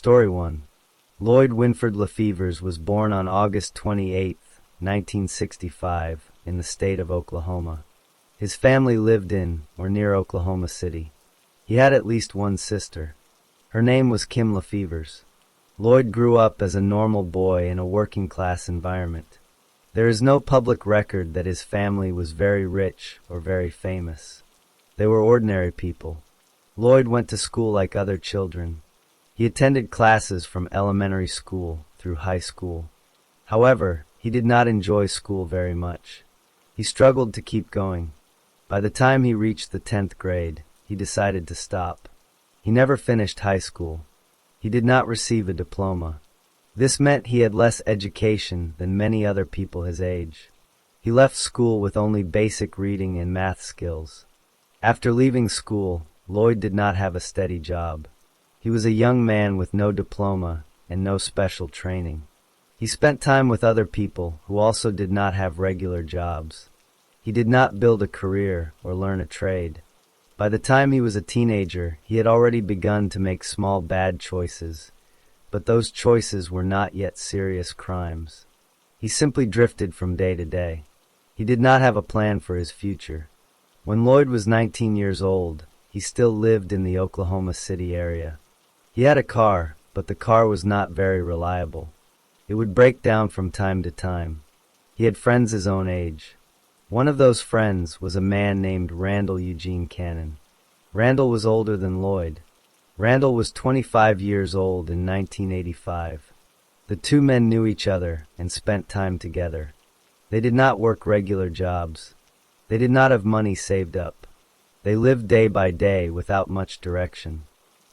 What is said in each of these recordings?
Story 1. Lloyd Winford Lefevers was born on August 28, 1965, in the state of Oklahoma. His family lived in or near Oklahoma City. He had at least one sister. Her name was Kim Lefevers. Lloyd grew up as a normal boy in a working-class environment. There is no public record that his family was very rich or very famous. They were ordinary people. Lloyd went to school like other children. He attended classes from elementary school through high school. However, he did not enjoy school very much. He struggled to keep going. By the time he reached the 10th grade, he decided to stop. He never finished high school. He did not receive a diploma. This meant he had less education than many other people his age. He left school with only basic reading and math skills. After leaving school, Lloyd did not have a steady job. He was a young man with no diploma and no special training. He spent time with other people who also did not have regular jobs. He did not build a career or learn a trade. By the time he was a teenager, he had already begun to make small bad choices, but those choices were not yet serious crimes. He simply drifted from day to day. He did not have a plan for his future. When Lloyd was 19 years old, he still lived in the Oklahoma City area. He had a car, but the car was not very reliable. It would break down from time to time. He had friends his own age. One of those friends was a man named Randall Eugene Cannon. Randall was older than Lloyd. Randall was 25 years old in 1985. The two men knew each other and spent time together. They did not work regular jobs. They did not have money saved up. They lived day by day without much direction.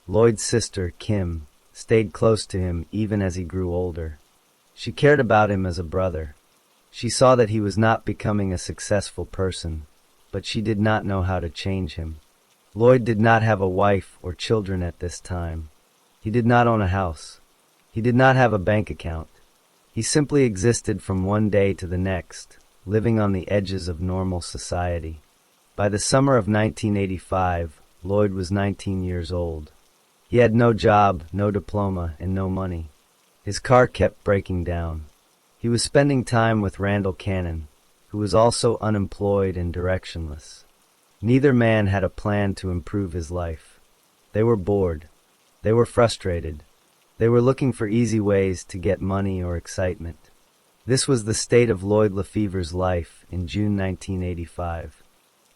Lloyd's sister, Kim, stayed close to him even as he grew older. She cared about him as a brother. She saw that he was not becoming a successful person, but she did not know how to change him. Lloyd did not have a wife or children at this time. He did not own a house. He did not have a bank account. He simply existed from one day to the next, living on the edges of normal society. By the summer of 1985, Lloyd was 19 years old. He had no job, no diploma, and no money. His car kept breaking down. He was spending time with Randall Cannon, who was also unemployed and directionless. Neither man had a plan to improve his life. They were bored. They were frustrated. They were looking for easy ways to get money or excitement. This was the state of Lloyd Lefevers' life in June 1985.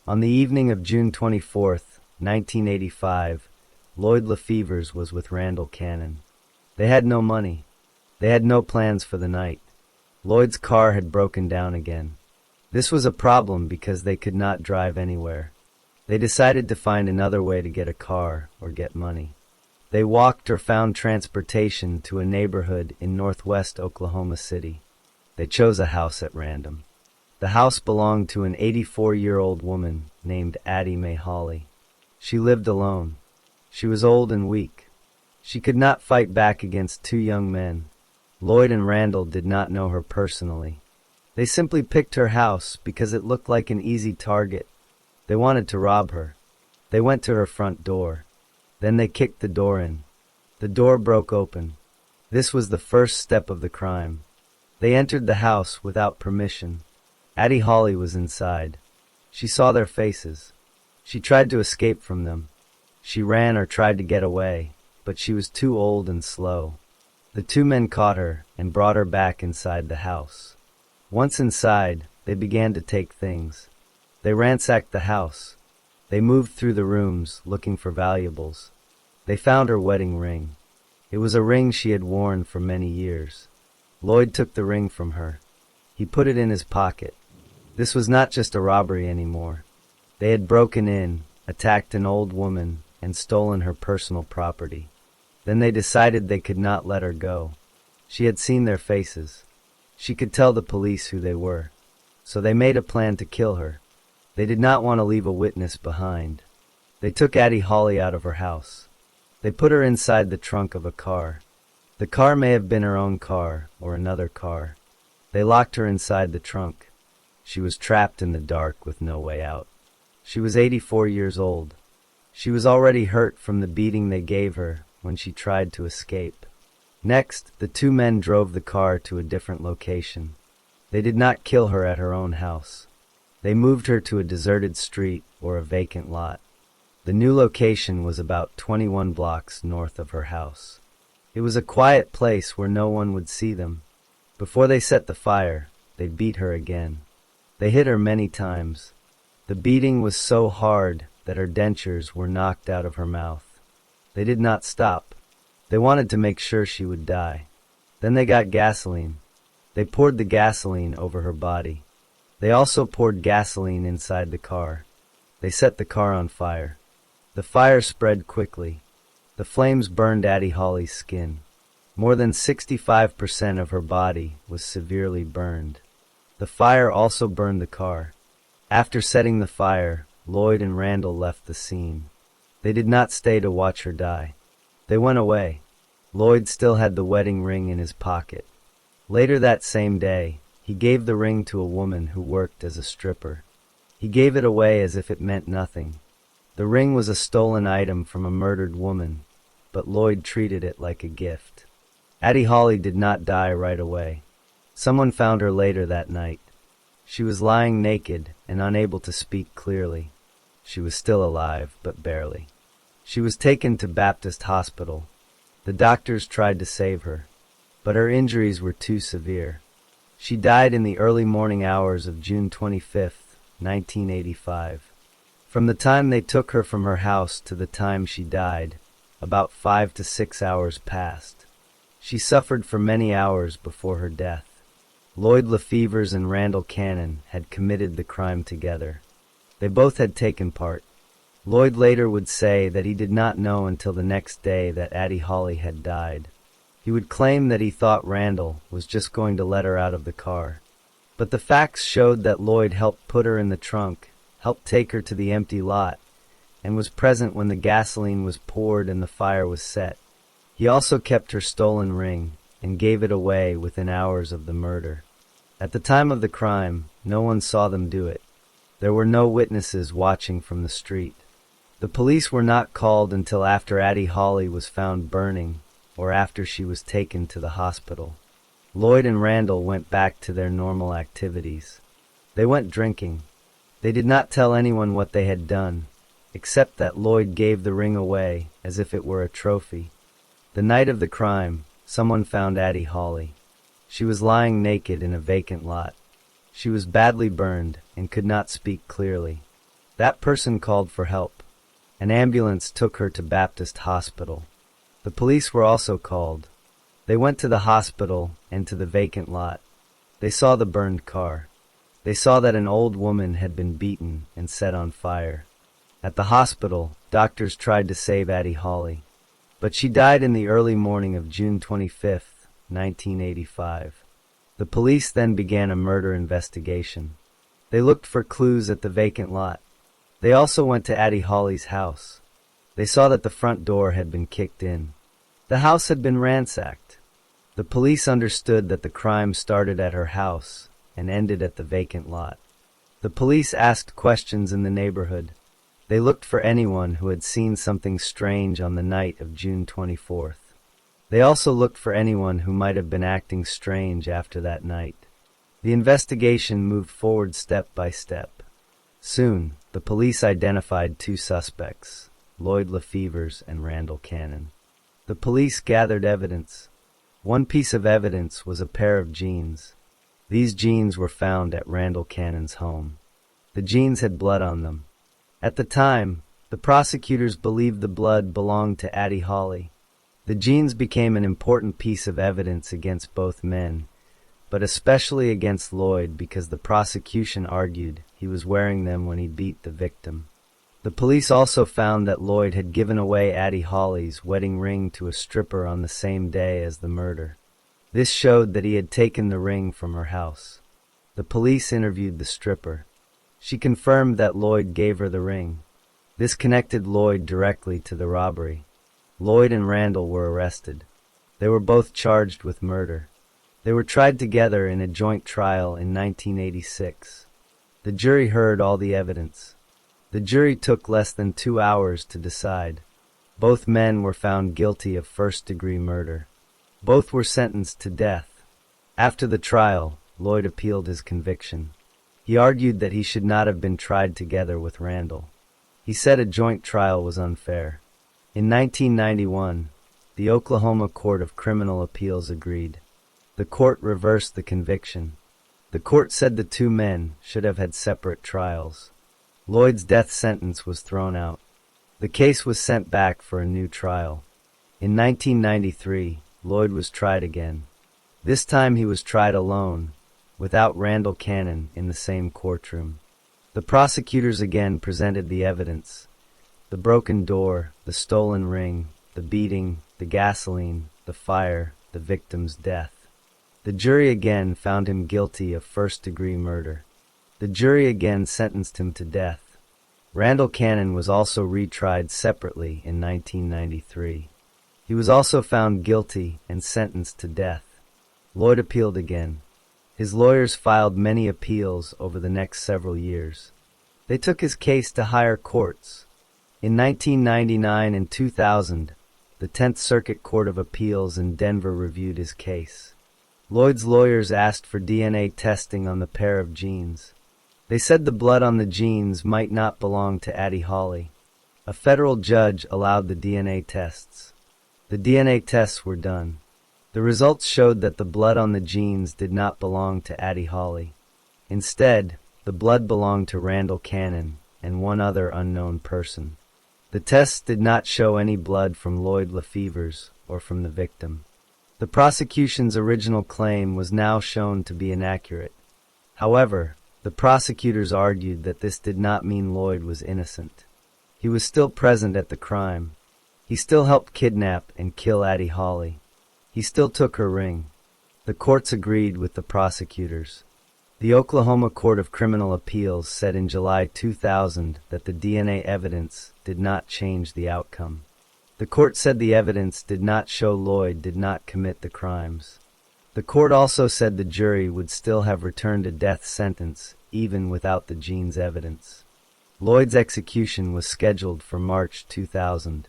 On the evening of June 24, 1985, Lloyd Lefevers was with Randall Cannon. They had no money. They had no plans for the night. Lloyd's car had broken down again. This was a problem because they could not drive anywhere. They decided to find another way to get a car or get money. They walked or found transportation to a neighborhood in northwest Oklahoma City. They chose a house at random. The house belonged to an 84-year-old woman named Addie Mae Hawley. She lived alone. She was old and weak. She could not fight back against two young men. Lloyd and Randall did not know her personally. They simply picked her house because it looked like an easy target. They wanted to rob her. They went to her front door. Then they kicked the door in. The door broke open. This was the first step of the crime. They entered the house without permission. Addie Hawley was inside. She saw their faces. She tried to escape from them. She ran or tried to get away, but she was too old and slow. The two men caught her and brought her back inside the house. Once inside, they began to take things. They ransacked the house. They moved through the rooms looking for valuables. They found her wedding ring. It was a ring she had worn for many years. Lloyd took the ring from her. He put it in his pocket. This was not just a robbery anymore. They had broken in, attacked an old woman, and stolen her personal property. Then they decided they could not let her go. She had seen their faces. She could tell the police who they were. So they made a plan to kill her. They did not want to leave a witness behind. They took Addie Hawley out of her house. They put her inside the trunk of a car. The car may have been her own car or another car. They locked her inside the trunk. She was trapped in the dark with no way out. She was 84 years old. She was already hurt from the beating they gave her when she tried to escape. Next, the two men drove the car to a different location. They did not kill her at her own house. They moved her to a deserted street or a vacant lot. The new location was about 21 blocks north of her house. It was a quiet place where no one would see them. Before they set the fire, they beat her again. They hit her many times. The beating was so hard that her dentures were knocked out of her mouth. They did not stop. They wanted to make sure she would die. Then they got gasoline. They poured the gasoline over her body. They also poured gasoline inside the car. They set the car on fire. The fire spread quickly. The flames burned Addie Holly's skin. More than 65% of her body was severely burned. The fire also burned the car. After setting the fire, Lloyd and Randall left the scene. They did not stay to watch her die. They went away. Lloyd still had the wedding ring in his pocket. Later that same day, he gave the ring to a woman who worked as a stripper. He gave it away as if it meant nothing. The ring was a stolen item from a murdered woman, but Lloyd treated it like a gift. Addie Holly did not die right away. Someone found her later that night. She was lying naked and unable to speak clearly. She was still alive, but barely. She was taken to Baptist Hospital. The doctors tried to save her, but her injuries were too severe. She died in the early morning hours of June 25, 1985. From the time they took her from her house to the time she died, about 5 to 6 hours passed. She suffered for many hours before her death. Lloyd Lefevers and Randall Cannon had committed the crime together. They both had taken part. Lloyd later would say that he did not know until the next day that Addie Holly had died. He would claim that he thought Randall was just going to let her out of the car. But the facts showed that Lloyd helped put her in the trunk, helped take her to the empty lot, and was present when the gasoline was poured and the fire was set. He also kept her stolen ring and gave it away within hours of the murder. At the time of the crime, no one saw them do it. There were no witnesses watching from the street. The police were not called until after Addie Holly was found burning or after she was taken to the hospital. Lloyd and Randall went back to their normal activities. They went drinking. They did not tell anyone what they had done, except that Lloyd gave the ring away as if it were a trophy. The night of the crime, someone found Addie Holly. She was lying naked in a vacant lot. She was badly burned and could not speak clearly. That person called for help. An ambulance took her to Baptist Hospital. The police were also called. They went to the hospital and to the vacant lot. They saw the burned car. They saw that an old woman had been beaten and set on fire. At the hospital, doctors tried to save Addie Holly, but she died in the early morning of June 25, 1985. The police then began a murder investigation. They looked for clues at the vacant lot. They also went to Addie Holly's house. They saw that the front door had been kicked in. The house had been ransacked. The police understood that the crime started at her house and ended at the vacant lot. The police asked questions in the neighborhood. They looked for anyone who had seen something strange on the night of June 24th. They also looked for anyone who might have been acting strange after that night. The investigation moved forward step by step. Soon, the police identified two suspects, Lloyd Lefevers and Randall Cannon. The police gathered evidence. One piece of evidence was a pair of jeans. These jeans were found at Randall Cannon's home. The jeans had blood on them. At the time, the prosecutors believed the blood belonged to Addie Holly. The jeans became an important piece of evidence against both men, but especially against Lloyd because the prosecution argued he was wearing them when he beat the victim. The police also found that Lloyd had given away Addie Holly's wedding ring to a stripper on the same day as the murder. This showed that he had taken the ring from her house. The police interviewed the stripper. She confirmed that Lloyd gave her the ring. This connected Lloyd directly to the robbery. Lloyd and Randall were arrested. They were both charged with murder. They were tried together in a joint trial in 1986. The jury heard all the evidence. The jury took less than 2 hours to decide. Both men were found guilty of first-degree murder. Both were sentenced to death. After the trial, Lloyd appealed his conviction. He argued that he should not have been tried together with Randall. He said a joint trial was unfair. In 1991, the Oklahoma Court of Criminal Appeals agreed. The court reversed the conviction. The court said the two men should have had separate trials. Lloyd's death sentence was thrown out. The case was sent back for a new trial. In 1993, Lloyd was tried again. This time he was tried alone, without Randall Cannon in the same courtroom. The prosecutors again presented the evidence: the broken door, the stolen ring, the beating, the gasoline, the fire, the victim's death. The jury again found him guilty of first-degree murder. The jury again sentenced him to death. Randall Cannon was also retried separately in 1993. He was also found guilty and sentenced to death. Lloyd appealed again. His lawyers filed many appeals over the next several years. They took his case to higher courts. In 1999 and 2000, the 10th Circuit Court of Appeals in Denver reviewed his case. Lloyd's lawyers asked for DNA testing on the pair of jeans. They said the blood on the jeans might not belong to Addie Hawley. A federal judge allowed the DNA tests. The DNA tests were done. The results showed that the blood on the jeans did not belong to Addie Hawley. Instead, the blood belonged to Randall Cannon and one other unknown person. The tests did not show any blood from Lloyd Lefevers or from the victim. The prosecution's original claim was now shown to be inaccurate. However, the prosecutors argued that this did not mean Lloyd was innocent. He was still present at the crime. He still helped kidnap and kill Addie Hawley. He still took her ring. The courts agreed with the prosecutors. The Oklahoma Court of Criminal Appeals said in July 2000 that the DNA evidence did not change the outcome. The court said the evidence did not show Lloyd did not commit the crimes. The court also said the jury would still have returned a death sentence even without the jeans evidence. Lloyd's execution was scheduled for March 2000.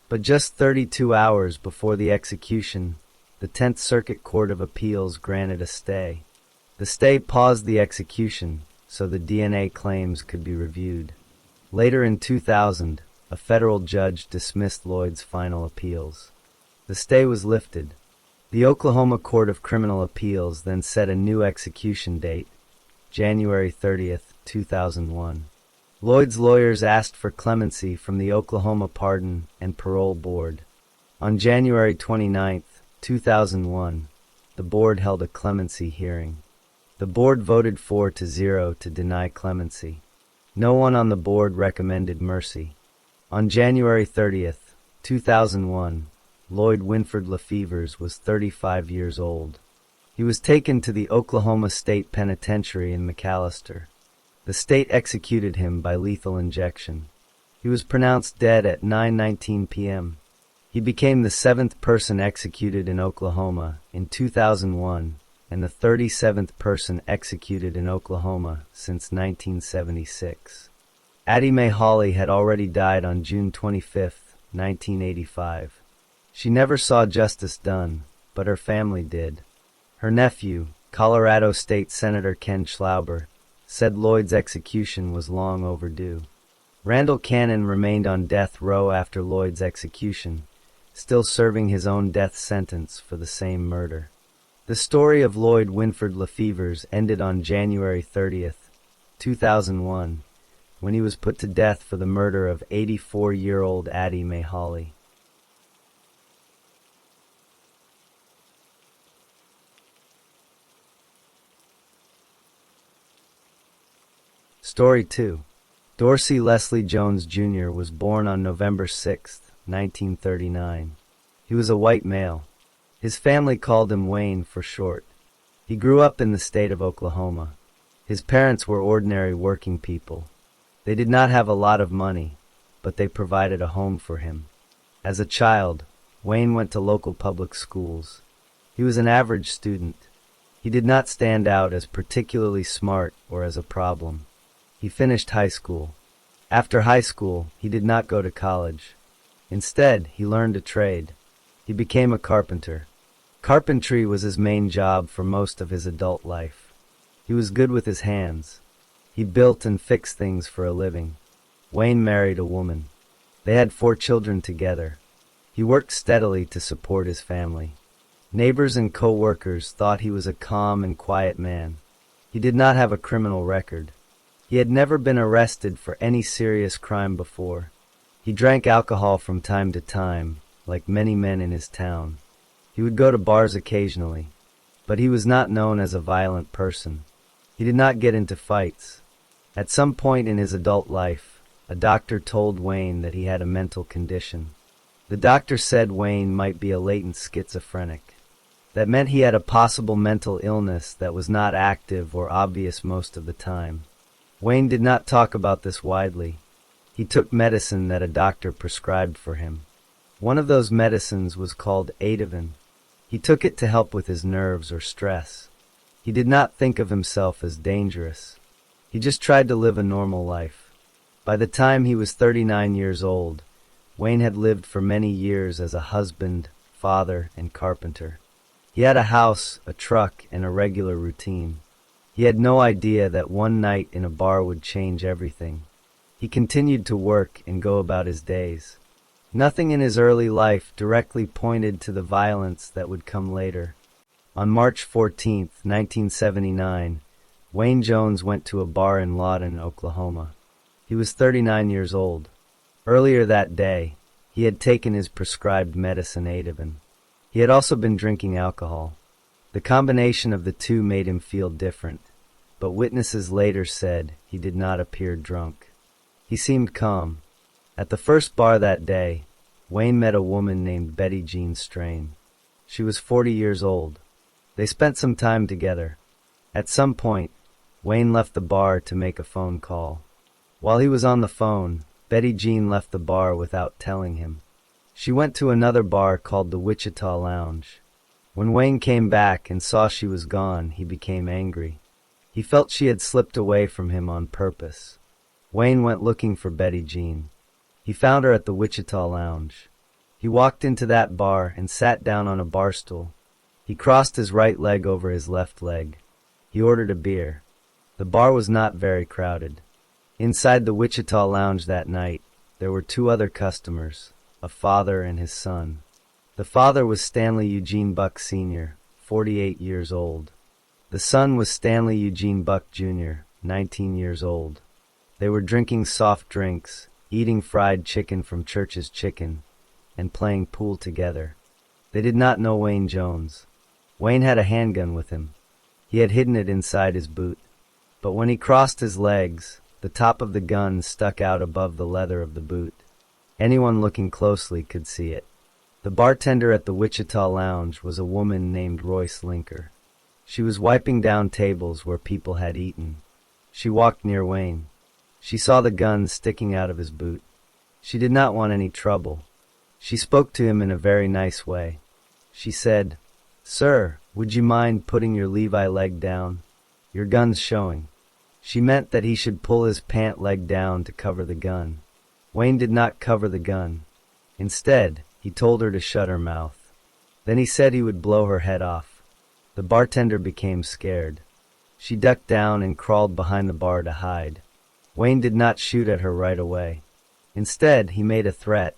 But just 32 hours before the execution, the 10th Circuit Court of Appeals granted a stay. The stay paused the execution so the DNA claims could be reviewed. Later in 2000, a federal judge dismissed Lloyd's final appeals. The stay was lifted. The Oklahoma Court of Criminal Appeals then set a new execution date, January 30th, 2001. Lloyd's lawyers asked for clemency from the Oklahoma Pardon and Parole Board. On January 29, 2001, the board held a clemency hearing. The board voted 4-0 to deny clemency. No one on the board recommended mercy. On January 30th, 2001, Lloyd Winford Lefevers was 35 years old. He was taken to the Oklahoma State Penitentiary in McAlester. The state executed him by lethal injection. He was pronounced dead at 9:19 p.m. He became the 7th person executed in Oklahoma in 2001 and the 37th person executed in Oklahoma since 1976. Addie Mae Hawley had already died on June 25, 1985. She never saw justice done, but her family did. Her nephew, Colorado State Senator Ken Schlauber, said Lloyd's execution was long overdue. Randall Cannon remained on death row after Lloyd's execution, still serving his own death sentence for the same murder. The story of Lloyd Winford Lefevers ended on January 30th, 2001, when he was put to death for the murder of 84-year-old Addie Mae Hawley. Story 2. Dorsey Leslie Jones Jr. was born on November 6, 1939. He was a white male. His family called him Wayne for short. He grew up in the state of Oklahoma. His parents were ordinary working people. They did not have a lot of money, but they provided a home for him. As a child, Wayne went to local public schools. He was an average student. He did not stand out as particularly smart or as a problem. He finished high school. After high school, he did not go to college. Instead, he learned a trade. He became a carpenter. Carpentry was his main job for most of his adult life. He was good with his hands. He built and fixed things for a living. Wayne married a woman. They had 4 children together. He worked steadily to support his family. Neighbors and co-workers thought he was a calm and quiet man. He did not have a criminal record. He had never been arrested for any serious crime before. He drank alcohol from time to time, like many men in his town. He would go to bars occasionally, but he was not known as a violent person. He did not get into fights. At some point in his adult life, a doctor told Wayne that he had a mental condition. The doctor said Wayne might be a latent schizophrenic. That meant he had a possible mental illness that was not active or obvious most of the time. Wayne did not talk about this widely. He took medicine that a doctor prescribed for him. One of those medicines was called Ativan. He took it to help with his nerves or stress. He did not think of himself as dangerous. He just tried to live a normal life. By the time he was 39 years old, Wayne had lived for many years as a husband, father, and carpenter. He had a house, a truck, and a regular routine. He had no idea that one night in a bar would change everything. He continued to work and go about his days. Nothing in his early life directly pointed to the violence that would come later. On March 14, 1979, Wayne Jones went to a bar in Lawton, Oklahoma. He was 39 years old. Earlier that day, he had taken his prescribed medicine Ativan. He had also been drinking alcohol. The combination of the two made him feel different, but witnesses later said he did not appear drunk. He seemed calm. At the first bar that day, Wayne met a woman named Betty Jean Strain. She was 40 years old. They spent some time together. At some point, Wayne left the bar to make a phone call. While he was on the phone, Betty Jean left the bar without telling him. She went to another bar called the Wichita Lounge. When Wayne came back and saw she was gone, he became angry. He felt she had slipped away from him on purpose. Wayne went looking for Betty Jean. He found her at the Wichita Lounge. He walked into that bar and sat down on a bar stool. He crossed his right leg over his left leg. He ordered a beer. The bar was not very crowded. Inside the Wichita Lounge that night, there were 2 other customers, a father and his son. The father was Stanley Eugene Buck Sr., 48 years old. The son was Stanley Eugene Buck Jr., 19 years old. They were drinking soft drinks, eating fried chicken from Church's Chicken, and playing pool together. They did not know Wayne Jones. Wayne had a handgun with him. He had hidden it inside his boot. But when he crossed his legs, the top of the gun stuck out above the leather of the boot. Anyone looking closely could see it. The bartender at the Wichita Lounge was a woman named Royce Linker. She was wiping down tables where people had eaten. She walked near Wayne. She saw the gun sticking out of his boot. She did not want any trouble. She spoke to him in a very nice way. She said, "Sir, would you mind putting your Levi leg down? Your gun's showing." She meant that he should pull his pant leg down to cover the gun. Wayne did not cover the gun. Instead, he told her to shut her mouth. Then he said he would blow her head off. The bartender became scared. She ducked down and crawled behind the bar to hide. Wayne did not shoot at her right away. Instead, he made a threat.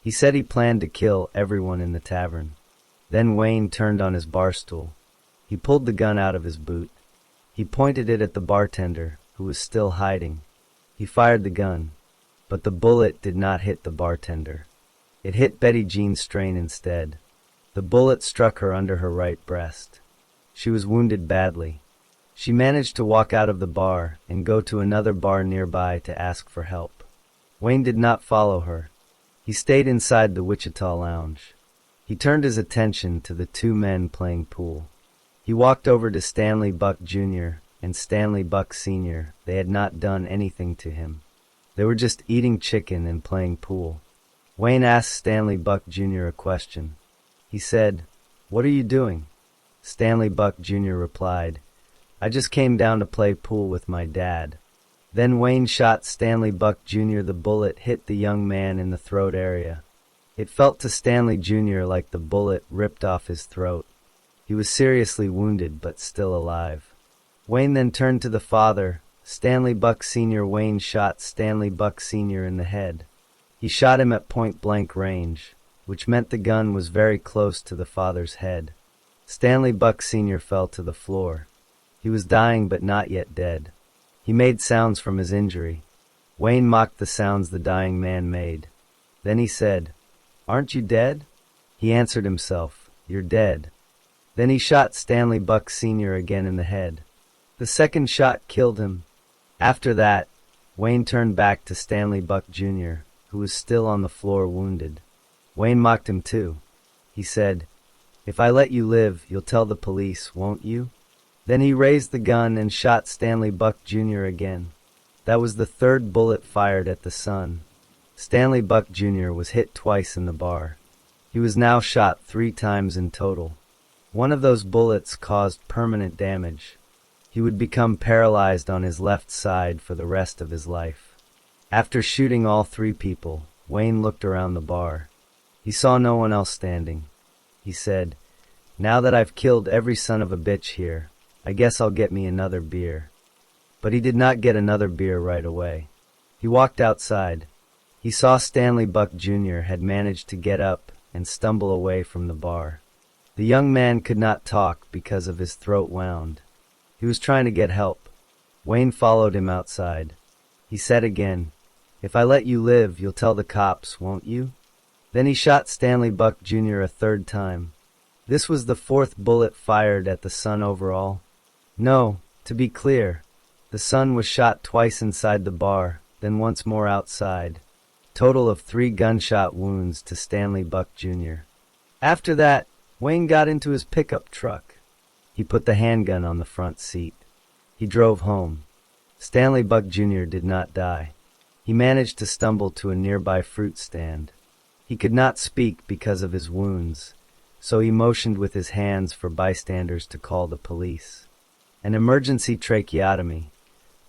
He said he planned to kill everyone in the tavern. Then Wayne turned on his bar stool. He pulled the gun out of his boot. He pointed it at the bartender, who was still hiding. He fired the gun, but the bullet did not hit the bartender. It hit Betty Jean Strain instead. The bullet struck her under her right breast. She was wounded badly. She managed to walk out of the bar and go to another bar nearby to ask for help. Wayne did not follow her. He stayed inside the Wichita Lounge. He turned his attention to the 2 men playing pool. He walked over to Stanley Buck Jr. and Stanley Buck Sr. They had not done anything to him. They were just eating chicken and playing pool. Wayne asked Stanley Buck Jr. a question. He said, "What are you doing?" Stanley Buck Jr. replied, "I just came down to play pool with my dad." Then Wayne shot Stanley Buck Jr. The bullet hit the young man in the throat area. It felt to Stanley Jr. like the bullet ripped off his throat. He was seriously wounded but still alive. Wayne then turned to the father. Stanley Buck Sr. Wayne shot Stanley Buck Sr. in the head. He shot him at point-blank range, which meant the gun was very close to the father's head. Stanley Buck Sr. fell to the floor. He was dying but not yet dead. He made sounds from his injury. Wayne mocked the sounds the dying man made. Then he said, "Aren't you dead?" He answered himself, "You're dead." Then he shot Stanley Buck Sr. again in the head. The second shot killed him. After that, Wayne turned back to Stanley Buck Jr., who was still on the floor wounded. Wayne mocked him too. He said, "If I let you live, you'll tell the police, won't you?" Then he raised the gun and shot Stanley Buck Jr. again. That was the third bullet fired at the son. Stanley Buck Jr. was hit twice in the bar. He was now shot 3 times in total. One of those bullets caused permanent damage. He would become paralyzed on his left side for the rest of his life. After shooting all 3 people, Wayne looked around the bar. He saw no one else standing. He said, "Now that I've killed every son of a bitch here, I guess I'll get me another beer." But he did not get another beer right away. He walked outside. He saw Stanley Buck Jr. had managed to get up and stumble away from the bar. The young man could not talk because of his throat wound. He was trying to get help. Wayne followed him outside. He said again, "If I let you live, you'll tell the cops, won't you?" Then he shot Stanley Buck Jr. a 3rd time. This was the 4th bullet fired at the son overall. No, to be clear, the son was shot twice inside the bar, then once more outside. Total of 3 gunshot wounds to Stanley Buck Jr. After that, Wayne got into his pickup truck. He put the handgun on the front seat. He drove home. Stanley Buck Jr. did not die. He managed to stumble to a nearby fruit stand. He could not speak because of his wounds, so he motioned with his hands for bystanders to call the police. An emergency tracheotomy,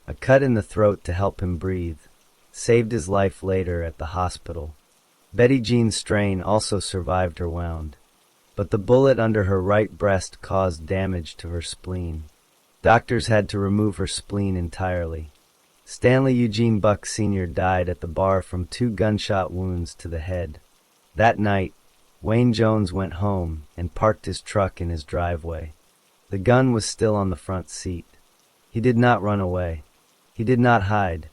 a cut in the throat to help him breathe, saved his life later at the hospital. Betty Jean Strain also survived her wound, but the bullet under her right breast caused damage to her spleen. Doctors had to remove her spleen entirely. Stanley Eugene Buck Sr. died at the bar from 2 gunshot wounds to the head. That night, Wayne Jones went home and parked his truck in his driveway. The gun was still on the front seat. He did not run away. He did not hide.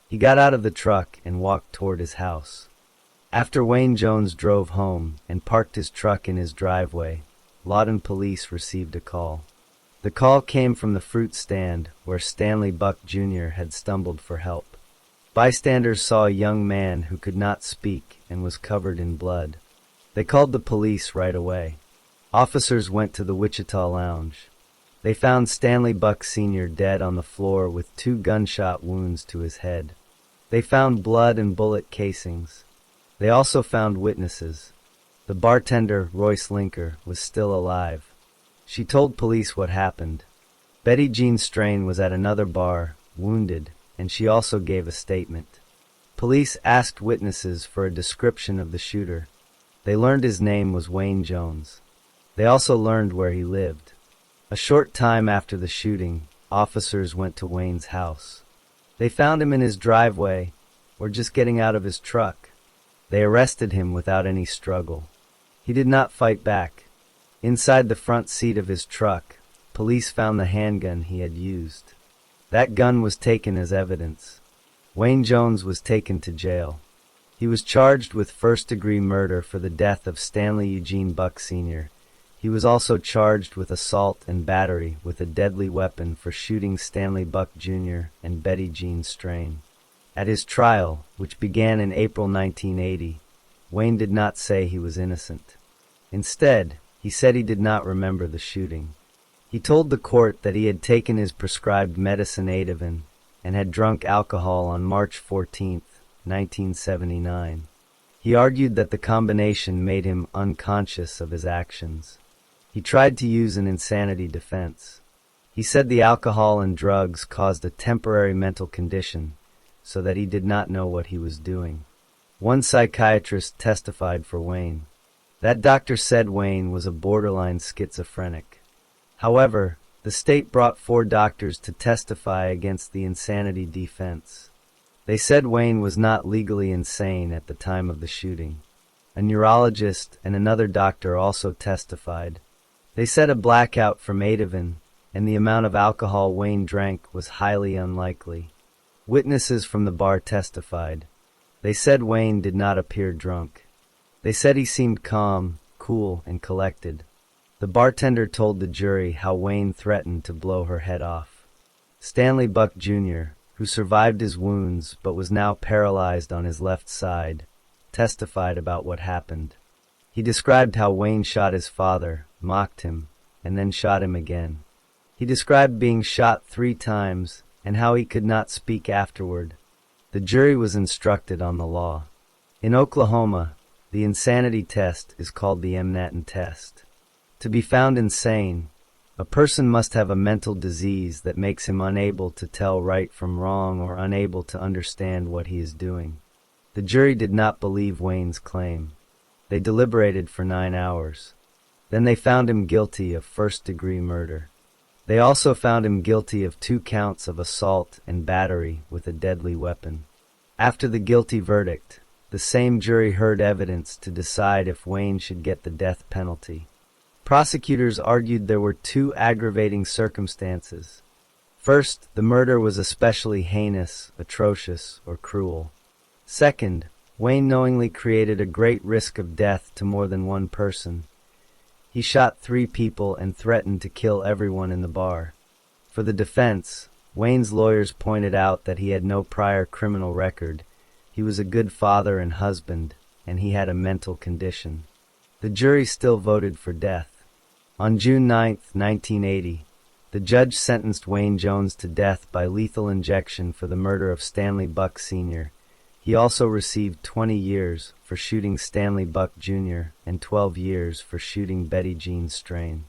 He got out of the truck and walked toward his house. After Wayne Jones drove home and parked his truck in his driveway, Lawton police received a call. The call came from the fruit stand where Stanley Buck Jr. had stumbled for help. Bystanders saw a young man who could not speak and was covered in blood. They called the police right away. Officers went to the Wichita Lounge. They found Stanley Buck Sr. dead on the floor with 2 gunshot wounds to his head. They found blood and bullet casings. They also found witnesses. The bartender, Royce Linker, was still alive. She told police what happened. Betty Jean Strain was at another bar, wounded, and she also gave a statement. Police asked witnesses for a description of the shooter. They learned his name was Wayne Jones. They also learned where he lived. A short time after the shooting, officers went to Wayne's house. They found him in his driveway, or just getting out of his truck. They arrested him without any struggle. He did not fight back. Inside the front seat of his truck, police found the handgun he had used. That gun was taken as evidence. Wayne Jones was taken to jail. He was charged with first-degree murder for the death of Stanley Eugene Buck Sr. He was also charged with assault and battery with a deadly weapon for shooting Stanley Buck Jr. and Betty Jean Strain. At his trial, which began in April 1980, Wayne did not say he was innocent. Instead, he said he did not remember the shooting. He told the court that he had taken his prescribed medicine Ativan and had drunk alcohol on March 14, 1979. He argued that the combination made him unconscious of his actions. He tried to use an insanity defense. He said the alcohol and drugs caused a temporary mental condition, so that he did not know what he was doing. One psychiatrist testified for Wayne. That doctor said Wayne was a borderline schizophrenic. However, the state brought 4 doctors to testify against the insanity defense. They said Wayne was not legally insane at the time of the shooting. A neurologist and another doctor also testified. They said a blackout from Ativan and the amount of alcohol Wayne drank was highly unlikely. Witnesses from the bar testified. They said Wayne did not appear drunk. They said he seemed calm, cool, and collected. The bartender told the jury how Wayne threatened to blow her head off. Stanley Buck Jr., who survived his wounds but was now paralyzed on his left side, testified about what happened. He described how Wayne shot his father, mocked him, and then shot him again. He described being shot 3 times and how he could not speak afterward. The jury was instructed on the law. In Oklahoma, the insanity test is called the Manhattan test. To be found insane, a person must have a mental disease that makes him unable to tell right from wrong or unable to understand what he is doing. The jury did not believe Wayne's claim. They deliberated for 9 hours. Then they found him guilty of first-degree murder. They also found him guilty of 2 counts of assault and battery with a deadly weapon. After the guilty verdict, the same jury heard evidence to decide if Wayne should get the death penalty. Prosecutors argued there were 2 aggravating circumstances. First, the murder was especially heinous, atrocious, or cruel. Second, Wayne knowingly created a great risk of death to more than one person. He shot 3 people and threatened to kill everyone in the bar. For the defense, Wayne's lawyers pointed out that he had no prior criminal record. He was a good father and husband, and he had a mental condition. The jury still voted for death. On June 9, 1980, the judge sentenced Wayne Jones to death by lethal injection for the murder of Stanley Buck Sr. He also received 20 years for shooting Stanley Buck Jr. and 12 years for shooting Betty Jean Strain.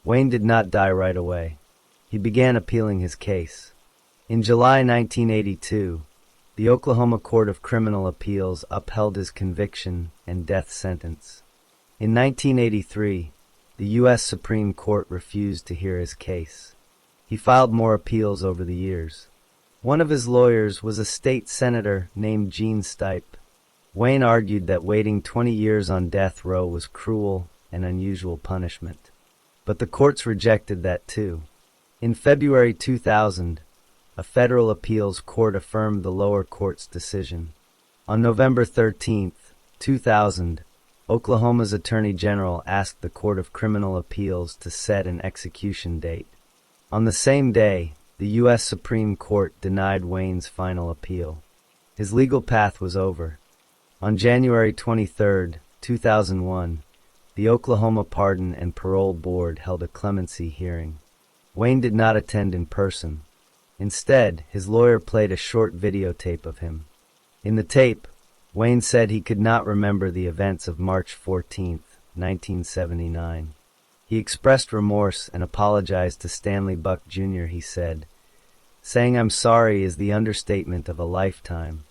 Wayne did not die right away. He began appealing his case. In July 1982, the Oklahoma Court of Criminal Appeals upheld his conviction and death sentence. In 1983, the U.S. Supreme Court refused to hear his case. He filed more appeals over the years. One of his lawyers was a state senator named Gene Stipe. Wayne argued that waiting 20 years on death row was cruel and unusual punishment. But the courts rejected that too. In February 2000, a federal appeals court affirmed the lower court's decision. On November 13, 2000, Oklahoma's Attorney General asked the Court of Criminal Appeals to set an execution date. On the same day, the U.S. Supreme Court denied Wayne's final appeal. His legal path was over. On January 23, 2001, the Oklahoma Pardon and Parole Board held a clemency hearing. Wayne did not attend in person. Instead, his lawyer played a short videotape of him. In the tape, Wayne said he could not remember the events of March 14, 1979. He expressed remorse and apologized to Stanley Buck Jr., he said. Saying I'm sorry is the understatement of a lifetime.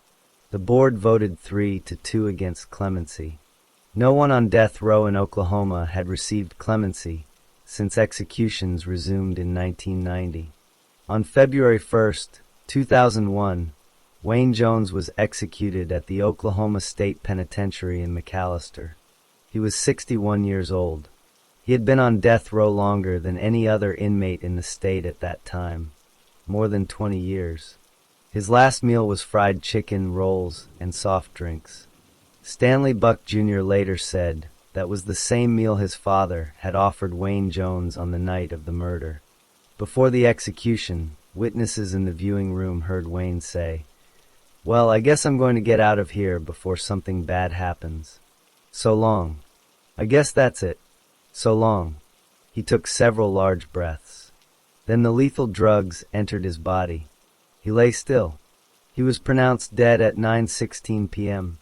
The board voted 3-2 against clemency. No one on death row in Oklahoma had received clemency since executions resumed in 1990. On February 1, 2001, Wayne Jones was executed at the Oklahoma State Penitentiary in McAlester. He was 61 years old. He had been on death row longer than any other inmate in the state at that time, more than 20 years. His last meal was fried chicken, rolls, and soft drinks. Stanley Buck Jr. later said that was the same meal his father had offered Wayne Jones on the night of the murder. Before the execution, witnesses in the viewing room heard Wayne say, "Well, I guess I'm going to get out of here before something bad happens. So long. I guess that's it. So long." He took several large breaths. Then the lethal drugs entered his body. He lay still. He was pronounced dead at 9:16 p.m.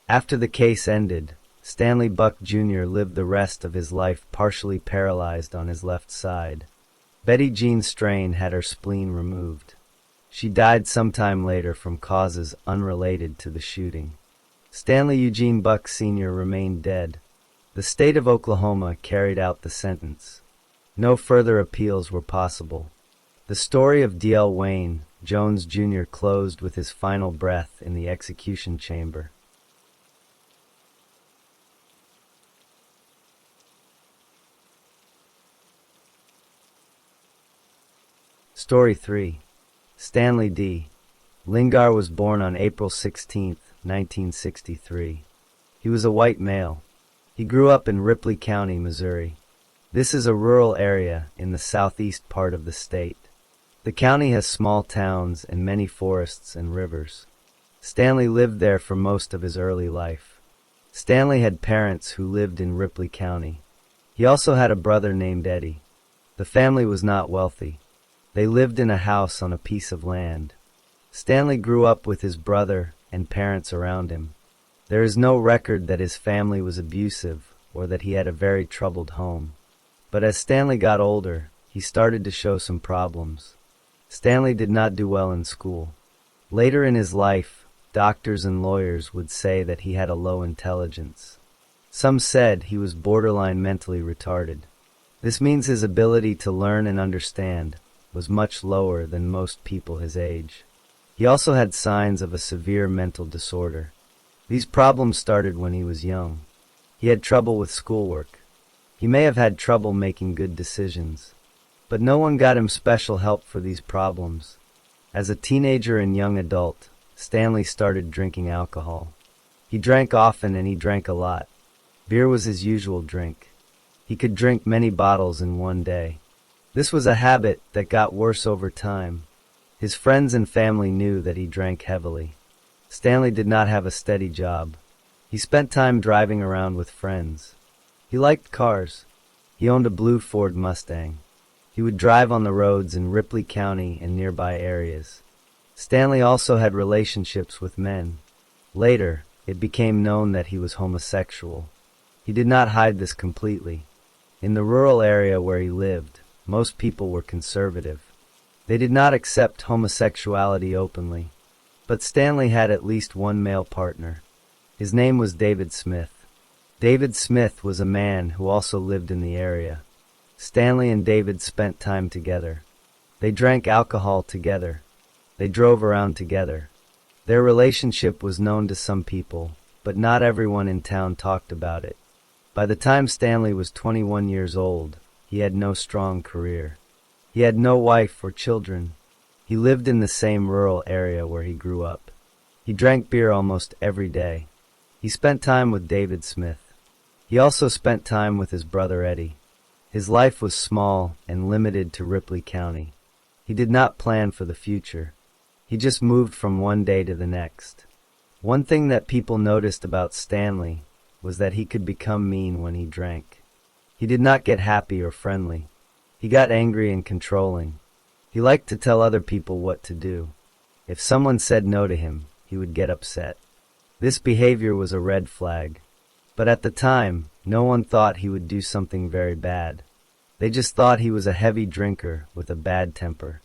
After the case ended, Stanley Buck Jr. lived the rest of his life partially paralyzed on his left side. Betty Jean Strain had her spleen removed. She died sometime later from causes unrelated to the shooting. Stanley Eugene Buck Sr. remained dead. The state of Oklahoma carried out the sentence. No further appeals were possible. The story of D.L. Wayne Jones Jr. closed with his final breath in the execution chamber. Story 3. Stanley D. Lingard was born on April 16, 1963. He was a white male. He grew up in Ripley County, Missouri. This is a rural area in the southeast part of the state. The county has small towns and many forests and rivers. Stanley lived there for most of his early life. Stanley had parents who lived in Ripley County. He also had a brother named Eddie. The family was not wealthy. They lived in a house on a piece of land. Stanley grew up with his brother and parents around him. There is no record that his family was abusive or that he had a very troubled home. But as Stanley got older, he started to show some problems. Stanley did not do well in school. Later in his life, doctors and lawyers would say that he had a low intelligence. Some said he was borderline mentally retarded. This means his ability to learn and understand was much lower than most people his age. He also had signs of a severe mental disorder. These problems started when he was young. He had trouble with schoolwork. He may have had trouble making good decisions. But no one got him special help for these problems. As a teenager and young adult, Stanley started drinking alcohol. He drank often and he drank a lot. Beer was his usual drink. He could drink many bottles in one day. This was a habit that got worse over time. His friends and family knew that he drank heavily. Stanley did not have a steady job. He spent time driving around with friends. He liked cars. He owned a blue Ford Mustang. He would drive on the roads in Ripley County and nearby areas. Stanley also had relationships with men. Later, it became known that he was homosexual. He did not hide this completely. In the rural area where he lived, most people were conservative. They did not accept homosexuality openly. But Stanley had at least one male partner. His name was David Smith. David Smith was a man who also lived in the area. Stanley and David spent time together. They drank alcohol together. They drove around together. Their relationship was known to some people, but not everyone in town talked about it. By the time Stanley was 21 years old, he had no strong career. He had no wife or children. He lived in the same rural area where he grew up. He drank beer almost every day. He spent time with David Smith. He also spent time with his brother Eddie. His life was small and limited to Ripley County. He did not plan for the future. He just moved from one day to the next. One thing that people noticed about Stanley was that he could become mean when he drank. He did not get happy or friendly. He got angry and controlling. He liked to tell other people what to do. If someone said no to him, he would get upset. This behavior was a red flag. But at the time, no one thought he would do something very bad. They just thought he was a heavy drinker with a bad temper.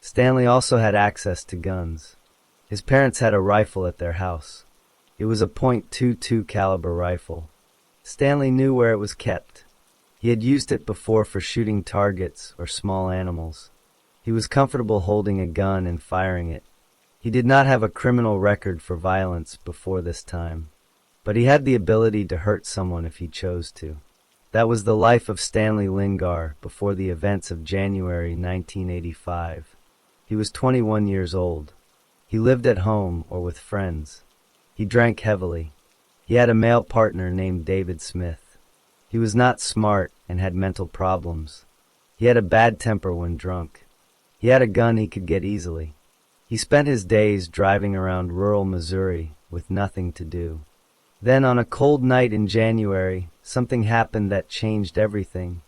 Stanley also had access to guns. His parents had a rifle at their house. It was a .22 caliber rifle. Stanley knew where it was kept. He had used it before for shooting targets or small animals. He was comfortable holding a gun and firing it. He did not have a criminal record for violence before this time, but he had the ability to hurt someone if he chose to. That was the life of Stanley Lingard before the events of January 1985. He was 21 years old. He lived at home or with friends. He drank heavily. He had a male partner named David Smith. He was not smart and had mental problems. He had a bad temper when drunk. He had a gun he could get easily. He spent his days driving around rural Missouri with nothing to do. Then on a cold night in January, something happened that changed everything.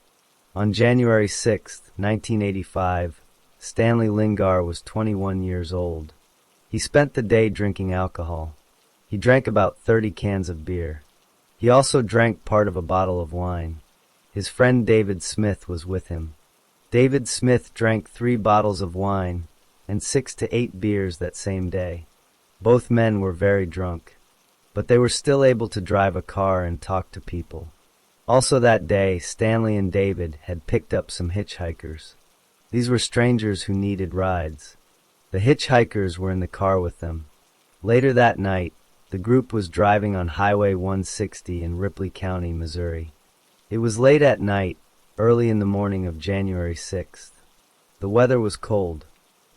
On January 6, 1985, Stanley Lingard was 21 years old. He spent the day drinking alcohol. He drank about 30 cans of beer. He also drank part of a bottle of wine. His friend David Smith was with him. David Smith drank 3 bottles of wine and 6 to 8 beers that same day. Both men were very drunk. but they were still able to drive a car and talk to people. Also that day, Stanley and David had picked up some hitchhikers. These were strangers who needed rides. The hitchhikers were in the car with them. Later that night, the group was driving on Highway 160 in Ripley County, Missouri. It was late at night, early in the morning of January 6th. The weather was cold.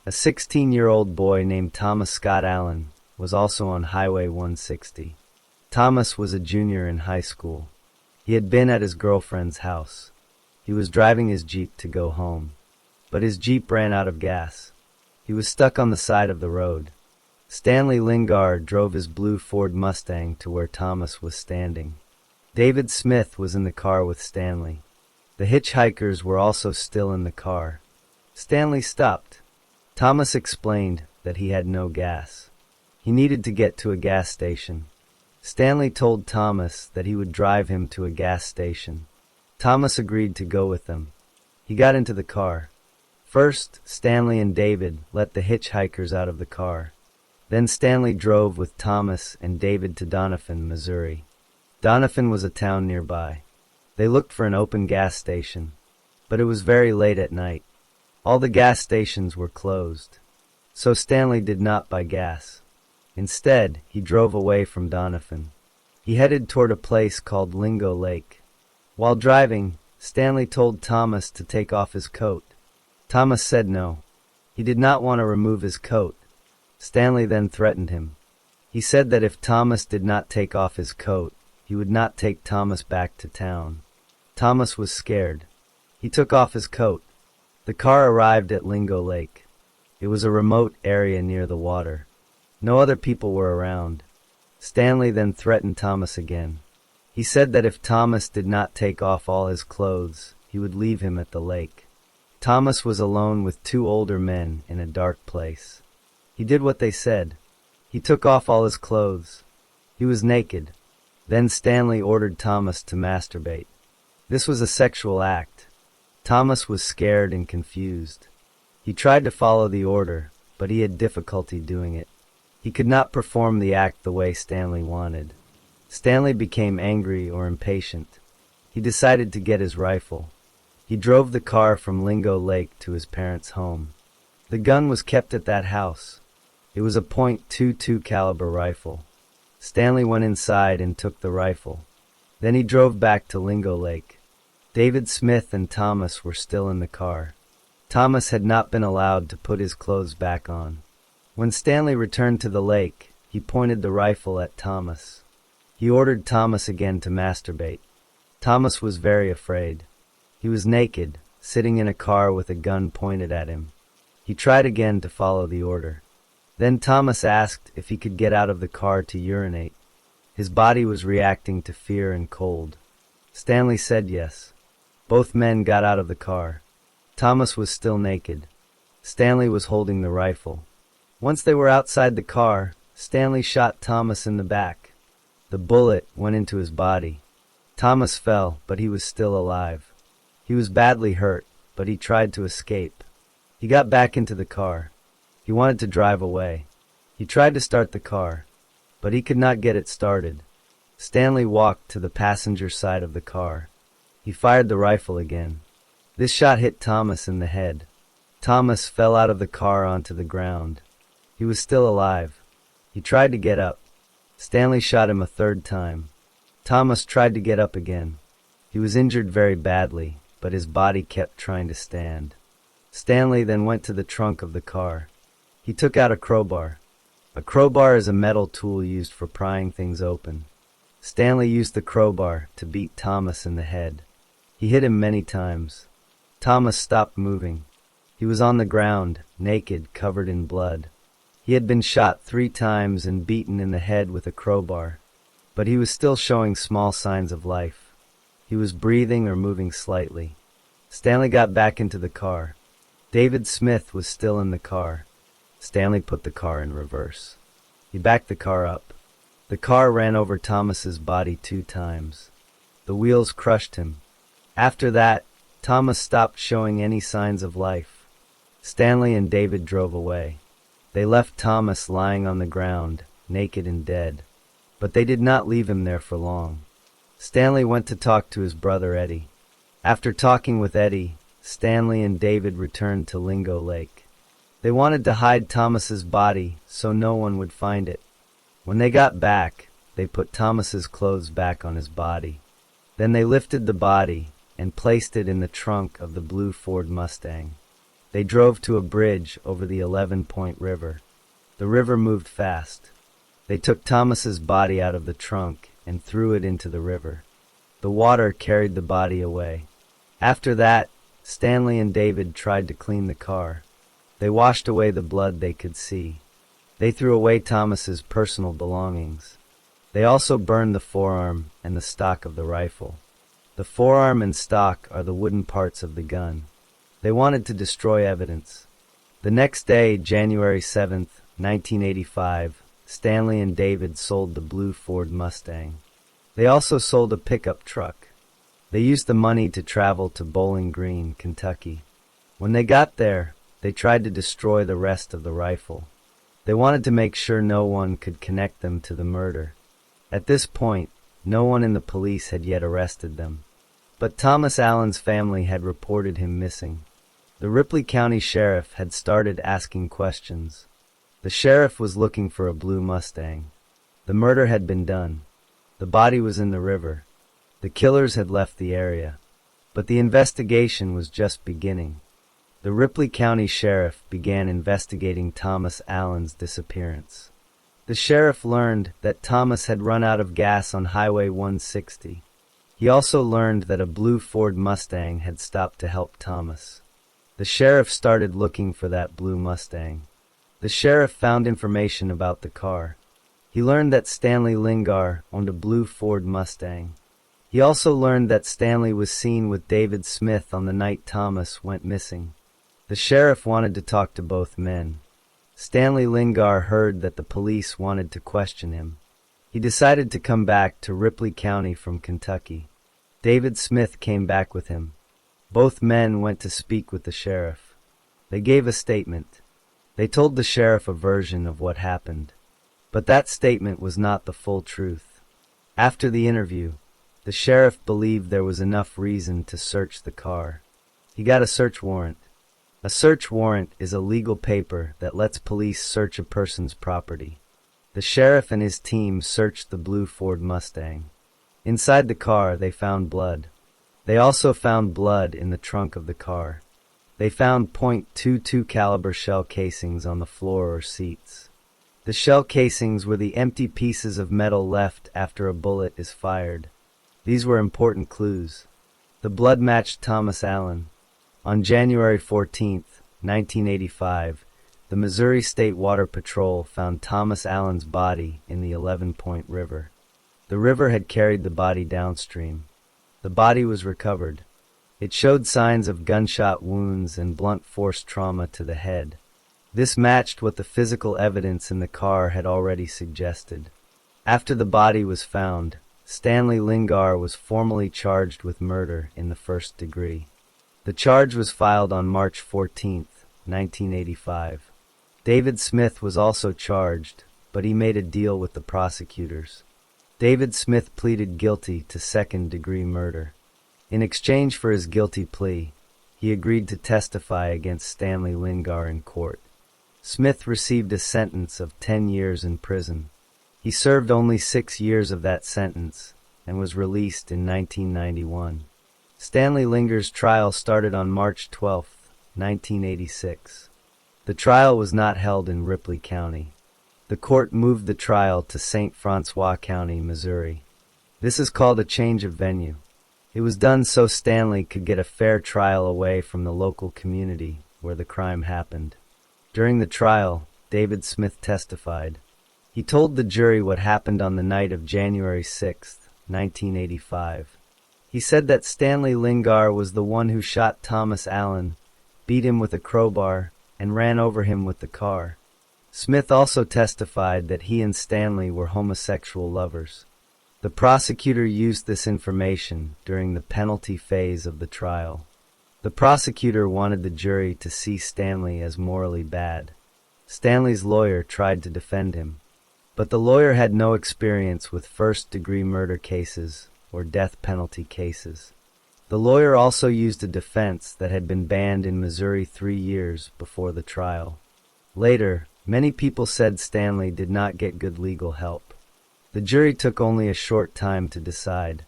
A 16-year-old boy named Thomas Scott Allen was also on Highway 160. Thomas was a junior in high school. He had been at his girlfriend's house. He was driving his Jeep to go home. But his Jeep ran out of gas. He was stuck on the side of the road. Stanley Lingard drove his blue Ford Mustang to where Thomas was standing. David Smith was in the car with Stanley. The hitchhikers were also still in the car. Stanley stopped. Thomas explained that he had no gas. He needed to get to a gas station. Stanley told Thomas that he would drive him to a gas station. Thomas agreed to go with them. He got into the car. First, Stanley and David let the hitchhikers out of the car. Then Stanley drove with Thomas and David to Doniphan, Missouri. Doniphan was a town nearby. They looked for an open gas station, but it was very late at night. All the gas stations were closed, so Stanley did not buy gas. Instead, he drove away from Doniphan. He headed toward a place called Lingo Lake. While driving, Stanley told Thomas to take off his coat. Thomas said no. He did not want to remove his coat. Stanley then threatened him. He said that if Thomas did not take off his coat, he would not take Thomas back to town. Thomas was scared. He took off his coat. The car arrived at Lingo Lake. It was a remote area near the water. No other people were around. Stanley then threatened Thomas again. He said that if Thomas did not take off all his clothes, he would leave him at the lake. Thomas was alone with two older men in a dark place. He did what they said. He took off all his clothes. He was naked. Then Stanley ordered Thomas to masturbate. This was a sexual act. Thomas was scared and confused. He tried to follow the order, but he had difficulty doing it. He could not perform the act the way Stanley wanted. Stanley became angry or impatient. He decided to get his rifle. He drove the car from Lingo Lake to his parents' home. The gun was kept at that house. It was a .22 caliber rifle. Stanley went inside and took the rifle. Then he drove back to Lingo Lake. David Smith and Thomas were still in the car. Thomas had not been allowed to put his clothes back on. When Stanley returned to the lake, he pointed the rifle at Thomas. He ordered Thomas again to masturbate. Thomas was very afraid. He was naked, sitting in a car with a gun pointed at him. He tried again to follow the order. Then Thomas asked if he could get out of the car to urinate. His body was reacting to fear and cold. Stanley said yes. Both men got out of the car. Thomas was still naked. Stanley was holding the rifle. Once they were outside the car, Stanley shot Thomas in the back. The bullet went into his body. Thomas fell, but he was still alive. He was badly hurt, but he tried to escape. He got back into the car. He wanted to drive away. He tried to start the car, but he could not get it started. Stanley walked to the passenger side of the car. He fired the rifle again. This shot hit Thomas in the head. Thomas fell out of the car onto the ground. He was still alive. He tried to get up. Stanley shot him a third time. Thomas tried to get up again. He was injured very badly, but his body kept trying to stand. Stanley then went to the trunk of the car. He took out a crowbar. A crowbar is a metal tool used for prying things open. Stanley used the crowbar to beat Thomas in the head. He hit him many times. Thomas stopped moving. He was on the ground, naked, covered in blood. He had been shot 3 times and beaten in the head with a crowbar, but he was still showing small signs of life. He was breathing or moving slightly. Stanley got back into the car. David Smith was still in the car. Stanley put the car in reverse. He backed the car up. The car ran over Thomas's body 2 times. The wheels crushed him. After that, Thomas stopped showing any signs of life. Stanley and David drove away. They left Thomas lying on the ground, naked and dead. But they did not leave him there for long. Stanley went to talk to his brother Eddie. After talking with Eddie, Stanley and David returned to Lingo Lake. They wanted to hide Thomas's body so no one would find it. When they got back, they put Thomas's clothes back on his body. Then they lifted the body and placed it in the trunk of the blue Ford Mustang. They drove to a bridge over the 11-Point River. The river moved fast. They took Thomas's body out of the trunk and threw it into the river. The water carried the body away. After that, Stanley and David tried to clean the car. They washed away the blood they could see. They threw away Thomas's personal belongings. They also burned the forearm and the stock of the rifle. The forearm and stock are the wooden parts of the gun. They wanted to destroy evidence. The next day, January 7th, 1985, Stanley and David sold the blue Ford Mustang. They also sold a pickup truck. They used the money to travel to Bowling Green, Kentucky. When they got there, they tried to destroy the rest of the rifle. They wanted to make sure no one could connect them to the murder. At this point, no one in the police had yet arrested them. But Thomas Allen's family had reported him missing. The Ripley County Sheriff had started asking questions. The sheriff was looking for a blue Mustang. The murder had been done. The body was in the river. The killers had left the area. But the investigation was just beginning. The Ripley County Sheriff began investigating Thomas Allen's disappearance. The sheriff learned that Thomas had run out of gas on Highway 160. He also learned that a blue Ford Mustang had stopped to help Thomas. The sheriff started looking for that blue Mustang. The sheriff found information about the car. He learned that Stanley Lingar owned a blue Ford Mustang. He also learned that Stanley was seen with David Smith on the night Thomas went missing. The sheriff wanted to talk to both men. Stanley Lingar heard that the police wanted to question him. He decided to come back to Ripley County from Kentucky. David Smith came back with him. Both men went to speak with the sheriff. They gave a statement. They told the sheriff a version of what happened. But that statement was not the full truth. After the interview, the sheriff believed there was enough reason to search the car. He got a search warrant. A search warrant is a legal paper that lets police search a person's property. The sheriff and his team searched the blue Ford Mustang. Inside the car, they found blood. They also found blood in the trunk of the car. They found .22 caliber shell casings on the floor or seats. The shell casings were the empty pieces of metal left after a bullet is fired. These were important clues. The blood matched Thomas Allen. On January 14, 1985, the Missouri State Water Patrol found Thomas Allen's body in the 11-Point River. The river had carried the body downstream. The body was recovered. It showed signs of gunshot wounds and blunt force trauma to the head. This matched what the physical evidence in the car had already suggested. After the body was found, Stanley Lingar was formally charged with murder in the first degree. The charge was filed on March 14, 1985. David Smith was also charged, but he made a deal with the prosecutors. David Smith pleaded guilty to second-degree murder. In exchange for his guilty plea, he agreed to testify against Stanley Lingar in court. Smith received a sentence of 10 years in prison. He served only 6 years of that sentence and was released in 1991. Stanley Lingar's trial started on March 12, 1986. The trial was not held in Ripley County. The court moved the trial to St. Francois County, Missouri. This is called a change of venue. It was done so Stanley could get a fair trial away from the local community where the crime happened. During the trial, David Smith testified. He told the jury what happened on the night of January 6, 1985. He said that Stanley Lingar was the one who shot Thomas Allen, beat him with a crowbar, and ran over him with the car. Smith also testified that he and Stanley were homosexual lovers. The prosecutor used this information during the penalty phase of the trial. The prosecutor wanted the jury to see Stanley as morally bad. Stanley's lawyer tried to defend him. But the lawyer had no experience with first-degree murder cases or death penalty cases. The lawyer also used a defense that had been banned in Missouri 3 years before the trial. Later, many people said Stanley did not get good legal help. The jury took only a short time to decide.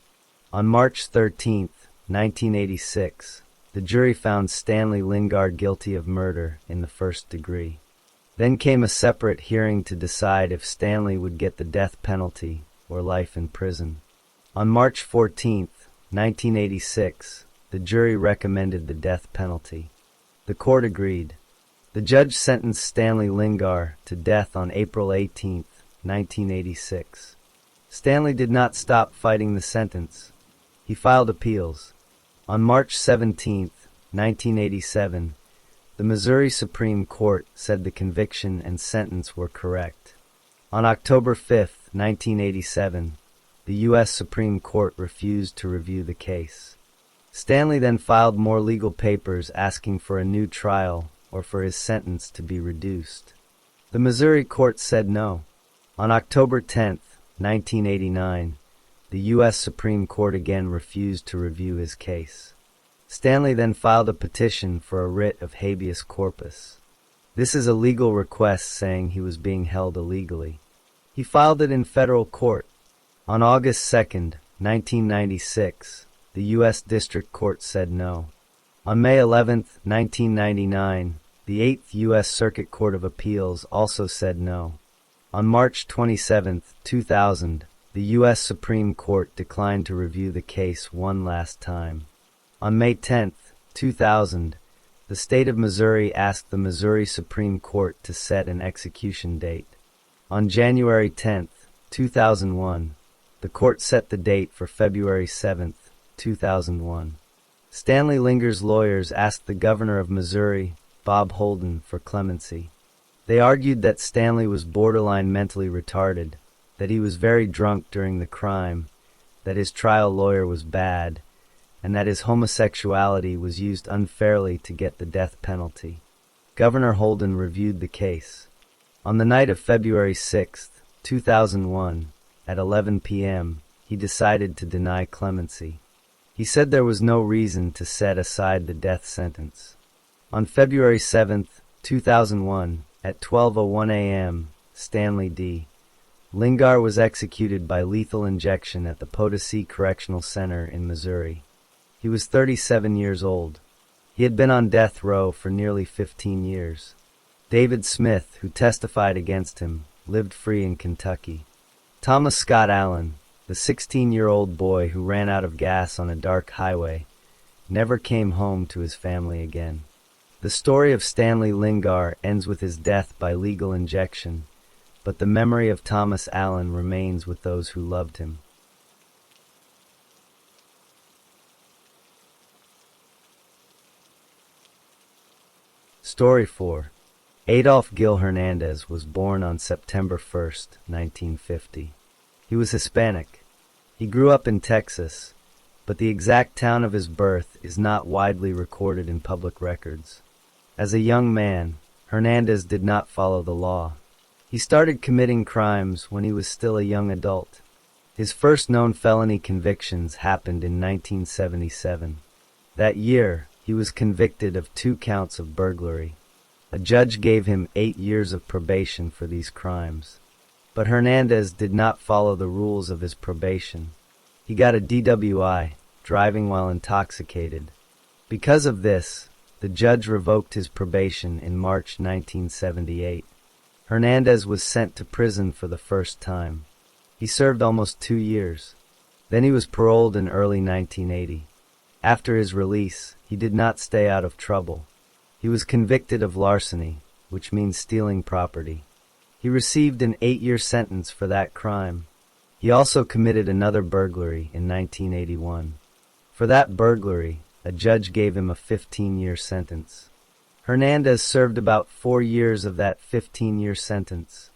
On March 13, 1986, the jury found Stanley Lingard guilty of murder in the first degree. Then came a separate hearing to decide if Stanley would get the death penalty or life in prison. On March 14, 1986, the jury recommended the death penalty. The court agreed. The judge sentenced Stanley Lingard to death on April 18, 1986. Stanley did not stop fighting the sentence. He filed appeals. On March 17, 1987, the Missouri Supreme Court said the conviction and sentence were correct. On October 5, 1987, the U.S. Supreme Court refused to review the case. Stanley then filed more legal papers asking for a new trial or for his sentence to be reduced. The Missouri court said no. On October 10, 1989, the U.S. Supreme Court again refused to review his case. Stanley then filed a petition for a writ of habeas corpus. This is a legal request saying he was being held illegally. He filed it in federal court. On August 2, 1996, the U.S. District Court said no. On May 11, 1999, the 8th U.S. Circuit Court of Appeals also said no. On March 27, 2000, the U.S. Supreme Court declined to review the case one last time. On May 10, 2000, the state of Missouri asked the Missouri Supreme Court to set an execution date. On January 10, 2001, the court set the date for February 7, 2001. Stanley Lingard's lawyers asked the governor of Missouri, Bob Holden, for clemency. They argued that Stanley was borderline mentally retarded, that he was very drunk during the crime, that his trial lawyer was bad, and that his homosexuality was used unfairly to get the death penalty. Governor Holden reviewed the case. On the night of February 6, 2001, at 11 p.m., he decided to deny clemency. He said there was no reason to set aside the death sentence. On February 7, 2001, at 12:01 a.m., Stanley D. Lingard was executed by lethal injection at the Potosi Correctional Center in Missouri. He was 37 years old. He had been on death row for nearly 15 years. David Smith, who testified against him, lived free in Kentucky. Thomas Scott Allen, the 16-year-old boy who ran out of gas on a dark highway, never came home to his family again. The story of Stanley Lingard ends with his death by legal injection, but the memory of Thomas Allen remains with those who loved him. Story 4. Adolf Gil Hernandez was born on September 1, 1950. He was Hispanic. He grew up in Texas, but the exact town of his birth is not widely recorded in public records. As a young man, Hernandez did not follow the law. He started committing crimes when he was still a young adult. His first known felony convictions happened in 1977. That year, he was convicted of 2 counts of burglary. A judge gave him 8 years of probation for these crimes. But Hernandez did not follow the rules of his probation. He got a DWI, driving while intoxicated. Because of this, the judge revoked his probation in March 1978. Hernandez was sent to prison for the first time. He served almost 2 years. Then he was paroled in early 1980. After his release, he did not stay out of trouble. He was convicted of larceny, which means stealing property. He received an 8-year sentence for that crime. He also committed another burglary in 1981. For that burglary, a judge gave him a 15-year sentence. Hernandez served about 4 years of that 15-year sentence.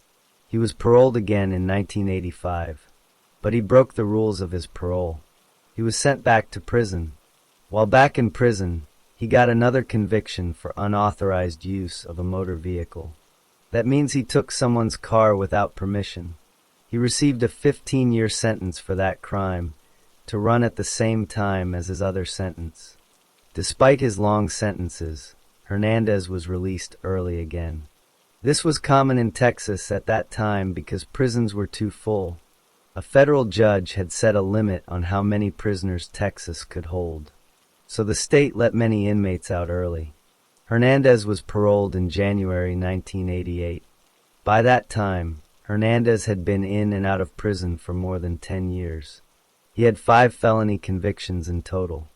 He was paroled again in 1985, but he broke the rules of his parole. He was sent back to prison. While back in prison, he got another conviction for unauthorized use of a motor vehicle. That means he took someone's car without permission. He received a 15-year sentence for that crime, to run at the same time as his other sentence. Despite his long sentences, Hernandez was released early again. This was common in Texas at that time because prisons were too full. A federal judge had set a limit on how many prisoners Texas could hold. So the state let many inmates out early. Hernandez was paroled in January 1988. By that time, Hernandez had been in and out of prison for more than 10 years. He had 5 felony convictions in total.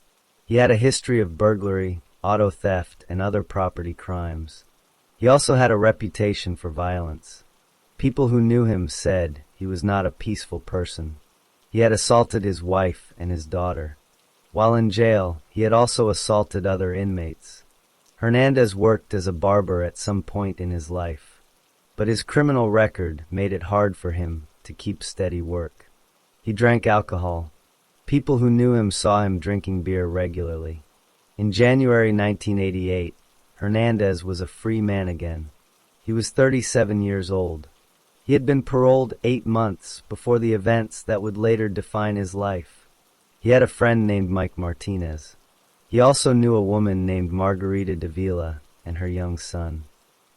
He had a history of burglary, auto theft, and other property crimes. He also had a reputation for violence. People who knew him said he was not a peaceful person. He had assaulted his wife and his daughter. While in jail, he had also assaulted other inmates. Hernandez worked as a barber at some point in his life, but his criminal record made it hard for him to keep steady work. He drank alcohol. People who knew him saw him drinking beer regularly. In January 1988, Hernandez was a free man again. He was 37 years old. He had been paroled 8 months before the events that would later define his life. He had a friend named Mike Martinez. He also knew a woman named Margarita Davila and her young son.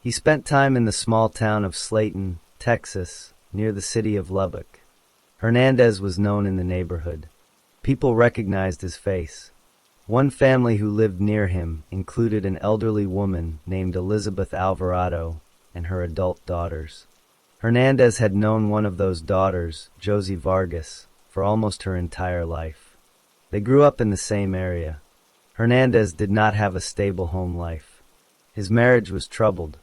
He spent time in the small town of Slayton, Texas, near the city of Lubbock. Hernandez was known in the neighborhood. People recognized his face. One family who lived near him included an elderly woman named Elizabeth Alvarado and her adult daughters. Hernandez had known one of those daughters, Josie Vargas, for almost her entire life. They grew up in the same area. Hernandez did not have a stable home life. His marriage was troubled.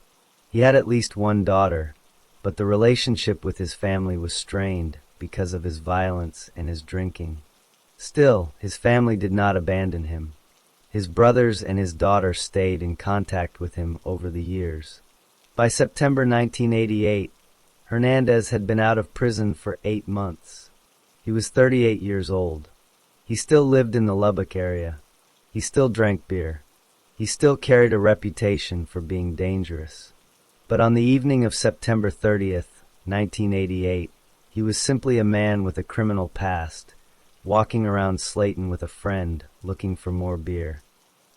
He had at least one daughter, but the relationship with his family was strained because of his violence and his drinking. Still, his family did not abandon him. His brothers and his daughter stayed in contact with him over the years. By September 1988, Hernandez had been out of prison for 8 months. He was 38 years old. He still lived in the Lubbock area. He still drank beer. He still carried a reputation for being dangerous. But on the evening of September 30th, 1988, he was simply a man with a criminal past, walking around Slayton with a friend, looking for more beer.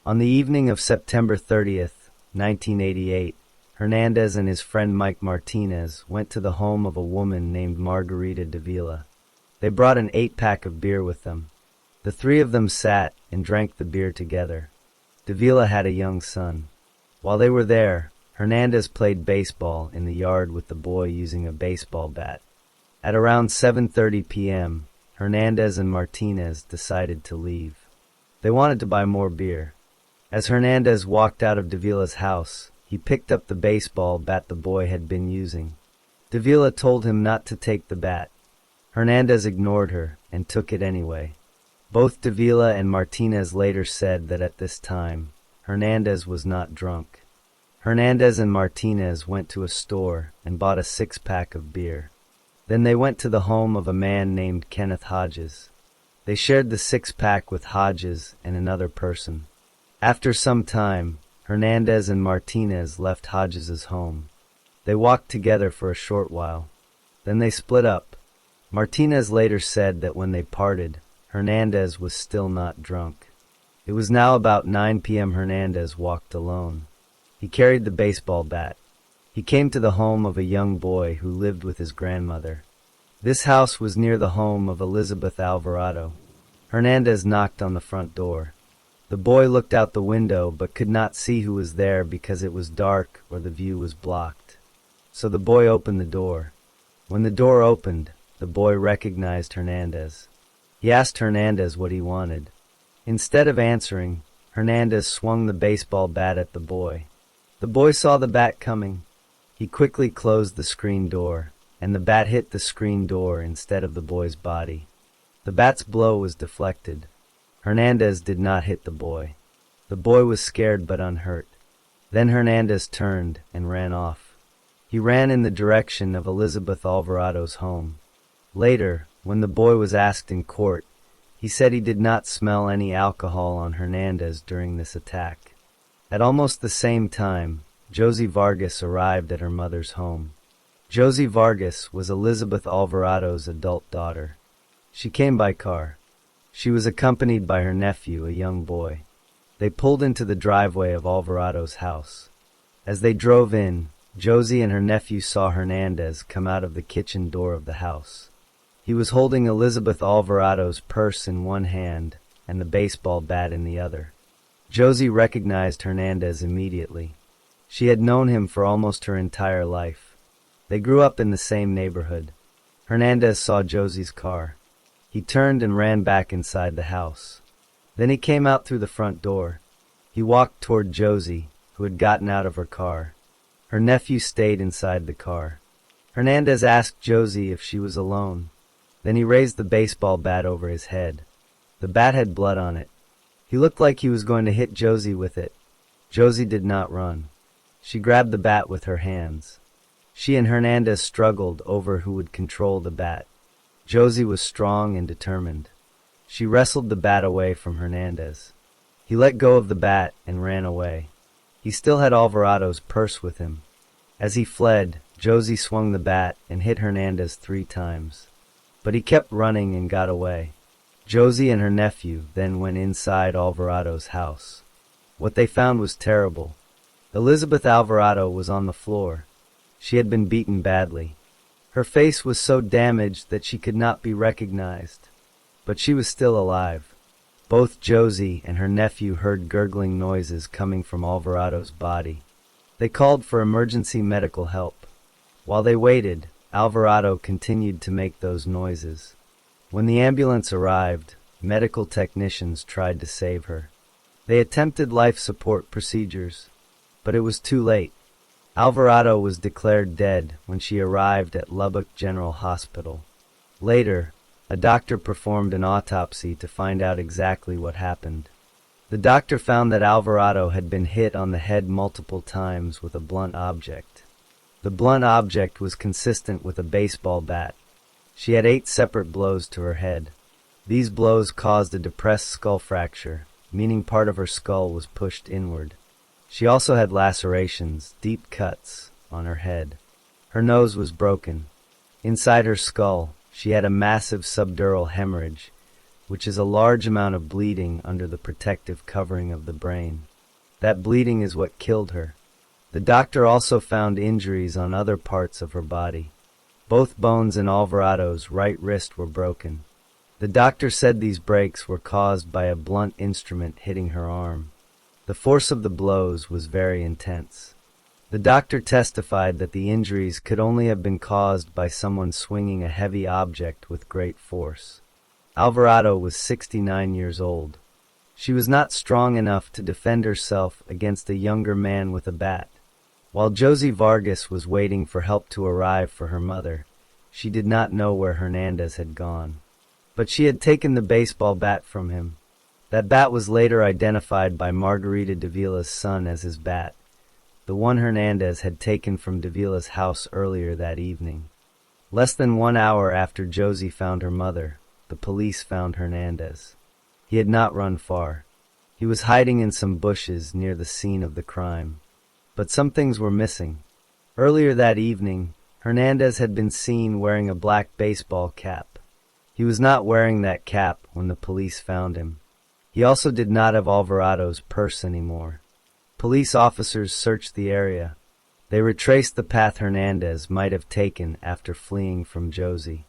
On the evening of September 30th, 1988, Hernandez and his friend Mike Martinez went to the home of a woman named Margarita Davila. They brought an 8-pack of beer with them. The 3 of them sat and drank the beer together. Davila had a young son. While they were there, Hernandez played baseball in the yard with the boy using a baseball bat. At around 7:30 p.m., Hernandez and Martinez decided to leave. They wanted to buy more beer. As Hernandez walked out of Davila's house, he picked up the baseball bat the boy had been using. Davila told him not to take the bat. Hernandez ignored her and took it anyway. Both Davila and Martinez later said that at this time, Hernandez was not drunk. Hernandez and Martinez went to a store and bought a 6-pack of beer. Then they went to the home of a man named Kenneth Hodges. They shared the 6-pack with Hodges and another person. After some time, Hernandez and Martinez left Hodges's home. They walked together for a short while. Then they split up. Martinez later said that when they parted, Hernandez was still not drunk. It was now about 9 p.m. Hernandez walked alone. He carried the baseball bat. He came to the home of a young boy who lived with his grandmother. This house was near the home of Elizabeth Alvarado. Hernandez knocked on the front door. The boy looked out the window but could not see who was there because it was dark or the view was blocked. So the boy opened the door. When the door opened, the boy recognized Hernandez. He asked Hernandez what he wanted. Instead of answering, Hernandez swung the baseball bat at the boy. The boy saw the bat coming. He quickly closed the screen door, and the bat hit the screen door instead of the boy's body. The bat's blow was deflected. Hernandez did not hit the boy. The boy was scared but unhurt. Then Hernandez turned and ran off. He ran in the direction of Elizabeth Alvarado's home. Later, when the boy was asked in court, he said he did not smell any alcohol on Hernandez during this attack. At almost the same time, Josie Vargas arrived at her mother's home. Josie Vargas was Elizabeth Alvarado's adult daughter. She came by car. She was accompanied by her nephew, a young boy. They pulled into the driveway of Alvarado's house. As they drove in, Josie and her nephew saw Hernandez come out of the kitchen door of the house. He was holding Elizabeth Alvarado's purse in one hand and the baseball bat in the other. Josie recognized Hernandez immediately. She had known him for almost her entire life. They grew up in the same neighborhood. Hernandez saw Josie's car. He turned and ran back inside the house. Then he came out through the front door. He walked toward Josie, who had gotten out of her car. Her nephew stayed inside the car. Hernandez asked Josie if she was alone. Then he raised the baseball bat over his head. The bat had blood on it. He looked like he was going to hit Josie with it. Josie did not run. She grabbed the bat with her hands. She and Hernandez struggled over who would control the bat. Josie was strong and determined. She wrestled the bat away from Hernandez. He let go of the bat and ran away. He still had Alvarado's purse with him. As he fled, Josie swung the bat and hit Hernandez 3 times. But he kept running and got away. Josie and her nephew then went inside Alvarado's house. What they found was terrible. Elizabeth Alvarado was on the floor. She had been beaten badly. Her face was so damaged that she could not be recognized. But she was still alive. Both Josie and her nephew heard gurgling noises coming from Alvarado's body. They called for emergency medical help. While they waited, Alvarado continued to make those noises. When the ambulance arrived, medical technicians tried to save her. They attempted life support procedures, but it was too late. Alvarado was declared dead when she arrived at Lubbock General Hospital. Later, a doctor performed an autopsy to find out exactly what happened. The doctor found that Alvarado had been hit on the head multiple times with a blunt object. The blunt object was consistent with a baseball bat. She had 8 separate blows to her head. These blows caused a depressed skull fracture, meaning part of her skull was pushed inward. She also had lacerations, deep cuts, on her head. Her nose was broken. Inside her skull, she had a massive subdural hemorrhage, which is a large amount of bleeding under the protective covering of the brain. That bleeding is what killed her. The doctor also found injuries on other parts of her body. Both bones in Alvarado's right wrist were broken. The doctor said these breaks were caused by a blunt instrument hitting her arm. The force of the blows was very intense. The doctor testified that the injuries could only have been caused by someone swinging a heavy object with great force. Alvarado was 69 years old. She was not strong enough to defend herself against a younger man with a bat. While Josie Vargas was waiting for help to arrive for her mother, she did not know where Hernandez had gone. But she had taken the baseball bat from him. That bat was later identified by Margarita Davila's son as his bat, the one Hernandez had taken from Davila's house earlier that evening. Less than 1 hour after Josie found her mother, the police found Hernandez. He had not run far. He was hiding in some bushes near the scene of the crime. But some things were missing. Earlier that evening, Hernandez had been seen wearing a black baseball cap. He was not wearing that cap when the police found him. He also did not have Alvarado's purse anymore. Police officers searched the area. They retraced the path Hernandez might have taken after fleeing from Josie.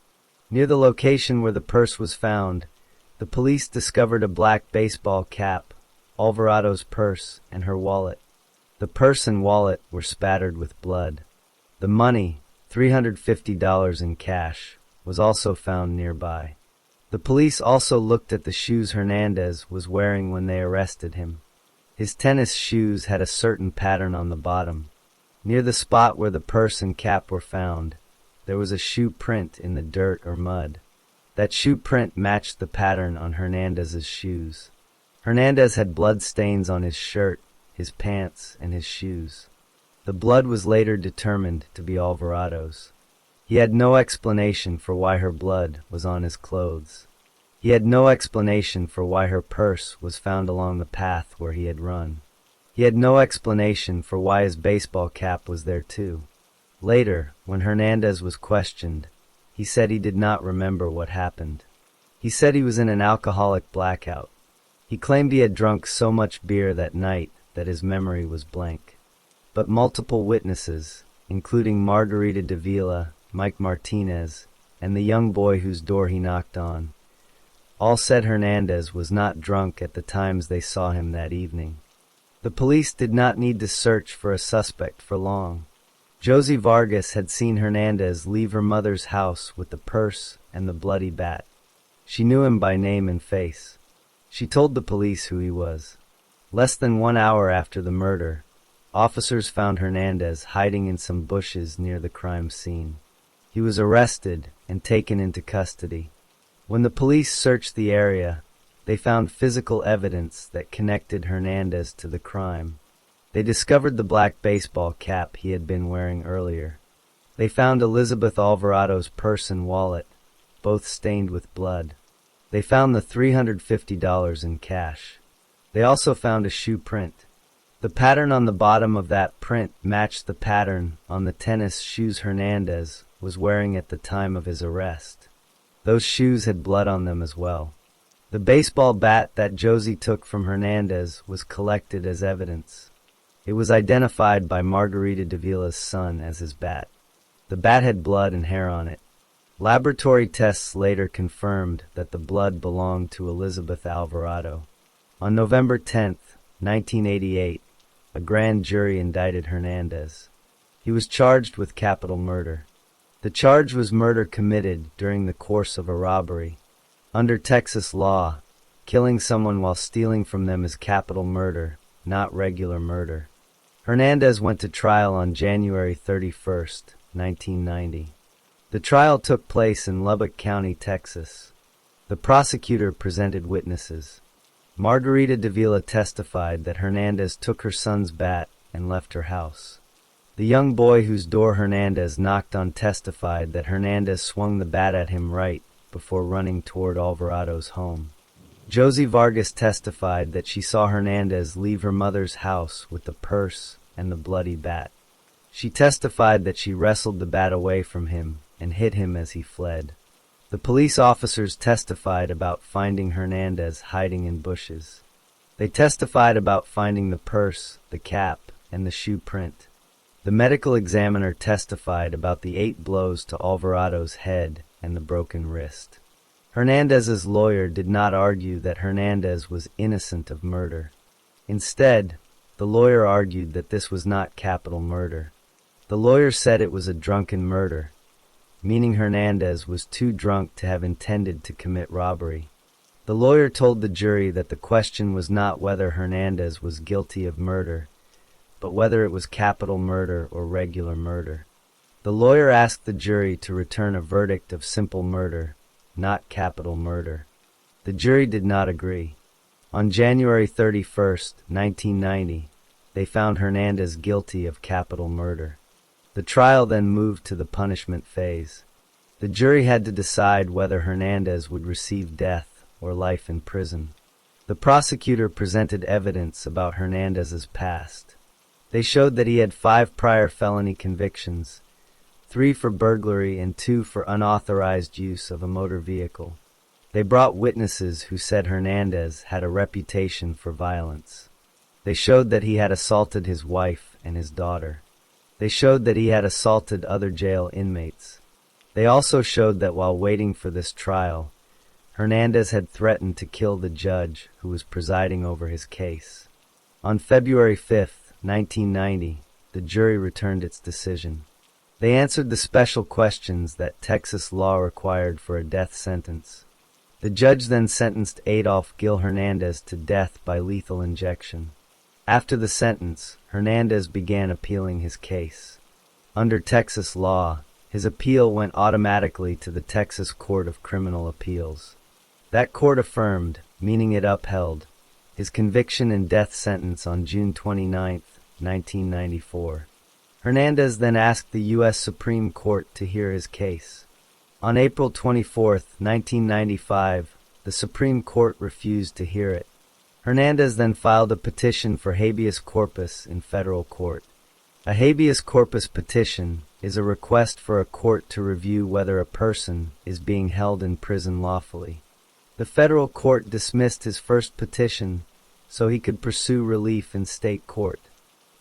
Near the location where the purse was found, the police discovered a black baseball cap, Alvarado's purse, and her wallet. The purse and wallet were spattered with blood. The money, $350 in cash, was also found nearby. The police also looked at the shoes Hernandez was wearing when they arrested him. His tennis shoes had a certain pattern on the bottom. Near the spot where the purse and cap were found, there was a shoe print in the dirt or mud. That shoe print matched the pattern on Hernandez's shoes. Hernandez had blood stains on his shirt, his pants, and his shoes. The blood was later determined to be Alvarado's. He had no explanation for why her blood was on his clothes. He had no explanation for why her purse was found along the path where he had run. He had no explanation for why his baseball cap was there too. Later, when Hernandez was questioned, he said he did not remember what happened. He said he was in an alcoholic blackout. He claimed he had drunk so much beer that night that his memory was blank. But multiple witnesses, including Margarita Davila, Mike Martinez, and the young boy whose door he knocked on, all said Hernandez was not drunk at the times they saw him that evening. The police did not need to search for a suspect for long. Josie Vargas had seen Hernandez leave her mother's house with the purse and the bloody bat. She knew him by name and face. She told the police who he was. Less than 1 hour after the murder, officers found Hernandez hiding in some bushes near the crime scene. He was arrested and taken into custody. When the police searched the area, they found physical evidence that connected Hernandez to the crime. They discovered the black baseball cap he had been wearing earlier. They found Elizabeth Alvarado's purse and wallet, both stained with blood. They found the $350 in cash. They also found a shoe print. The pattern on the bottom of that print matched the pattern on the tennis shoes Hernandez was wearing at the time of his arrest. Those shoes had blood on them as well. The baseball bat that Josie took from Hernandez was collected as evidence. It was identified by Margarita Davila's son as his bat. The bat had blood and hair on it. Laboratory tests later confirmed that the blood belonged to Elizabeth Alvarado. On November 10, 1988, a grand jury indicted Hernandez. He was charged with capital murder. The charge was murder committed during the course of a robbery. Under Texas law, killing someone while stealing from them is capital murder, not regular murder. Hernandez went to trial on January 31, 1990. The trial took place in Lubbock County, Texas. The prosecutor presented witnesses. Margarita Davila testified that Hernandez took her son's bat and left her house. The young boy whose door Hernandez knocked on testified that Hernandez swung the bat at him right before running toward Alvarado's home. Josie Vargas testified that she saw Hernandez leave her mother's house with the purse and the bloody bat. She testified that she wrestled the bat away from him and hit him as he fled. The police officers testified about finding Hernandez hiding in bushes. They testified about finding the purse, the cap, and the shoe print. The medical examiner testified about the 8 blows to Alvarado's head and the broken wrist. Hernandez's lawyer did not argue that Hernandez was innocent of murder. Instead, the lawyer argued that this was not capital murder. The lawyer said it was a drunken murder, meaning Hernandez was too drunk to have intended to commit robbery. The lawyer told the jury that the question was not whether Hernandez was guilty of murder, but whether it was capital murder or regular murder. The lawyer asked the jury to return a verdict of simple murder, not capital murder. The jury did not agree. On January 31, 1990, they found Hernandez guilty of capital murder. The trial then moved to the punishment phase. The jury had to decide whether Hernandez would receive death or life in prison. The prosecutor presented evidence about Hernandez's past. They showed that he had 5 prior felony convictions, 3 for burglary and 2 for unauthorized use of a motor vehicle. They brought witnesses who said Hernandez had a reputation for violence. They showed that he had assaulted his wife and his daughter. They showed that he had assaulted other jail inmates. They also showed that while waiting for this trial, Hernandez had threatened to kill the judge who was presiding over his case. On February 5, 1990, the jury returned its decision. They answered the special questions that Texas law required for a death sentence. The judge then sentenced Adolf Gil Hernandez to death by lethal injection. After the sentence, Hernandez began appealing his case. Under Texas law, his appeal went automatically to the Texas Court of Criminal Appeals. That court affirmed, meaning it upheld, his conviction and death sentence on June 29, 1994. Hernandez then asked the U.S. Supreme Court to hear his case. On April 24, 1995, the Supreme Court refused to hear it. Hernandez then filed a petition for habeas corpus in federal court. A habeas corpus petition is a request for a court to review whether a person is being held in prison lawfully. The federal court dismissed his first petition so he could pursue relief in state court.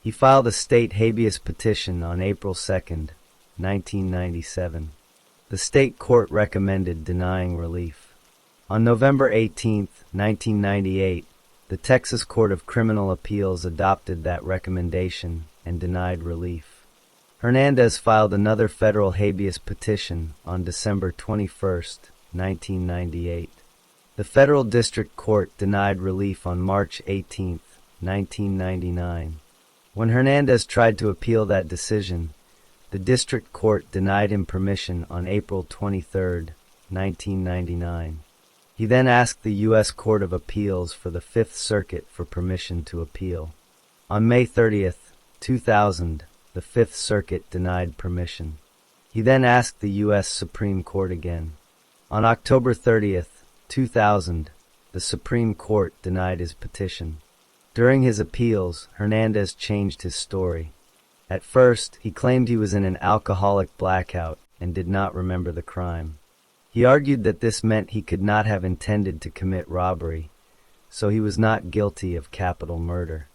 He filed a state habeas petition on April 2, 1997. The state court recommended denying relief. On November 18, 1998, the Texas Court of Criminal Appeals adopted that recommendation and denied relief. Hernandez filed another federal habeas petition on December 21, 1998. The federal district court denied relief on March 18, 1999. When Hernandez tried to appeal that decision, the district court denied him permission on April 23, 1999. He then asked the U.S. Court of Appeals for the Fifth Circuit for permission to appeal. On May 30, 2000, the Fifth Circuit denied permission. He then asked the U.S. Supreme Court again. On October 30, 2000, the Supreme Court denied his petition. During his appeals, Hernandez changed his story. At first, he claimed he was in an alcoholic blackout and did not remember the crime. He argued that this meant he could not have intended to commit robbery, so he was not guilty of capital murder.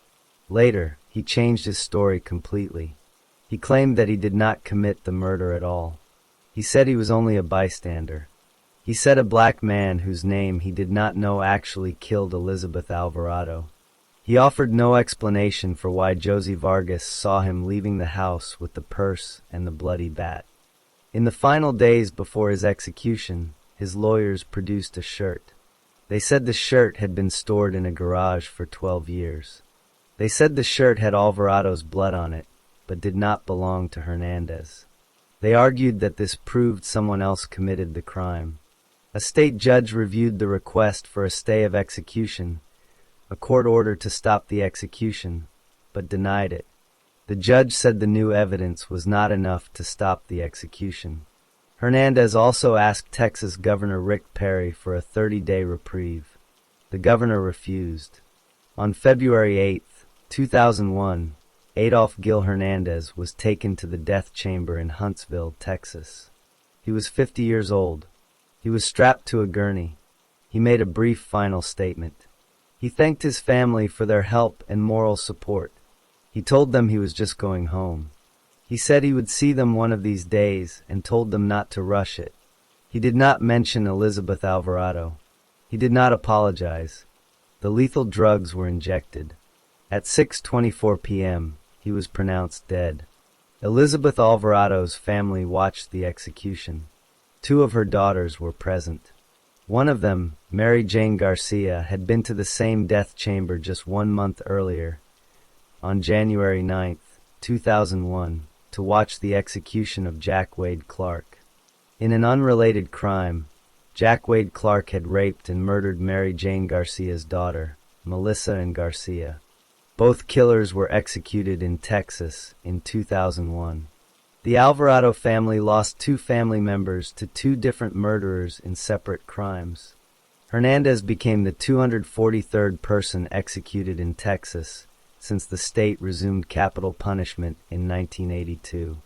Later, he changed his story completely. He claimed that he did not commit the murder at all. He said he was only a bystander. He said a black man whose name he did not know actually killed Elizabeth Alvarado. He offered no explanation for why Josie Vargas saw him leaving the house with the purse and the bloody bat. In the final days before his execution, his lawyers produced a shirt. They said the shirt had been stored in a garage for 12 years. They said the shirt had Alvarado's blood on it, but did not belong to Hernandez. They argued that this proved someone else committed the crime. A state judge reviewed the request for a stay of execution, a court order to stop the execution, but denied it. The judge said the new evidence was not enough to stop the execution. Hernandez also asked Texas Governor Rick Perry for a 30-day reprieve. The governor refused. On February 8, 2001, Adolph Gil Hernandez was taken to the death chamber in Huntsville, Texas. He was 50 years old. He was strapped to a gurney. He made a brief final statement. He thanked his family for their help and moral support. He told them he was just going home. He said he would see them one of these days and told them not to rush it. He did not mention Elizabeth Alvarado. He did not apologize. The lethal drugs were injected. At 6:24 p.m., he was pronounced dead. Elizabeth Alvarado's family watched the execution. 2 of her daughters were present. One of them, Mary Jane Garcia, had been to the same death chamber just 1 month earlier, on January 9, 2001, to watch the execution of Jack Wade Clark. In an unrelated crime, Jack Wade Clark had raped and murdered Mary Jane Garcia's daughter, Melissa and Garcia. Both killers were executed in Texas in 2001. The Alvarado family lost 2 family members to 2 different murderers in separate crimes. Hernandez became the 243rd person executed in Texas since the state resumed capital punishment in 1982.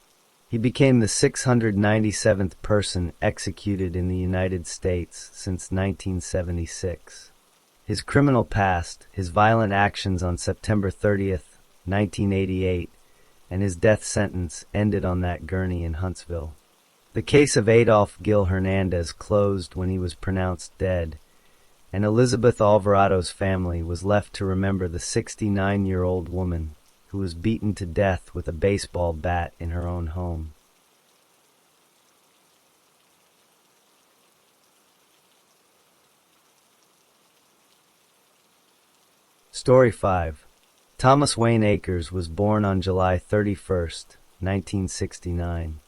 He became the 697th person executed in the United States since 1976. His criminal past, his violent actions on September 30, 1988, and his death sentence ended on that gurney in Huntsville. The case of Adolph Gil Hernandez closed when he was pronounced dead, and Elizabeth Alvarado's family was left to remember the 69-year-old woman who was beaten to death with a baseball bat in her own home. Story 5. Thomas Wayne Akers was born on July 31, 1969.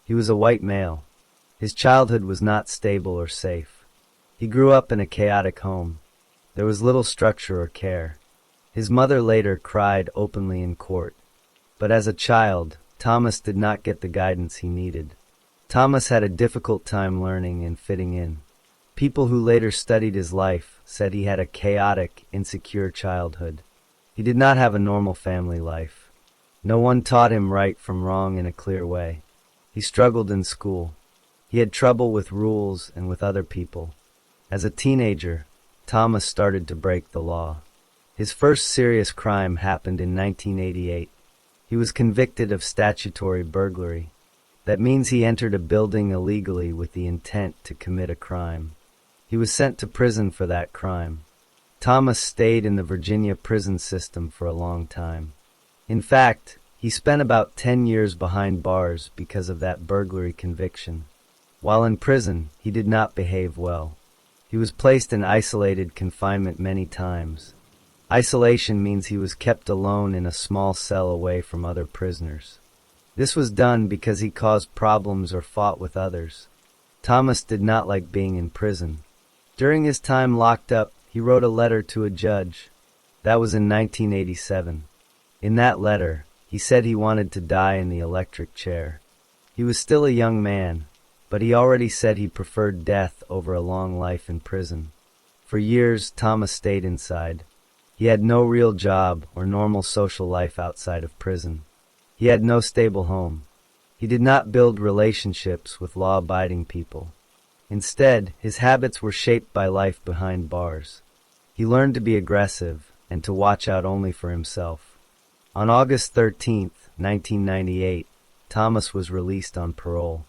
He was a white male. His childhood was not stable or safe. He grew up in a chaotic home. There was little structure or care. His mother later cried openly in court. But as a child, Thomas did not get the guidance he needed. Thomas had a difficult time learning and fitting in. People who later studied his life said he had a chaotic, insecure childhood. He did not have a normal family life. No one taught him right from wrong in a clear way. He struggled in school. He had trouble with rules and with other people. As a teenager, Thomas started to break the law. His first serious crime happened in 1988. He was convicted of statutory burglary. That means he entered a building illegally with the intent to commit a crime. He was sent to prison for that crime. Thomas stayed in the Virginia prison system for a long time. In fact, he spent about 10 years behind bars because of that burglary conviction. While in prison, he did not behave well. He was placed in isolated confinement many times. Isolation means he was kept alone in a small cell away from other prisoners. This was done because he caused problems or fought with others. Thomas did not like being in prison. During his time locked up, he wrote a letter to a judge. That was in 1987. In that letter, he said he wanted to die in the electric chair. He was still a young man, but he already said he preferred death over a long life in prison. For years, Thomas stayed inside. He had no real job or normal social life outside of prison. He had no stable home. He did not build relationships with law-abiding people. Instead, his habits were shaped by life behind bars. He learned to be aggressive and to watch out only for himself. On August 13, 1998, Thomas was released on parole.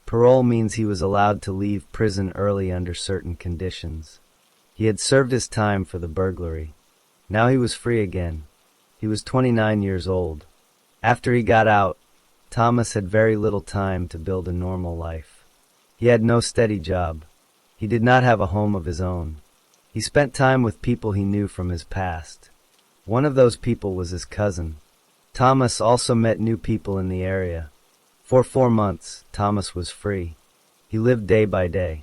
Parole means he was allowed to leave prison early under certain conditions. He had served his time for the burglary. Now he was free again. He was 29 years old. After he got out, Thomas had very little time to build a normal life. He had no steady job. He did not have a home of his own. He spent time with people he knew from his past. One of those people was his cousin. Thomas also met new people in the area. For 4 months, Thomas was free. He lived day by day.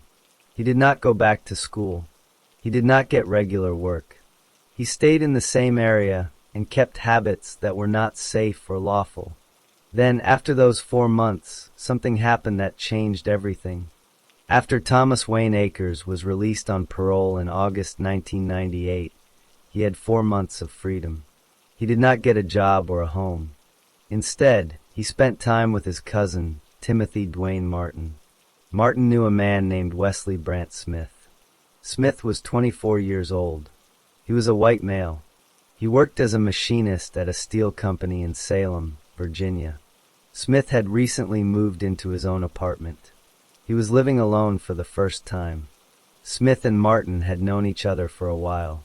He did not go back to school. He did not get regular work. He stayed in the same area and kept habits that were not safe or lawful. Then, after those 4 months, something happened that changed everything. After Thomas Wayne Akers was released on parole in August 1998, he had 4 months of freedom. He did not get a job or a home. Instead, he spent time with his cousin, Timothy Dwayne Martin. Martin knew a man named Wesley Brant Smith. Smith was 24 years old. He was a white male. He worked as a machinist at a steel company in Salem, Virginia. Smith had recently moved into his own apartment. He was living alone for the first time. Smith and Martin had known each other for a while.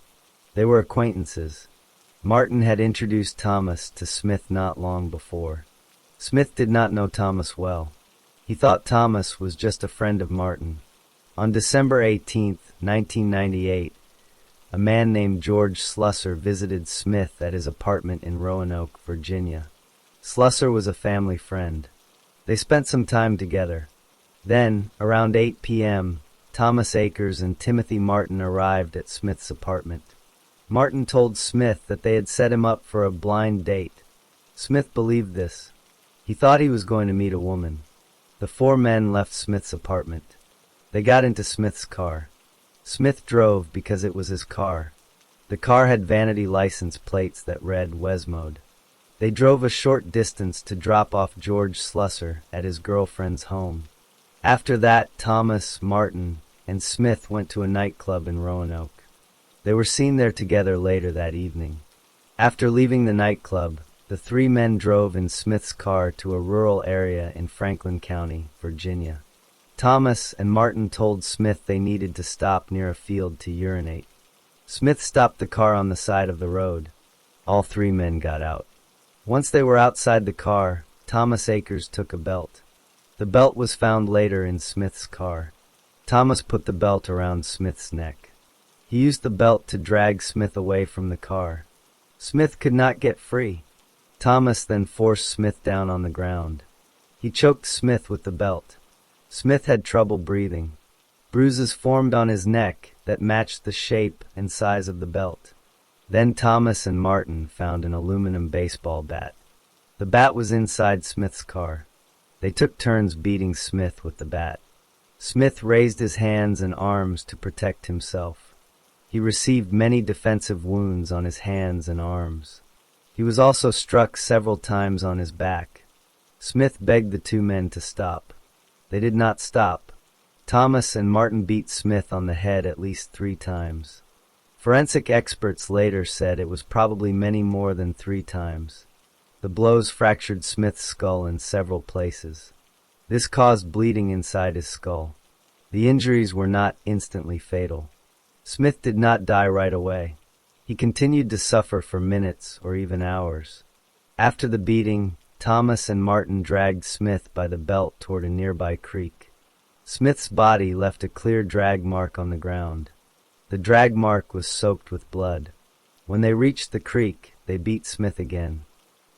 They were acquaintances. Martin had introduced Thomas to Smith not long before. Smith did not know Thomas well. He thought Thomas was just a friend of Martin. On December 18, 1998, a man named George Slusser visited Smith at his apartment in Roanoke, Virginia. Slusser was a family friend. They spent some time together. Then, around 8 p.m., Thomas Akers and Timothy Martin arrived at Smith's apartment. Martin told Smith that they had set him up for a blind date. Smith believed this. He thought he was going to meet a woman. The 4 men left Smith's apartment. They got into Smith's car. Smith drove because it was his car. The car had vanity license plates that read Wesmode. They drove a short distance to drop off George Slusser at his girlfriend's home. After that, Thomas, Martin, and Smith went to a nightclub in Roanoke. They were seen there together later that evening. After leaving the nightclub, the 3 men drove in Smith's car to a rural area in Franklin County, Virginia. Thomas and Martin told Smith they needed to stop near a field to urinate. Smith stopped the car on the side of the road. All 3 men got out. Once they were outside the car, Thomas Akers took a belt. The belt was found later in Smith's car. Thomas put the belt around Smith's neck. He used the belt to drag Smith away from the car. Smith could not get free. Thomas then forced Smith down on the ground. He choked Smith with the belt. Smith had trouble breathing. Bruises formed on his neck that matched the shape and size of the belt. Then Thomas and Martin found an aluminum baseball bat. The bat was inside Smith's car. They took turns beating Smith with the bat. Smith raised his hands and arms to protect himself. He received many defensive wounds on his hands and arms. He was also struck several times on his back. Smith begged the two men to stop. They did not stop. Thomas and Martin beat Smith on the head at least 3 times. Forensic experts later said it was probably many more than 3 times. The blows fractured Smith's skull in several places. This caused bleeding inside his skull. The injuries were not instantly fatal. Smith did not die right away. He continued to suffer for minutes or even hours. After the beating, Thomas and Martin dragged Smith by the belt toward a nearby creek. Smith's body left a clear drag mark on the ground. The drag mark was soaked with blood. When they reached the creek, they beat Smith again.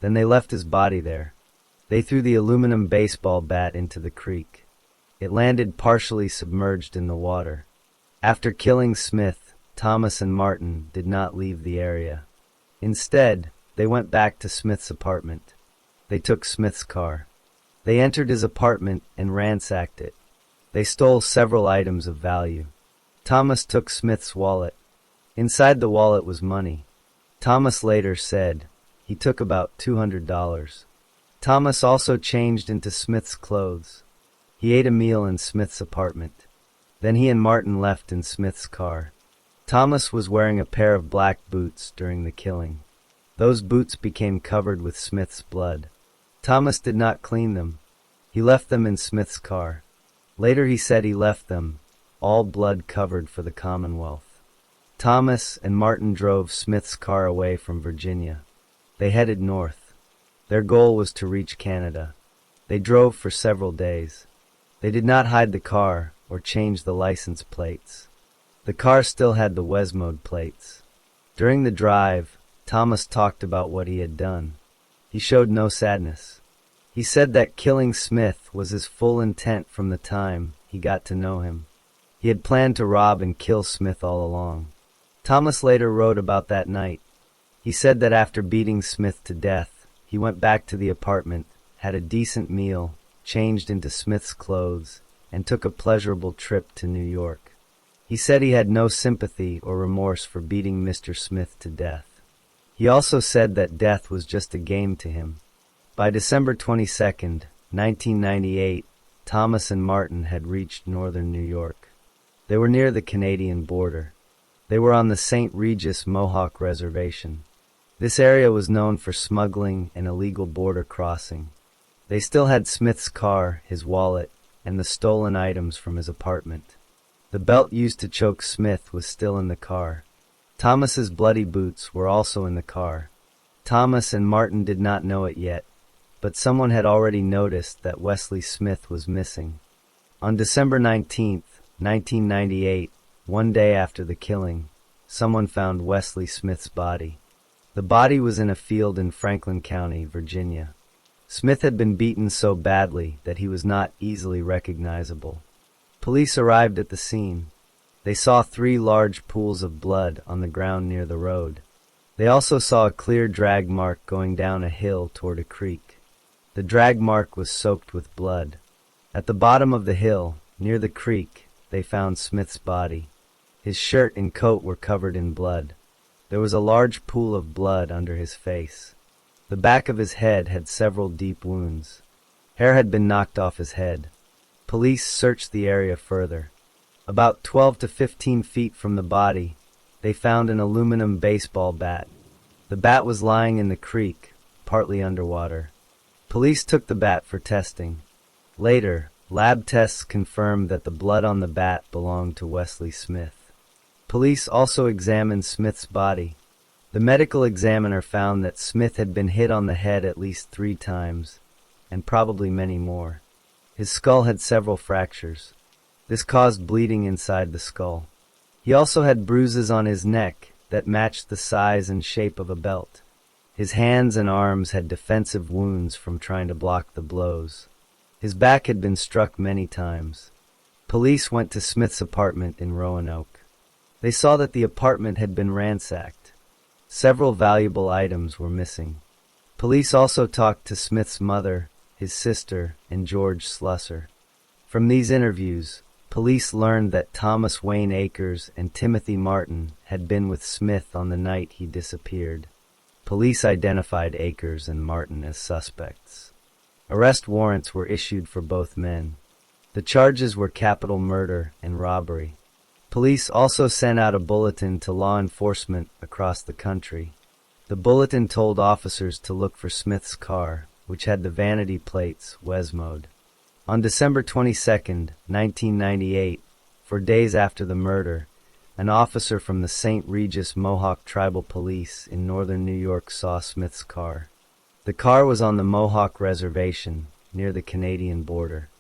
Then they left his body there. They threw the aluminum baseball bat into the creek. It landed partially submerged in the water. After killing Smith, Thomas and Martin did not leave the area. Instead, they went back to Smith's apartment. They took Smith's car. They entered his apartment and ransacked it. They stole several items of value. Thomas took Smith's wallet. Inside the wallet was money. Thomas later said he took about $200. Thomas also changed into Smith's clothes. He ate a meal in Smith's apartment. Then he and Martin left in Smith's car. Thomas was wearing a pair of black boots during the killing. Those boots became covered with Smith's blood. Thomas did not clean them. He left them in Smith's car. Later he said he left them, all blood covered, for the Commonwealth. Thomas and Martin drove Smith's car away from Virginia. They headed north. Their goal was to reach Canada. They drove for several days. They did not hide the car or change the license plates. The car still had the Westmode plates. During the drive, Thomas talked about what he had done. He showed no sadness. He said that killing Smith was his full intent from the time he got to know him. He had planned to rob and kill Smith all along. Thomas later wrote about that night. He said that after beating Smith to death, he went back to the apartment, had a decent meal, changed into Smith's clothes, and took a pleasurable trip to New York. He said he had no sympathy or remorse for beating Mr. Smith to death. He also said that death was just a game to him. By December 22, 1998, Thomas and Martin had reached northern New York. They were near the Canadian border. They were on the St. Regis Mohawk Reservation. This area was known for smuggling and illegal border crossing. They still had Smith's car, his wallet, and the stolen items from his apartment. The belt used to choke Smith was still in the car. Thomas's bloody boots were also in the car. Thomas and Martin did not know it yet, but someone had already noticed that Wesley Smith was missing. On December 19, 1998, one day after the killing, someone found Wesley Smith's body. The body was in a field in Franklin County, Virginia. Smith had been beaten so badly that he was not easily recognizable. Police arrived at the scene. They saw 3 large pools of blood on the ground near the road. They also saw a clear drag mark going down a hill toward a creek. The drag mark was soaked with blood. At the bottom of the hill, near the creek, they found Smith's body. His shirt and coat were covered in blood. There was a large pool of blood under his face. The back of his head had several deep wounds. Hair had been knocked off his head. Police searched the area further. About 12 to 15 feet from the body, they found an aluminum baseball bat. The bat was lying in the creek, partly underwater. Police took the bat for testing. Later, lab tests confirmed that the blood on the bat belonged to Wesley Smith. Police also examined Smith's body. The medical examiner found that Smith had been hit on the head at least 3 times, and probably many more. His skull had several fractures. This caused bleeding inside the skull. He also had bruises on his neck that matched the size and shape of a belt. His hands and arms had defensive wounds from trying to block the blows. His back had been struck many times. Police went to Smith's apartment in Roanoke. They saw that the apartment had been ransacked. Several valuable items were missing. Police also talked to Smith's mother, his sister, and George Slusser. From these interviews, police learned that Thomas Wayne Akers and Timothy Martin had been with Smith on the night he disappeared. Police identified Akers and Martin as suspects. Arrest warrants were issued for both men. The charges were capital murder and robbery. Police also sent out a bulletin to law enforcement across the country. The bulletin told officers to look for Smith's car, which had the vanity plates Wesmode. On December 22, 1998, 4 days after the murder, an officer from the St. Regis Mohawk Tribal Police in northern New York saw Smith's car. The car was on the Mohawk Reservation, near the Canadian border.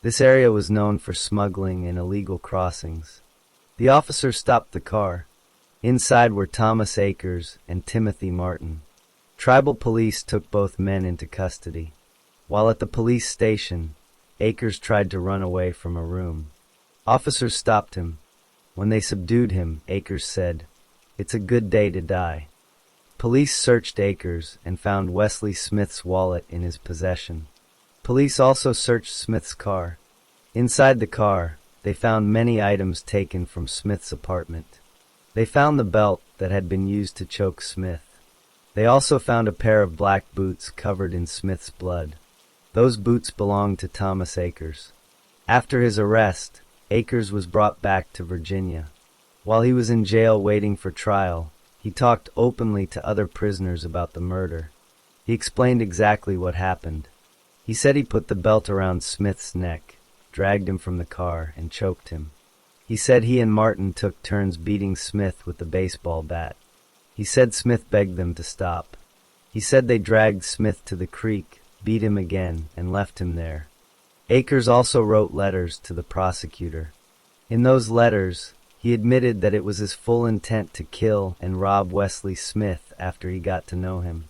This area was known for smuggling and illegal crossings. The officer stopped the car. Inside were Thomas Akers and Timothy Martin. Tribal police took both men into custody. While at the police station, Akers tried to run away from a room. Officers stopped him. When they subdued him, Akers said, "It's a good day to die." Police searched Akers and found Wesley Smith's wallet in his possession. Police also searched Smith's car. Inside the car, they found many items taken from Smith's apartment. They found the belt that had been used to choke Smith. They also found a pair of black boots covered in Smith's blood. Those boots belonged to Thomas Akers. After his arrest, Akers was brought back to Virginia. While he was in jail waiting for trial, he talked openly to other prisoners about the murder. He explained exactly what happened. He said he put the belt around Smith's neck, dragged him from the car, and choked him. He said he and Martin took turns beating Smith with the baseball bat. He said Smith begged them to stop. He said they dragged Smith to the creek, beat him again, and left him there. Akers also wrote letters to the prosecutor. In those letters, he admitted that it was his full intent to kill and rob Wesley Smith after he got to know him.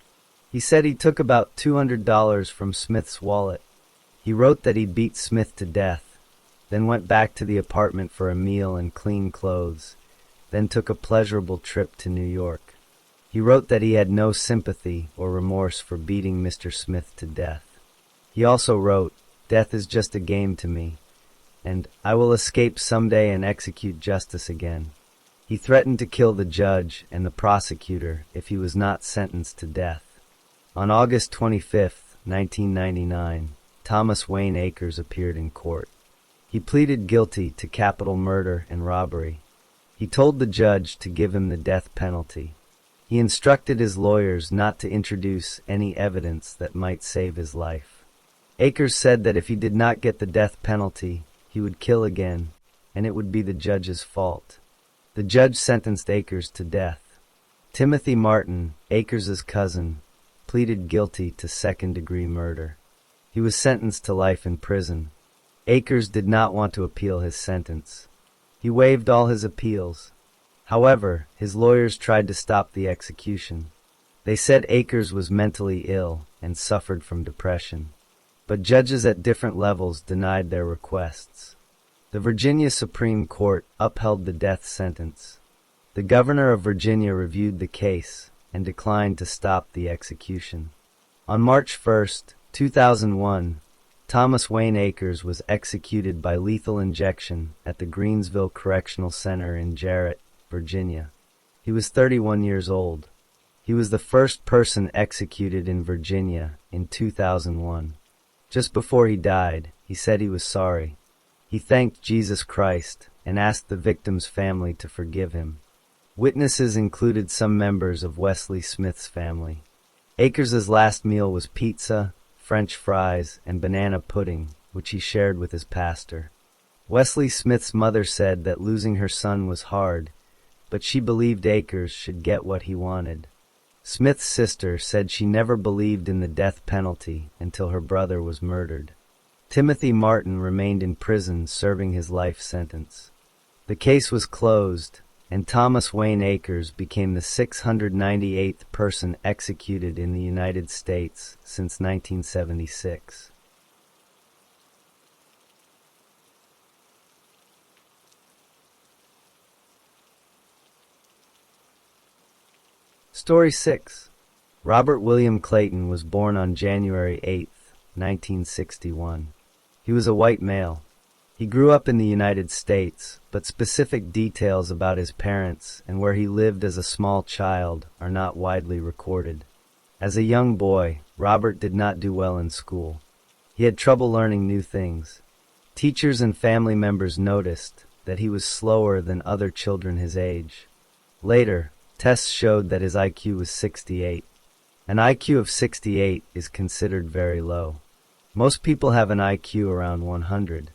He said he took about $200 from Smith's wallet. He wrote that he beat Smith to death, then went back to the apartment for a meal and clean clothes, then took a pleasurable trip to New York. He wrote that he had no sympathy or remorse for beating Mr. Smith to death. He also wrote, "Death is just a game to me, and I will escape someday and execute justice again." He threatened to kill the judge and the prosecutor if he was not sentenced to death. On August 25, 1999, Thomas Wayne Akers appeared in court. He pleaded guilty to capital murder and robbery. He told the judge to give him the death penalty. He instructed his lawyers not to introduce any evidence that might save his life. Akers said that if he did not get the death penalty, he would kill again, and it would be the judge's fault. The judge sentenced Akers to death. Timothy Martin, Akers' cousin, pleaded guilty to second-degree murder. He was sentenced to life in prison. Akers did not want to appeal his sentence. He waived all his appeals. However, his lawyers tried to stop the execution. They said Akers was mentally ill and suffered from depression. But judges at different levels denied their requests. The Virginia Supreme Court upheld the death sentence. The governor of Virginia reviewed the case and declined to stop the execution. On March 1, 2001, Thomas Wayne Akers was executed by lethal injection at the Greensville Correctional Center in Jarrett, Virginia. He was 31 years old. He was the first person executed in Virginia in 2001. Just before he died, he said he was sorry. He thanked Jesus Christ and asked the victim's family to forgive him. Witnesses included some members of Wesley Smith's family. Akers' last meal was pizza, French fries, and banana pudding, which he shared with his pastor. Wesley Smith's mother said that losing her son was hard, but she believed Akers should get what he wanted. Smith's sister said she never believed in the death penalty until her brother was murdered. Timothy Martin remained in prison serving his life sentence. The case was closed, and Thomas Wayne Akers became the 698th person executed in the United States since 1976. Story 6. Robert William Clayton was born on January 8, 1961. He was a white male. He grew up in the United States, but specific details about his parents and where he lived as a small child are not widely recorded. As a young boy, Robert did not do well in school. He had trouble learning new things. Teachers and family members noticed that he was slower than other children his age. Later, tests showed that his IQ was 68. An IQ of 68 is considered very low. Most people have an IQ around 100.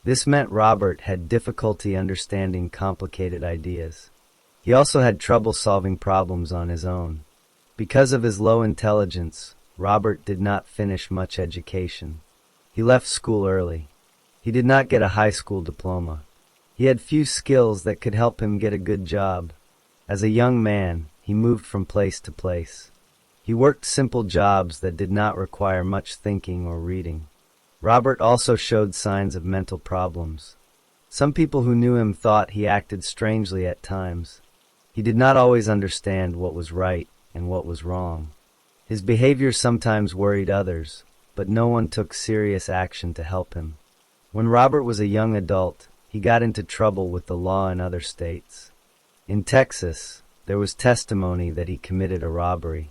This meant Robert had difficulty understanding complicated ideas. He also had trouble solving problems on his own. Because of his low intelligence, Robert did not finish much education. He left school early. He did not get a high school diploma. He had few skills that could help him get a good job. As a young man, he moved from place to place. He worked simple jobs that did not require much thinking or reading. Robert also showed signs of mental problems. Some people who knew him thought he acted strangely at times. He did not always understand what was right and what was wrong. His behavior sometimes worried others, but no one took serious action to help him. When Robert was a young adult, he got into trouble with the law in other states. In Texas, there was testimony that he committed a robbery.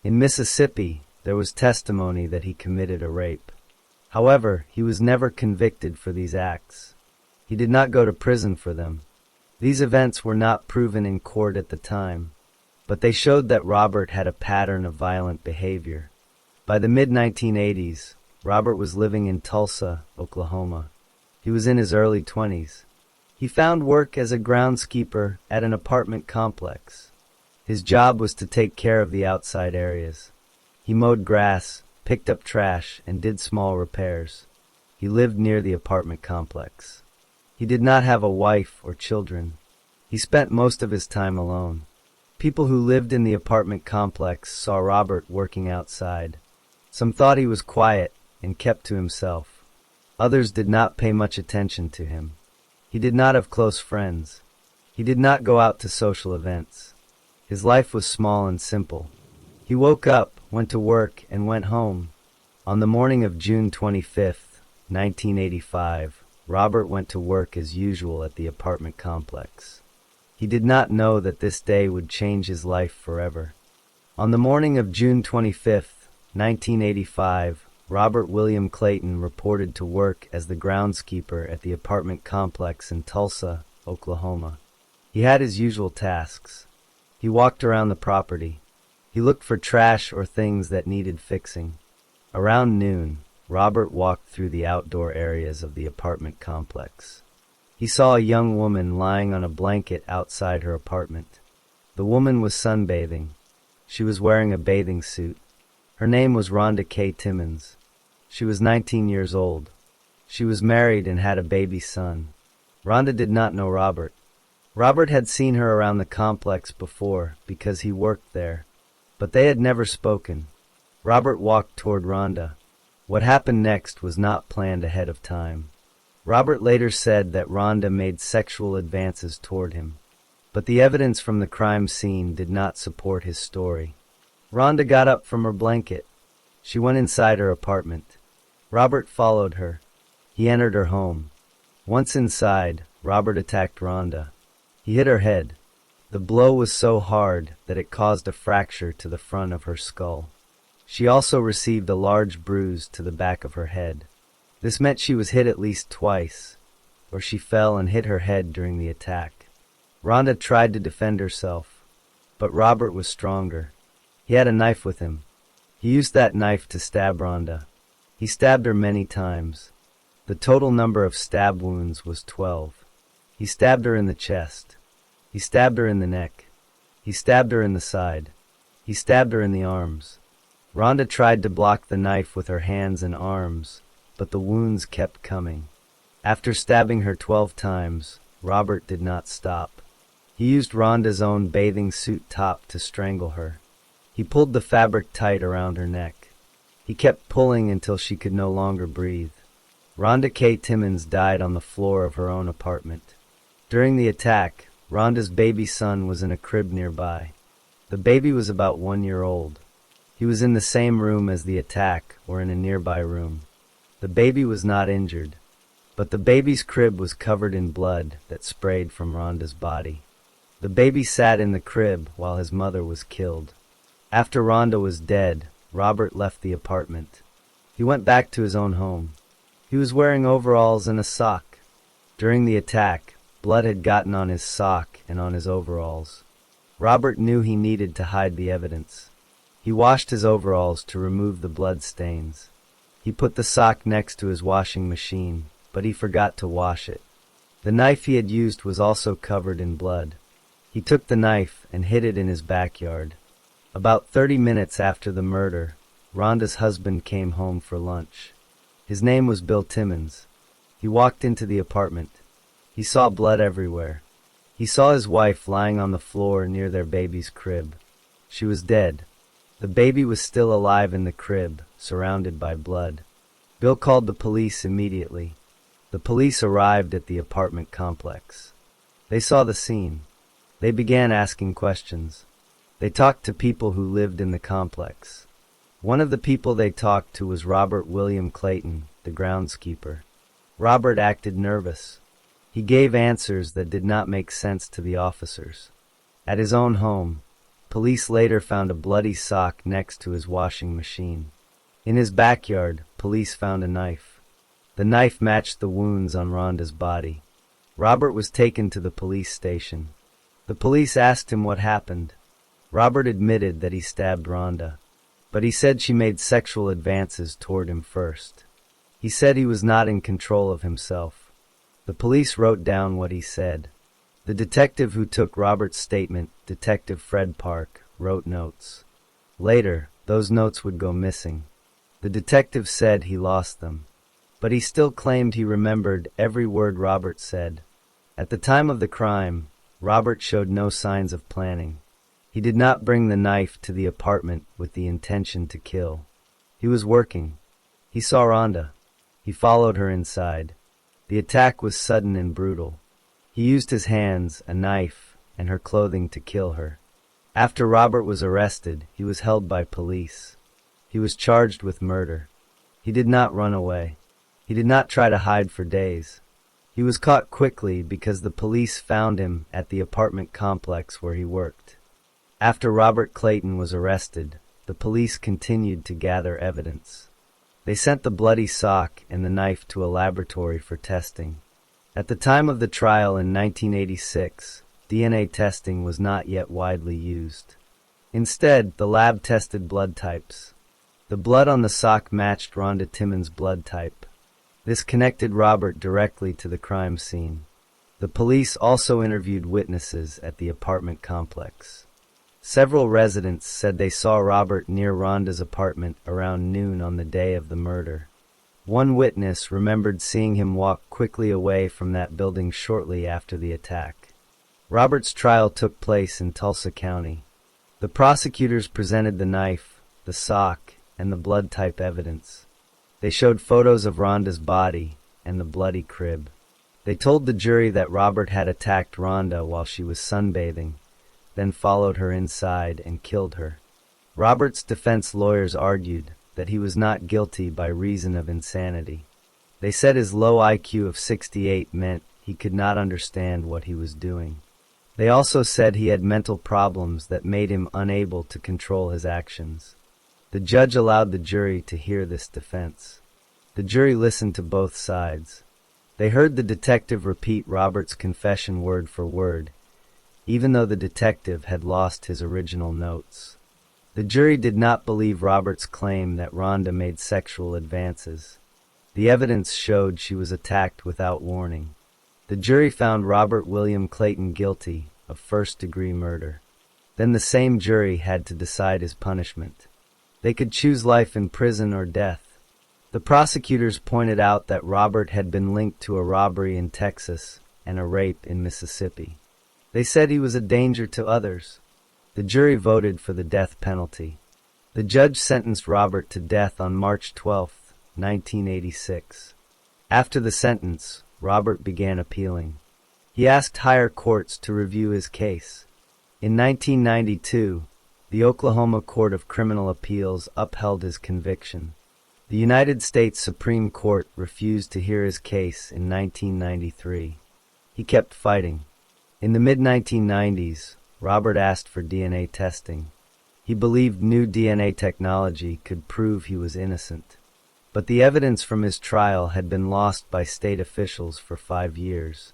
In Mississippi, there was testimony that he committed a rape. However, he was never convicted for these acts. He did not go to prison for them. These events were not proven in court at the time, but they showed that Robert had a pattern of violent behavior. By the mid-1980s, Robert was living in Tulsa, Oklahoma. He was in his early 20s. He found work as a groundskeeper at an apartment complex. His job was to take care of the outside areas. He mowed grass, picked up trash, and did small repairs. He lived near the apartment complex. He did not have a wife or children. He spent most of his time alone. People who lived in the apartment complex saw Robert working outside. Some thought he was quiet and kept to himself. Others did not pay much attention to him. He did not have close friends. He did not go out to social events. His life was small and simple. He woke up, went to work, and went home. On the morning of June 25, 1985, Robert went to work as usual at the apartment complex. He did not know that this day would change his life forever. On the morning of June 25, 1985, Robert William Clayton reported to work as the groundskeeper at the apartment complex in Tulsa, Oklahoma. He had his usual tasks. He walked around the property. He looked for trash or things that needed fixing. Around noon, Robert walked through the outdoor areas of the apartment complex. He saw a young woman lying on a blanket outside her apartment. The woman was sunbathing. She was wearing a bathing suit. Her name was Rhonda K. Timmons. She was 19 years old. She was married and had a baby son. Rhonda did not know Robert. Robert had seen her around the complex before because he worked there, but they had never spoken. Robert walked toward Rhonda. What happened next was not planned ahead of time. Robert later said that Rhonda made sexual advances toward him, but the evidence from the crime scene did not support his story. Rhonda got up from her blanket. She went inside her apartment. Robert followed her. He entered her home. Once inside, Robert attacked Rhonda. He hit her head. The blow was so hard that it caused a fracture to the front of her skull. She also received a large bruise to the back of her head. This meant she was hit at least twice, or she fell and hit her head during the attack. Rhonda tried to defend herself, but Robert was stronger. He had a knife with him. He used that knife to stab Rhonda. He stabbed her many times. The total number of stab wounds was 12. He stabbed her in the chest. He stabbed her in the neck. He stabbed her in the side. He stabbed her in the arms. Rhonda tried to block the knife with her hands and arms, but the wounds kept coming. After stabbing her 12 times, Robert did not stop. He used Rhonda's own bathing suit top to strangle her. He pulled the fabric tight around her neck. He kept pulling until she could no longer breathe. Rhonda K. Timmons died on the floor of her own apartment. During the attack, Rhonda's baby son was in a crib nearby. The baby was about 1 year old. He was in the same room as the attack or in a nearby room. The baby was not injured, but the baby's crib was covered in blood that sprayed from Rhonda's body. The baby sat in the crib while his mother was killed. After Rhonda was dead, Robert left the apartment. He went back to his own home. He was wearing overalls and a sock. During the attack, blood had gotten on his sock and on his overalls. Robert knew he needed to hide the evidence. He washed his overalls to remove the blood stains. He put the sock next to his washing machine, but he forgot to wash it. The knife he had used was also covered in blood. He took the knife and hid it in his backyard. About 30 minutes after the murder, Rhonda's husband came home for lunch. His name was Bill Timmons. He walked into the apartment. He saw blood everywhere. He saw his wife lying on the floor near their baby's crib. She was dead. The baby was still alive in the crib, surrounded by blood. Bill called the police immediately. The police arrived at the apartment complex. They saw the scene. They began asking questions. They talked to people who lived in the complex. One of the people they talked to was Robert William Clayton, the groundskeeper. Robert acted nervous. He gave answers that did not make sense to the officers. At his own home, police later found a bloody sock next to his washing machine. In his backyard, police found a knife. The knife matched the wounds on Rhonda's body. Robert was taken to the police station. The police asked him what happened. Robert admitted that he stabbed Rhonda, but he said she made sexual advances toward him first. He said he was not in control of himself. The police wrote down what he said. The detective who took Robert's statement, Detective Fred Park, wrote notes. Later, those notes would go missing. The detective said he lost them, but he still claimed he remembered every word Robert said. At the time of the crime, Robert showed no signs of planning. He did not bring the knife to the apartment with the intention to kill. He was working. He saw Rhonda. He followed her inside. The attack was sudden and brutal. He used his hands, a knife, and her clothing to kill her. After Robert was arrested, he was held by police. He was charged with murder. He did not run away. He did not try to hide for days. He was caught quickly because the police found him at the apartment complex where he worked. After Robert Clayton was arrested, the police continued to gather evidence. They sent the bloody sock and the knife to a laboratory for testing. At the time of the trial in 1986, DNA testing was not yet widely used. Instead, the lab tested blood types. The blood on the sock matched Rhonda Timmons' blood type. This connected Robert directly to the crime scene. The police also interviewed witnesses at the apartment complex. Several residents said they saw Robert near Rhonda's apartment around noon on the day of the murder. One witness remembered seeing him walk quickly away from that building shortly after the attack. Robert's trial took place in Tulsa County. The prosecutors presented the knife, the sock, and the blood type evidence. They showed photos of Rhonda's body and the bloody crib. They told the jury that Robert had attacked Rhonda while she was sunbathing, then followed her inside and killed her. Robert's defense lawyers argued that he was not guilty by reason of insanity. They said his low IQ of 68 meant he could not understand what he was doing. They also said he had mental problems that made him unable to control his actions. The judge allowed the jury to hear this defense. The jury listened to both sides. They heard the detective repeat Robert's confession word for word, even though the detective had lost his original notes. The jury did not believe Robert's claim that Rhonda made sexual advances. The evidence showed she was attacked without warning. The jury found Robert William Clayton guilty of first-degree murder. Then the same jury had to decide his punishment. They could choose life in prison or death. The prosecutors pointed out that Robert had been linked to a robbery in Texas and a rape in Mississippi. They said he was a danger to others. The jury voted for the death penalty. The judge sentenced Robert to death on March 12, 1986. After the sentence, Robert began appealing. He asked higher courts to review his case. In 1992, the Oklahoma Court of Criminal Appeals upheld his conviction. The United States Supreme Court refused to hear his case in 1993. He kept fighting. In the mid-1990s, Robert asked for DNA testing. He believed new DNA technology could prove he was innocent. but the evidence from his trial had been lost by state officials for 5 years.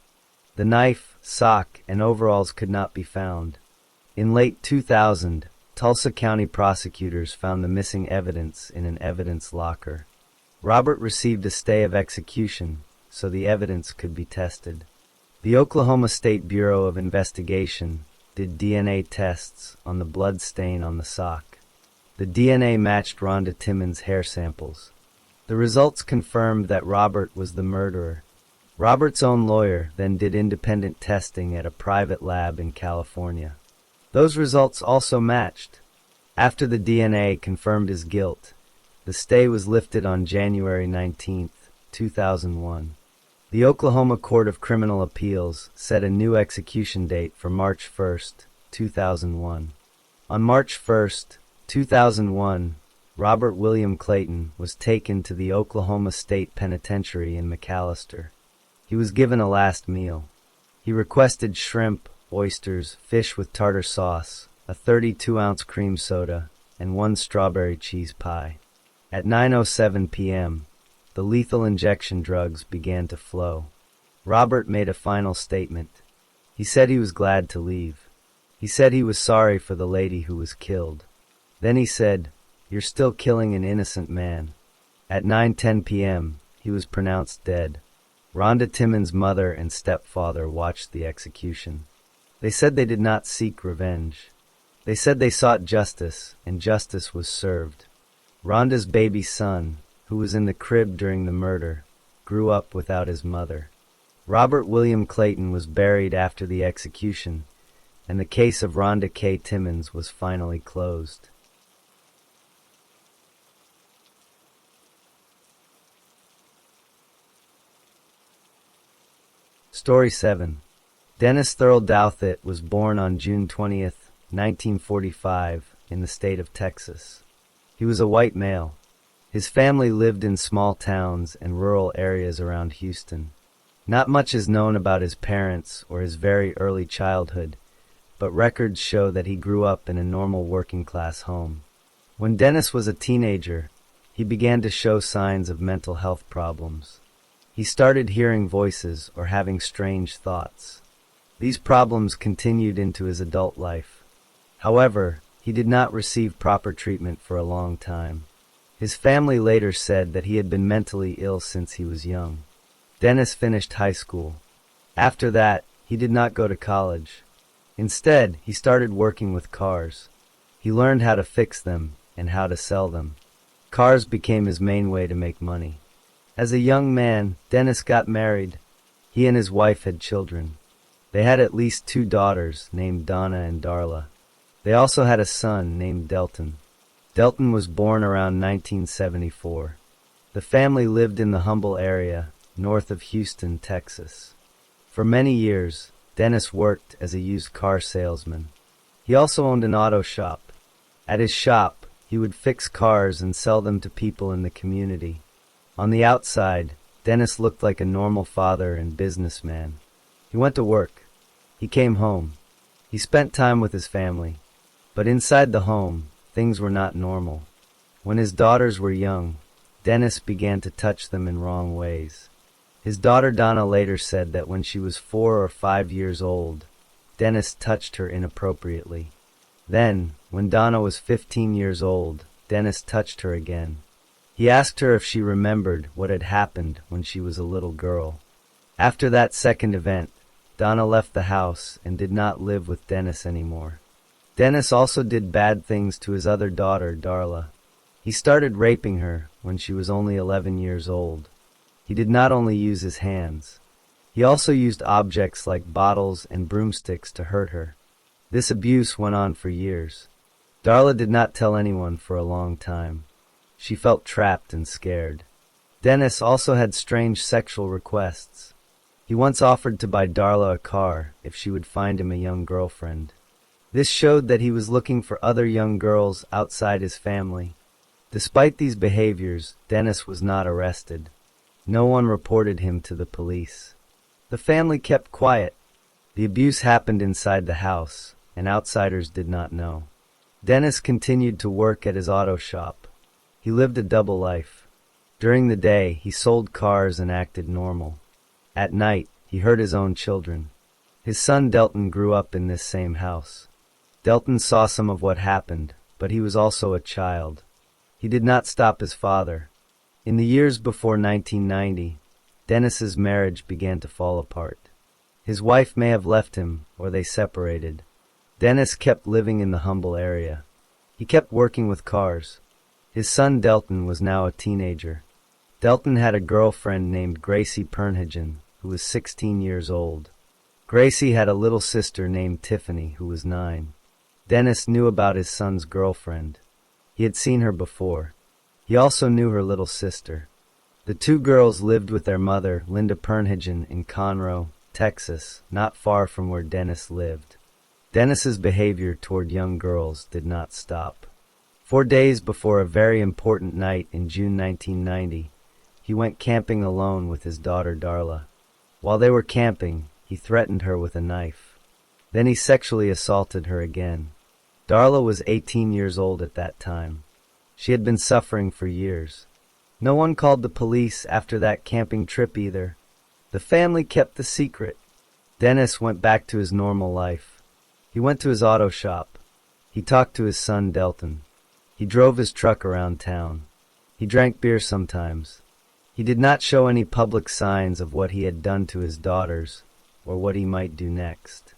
The knife, sock, and overalls could not be found. In late 2000, Tulsa County prosecutors found the missing evidence in an evidence locker. Robert received a stay of execution, so the evidence could be tested. The Oklahoma State Bureau of Investigation did DNA tests on the blood stain on the sock. The DNA matched Rhonda Timmons' hair samples. The results confirmed that Robert was the murderer. Robert's own lawyer then did independent testing at a private lab in California. Those results also matched. After the DNA confirmed his guilt, the stay was lifted on January 19, 2001. The Oklahoma Court of Criminal Appeals set a new execution date for March 1, 2001. On March 1, 2001, Robert William Clayton was taken to the Oklahoma State Penitentiary in McAlester. He was given a last meal. He requested shrimp, oysters, fish with tartar sauce, a 32-ounce cream soda, and 1 strawberry cheese pie. At 9:07 p.m., the lethal injection drugs began to flow. Robert made a final statement. He said he was glad to leave. He said he was sorry for the lady who was killed. Then he said, "You're still killing an innocent man." At 9:10 p.m., he was pronounced dead. Rhonda Timmons' mother and stepfather watched the execution. They said they did not seek revenge. They said they sought justice, and justice was served. Rhonda's baby son, who was in the crib during the murder, grew up without his mother. Robert William Clayton was buried after the execution, and the case of Rhonda K. Timmons was finally closed. Story 7. Dennis Thurl Douthit was born on June 20, 1945, in the state of Texas. He was a white male. His family lived in small towns and rural areas around Houston. Not much is known about his parents or his very early childhood, but records show that he grew up in a normal working-class home. When Dennis was a teenager, he began to show signs of mental health problems. He started hearing voices or having strange thoughts. These problems continued into his adult life. However, he did not receive proper treatment for a long time. His family later said that he had been mentally ill since he was young. Dennis finished high school. After that, he did not go to college. Instead, he started working with cars. He learned how to fix them and how to sell them. Cars became his main way to make money. As a young man, Dennis got married. He and his wife had children. They had at least 2 daughters named Donna and Darla. They also had a son named Delton. Delton was born around 1974. The family lived in the humble area north of Houston, Texas. For many years, Dennis worked as a used car salesman. He also owned an auto shop. At his shop, he would fix cars and sell them to people in the community. On the outside, Dennis looked like a normal father and businessman. He went to work. He came home. He spent time with his family. But inside the home, things were not normal. When his daughters were young, Dennis began to touch them in wrong ways. His daughter Donna later said that when she was 4 or 5 years old, Dennis touched her inappropriately. Then, when Donna was 15 years old, Dennis touched her again. He asked her if she remembered what had happened when she was a little girl. After that second event, Donna left the house and did not live with Dennis anymore. Dennis also did bad things to his other daughter, Darla. He started raping her when she was only 11 years old. He did not only use his hands. He also used objects like bottles and broomsticks to hurt her. This abuse went on for years. Darla did not tell anyone for a long time. She felt trapped and scared. Dennis also had strange sexual requests. He once offered to buy Darla a car if she would find him a young girlfriend. This showed that he was looking for other young girls outside his family. Despite these behaviors, Dennis was not arrested. No one reported him to the police. The family kept quiet. The abuse happened inside the house, and outsiders did not know. Dennis continued to work at his auto shop. He lived a double life. During the day, he sold cars and acted normal. At night, he hurt his own children. His son Delton grew up in this same house. Delton saw some of what happened, but he was also a child. He did not stop his father. In the years before 1990, Dennis's marriage began to fall apart. His wife may have left him, or they separated. Dennis kept living in the humble area. He kept working with cars. His son Delton was now a teenager. Delton had a girlfriend named Gracie Pernhagen, who was 16 years old. Gracie had a little sister named Tiffany, who was 9. Dennis knew about his son's girlfriend. He had seen her before. He also knew her little sister. The two girls lived with their mother, Linda Pernhagen, in Conroe, Texas, not far from where Dennis lived. Dennis's behavior toward young girls did not stop. 4 days before a very important night in June 1990, he went camping alone with his daughter Darla. While they were camping, he threatened her with a knife. Then he sexually assaulted her again. Darla was 18 years old at that time. She had been suffering for years. No one called the police after that camping trip either. The family kept the secret. Dennis went back to his normal life. He went to his auto shop. He talked to his son Delton. He drove his truck around town. He drank beer sometimes. He did not show any public signs of what he had done to his daughters or what he might do next.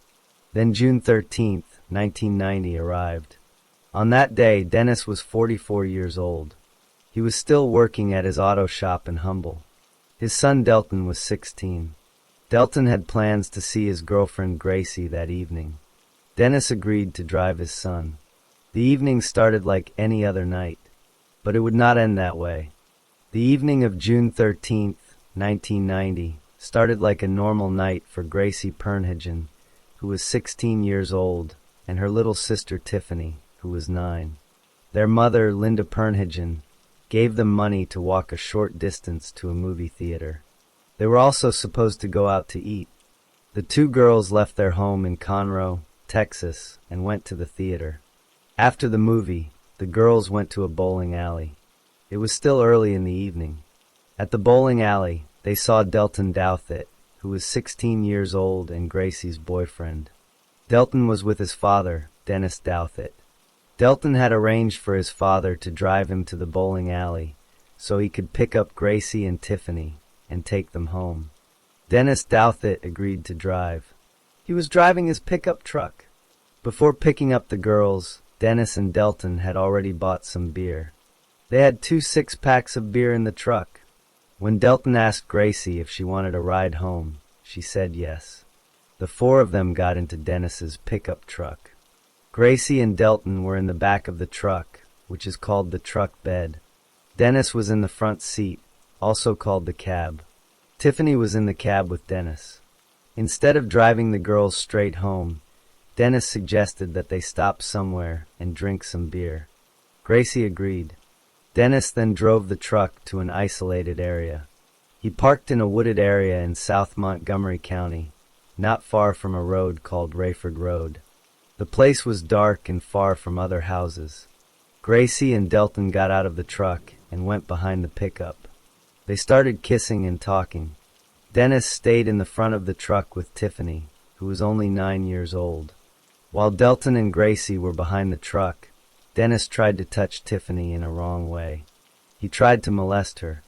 Then June 13th, 1990 arrived. On that day, Dennis was 44 years old. He was still working at his auto shop in Humble. His son Delton was 16. Delton had plans to see his girlfriend Gracie that evening. Dennis agreed to drive his son. The evening started like any other night, but it would not end that way. The evening of June 13th, 1990, started like a normal night for Gracie Pernhagen, who was 16 years old, and her little sister Tiffany, who was 9. Their mother, Linda Pernhagen, gave them money to walk a short distance to a movie theater. They were also supposed to go out to eat. The two girls left their home in Conroe, Texas, and went to the theater. After the movie, the girls went to a bowling alley. It was still early in the evening. At the bowling alley, they saw Delton Douthit, who was 16 years old and Gracie's boyfriend. Delton was with his father, Dennis Douthit. Delton had arranged for his father to drive him to the bowling alley so he could pick up Gracie and Tiffany and take them home. Dennis Douthit agreed to drive. He was driving his pickup truck. Before picking up the girls, Dennis and Delton had already bought some beer. They had 2 6-packs of beer in the truck. When Delton asked Gracie if she wanted a ride home, she said yes. The 4 of them got into Dennis's pickup truck. Gracie and Delton were in the back of the truck, which is called the truck bed. Dennis was in the front seat, also called the cab. Tiffany was in the cab with Dennis. Instead of driving the girls straight home, Dennis suggested that they stop somewhere and drink some beer. Gracie agreed. Dennis then drove the truck to an isolated area. He parked in a wooded area in South Montgomery County, not far from a road called Rayford Road. The place was dark and far from other houses. Gracie and Delton got out of the truck and went behind the pickup. They started kissing and talking. Dennis stayed in the front of the truck with Tiffany, who was only 9 years old. While Delton and Gracie were behind the truck, Dennis tried to touch Tiffany in a wrong way. He tried to molest her.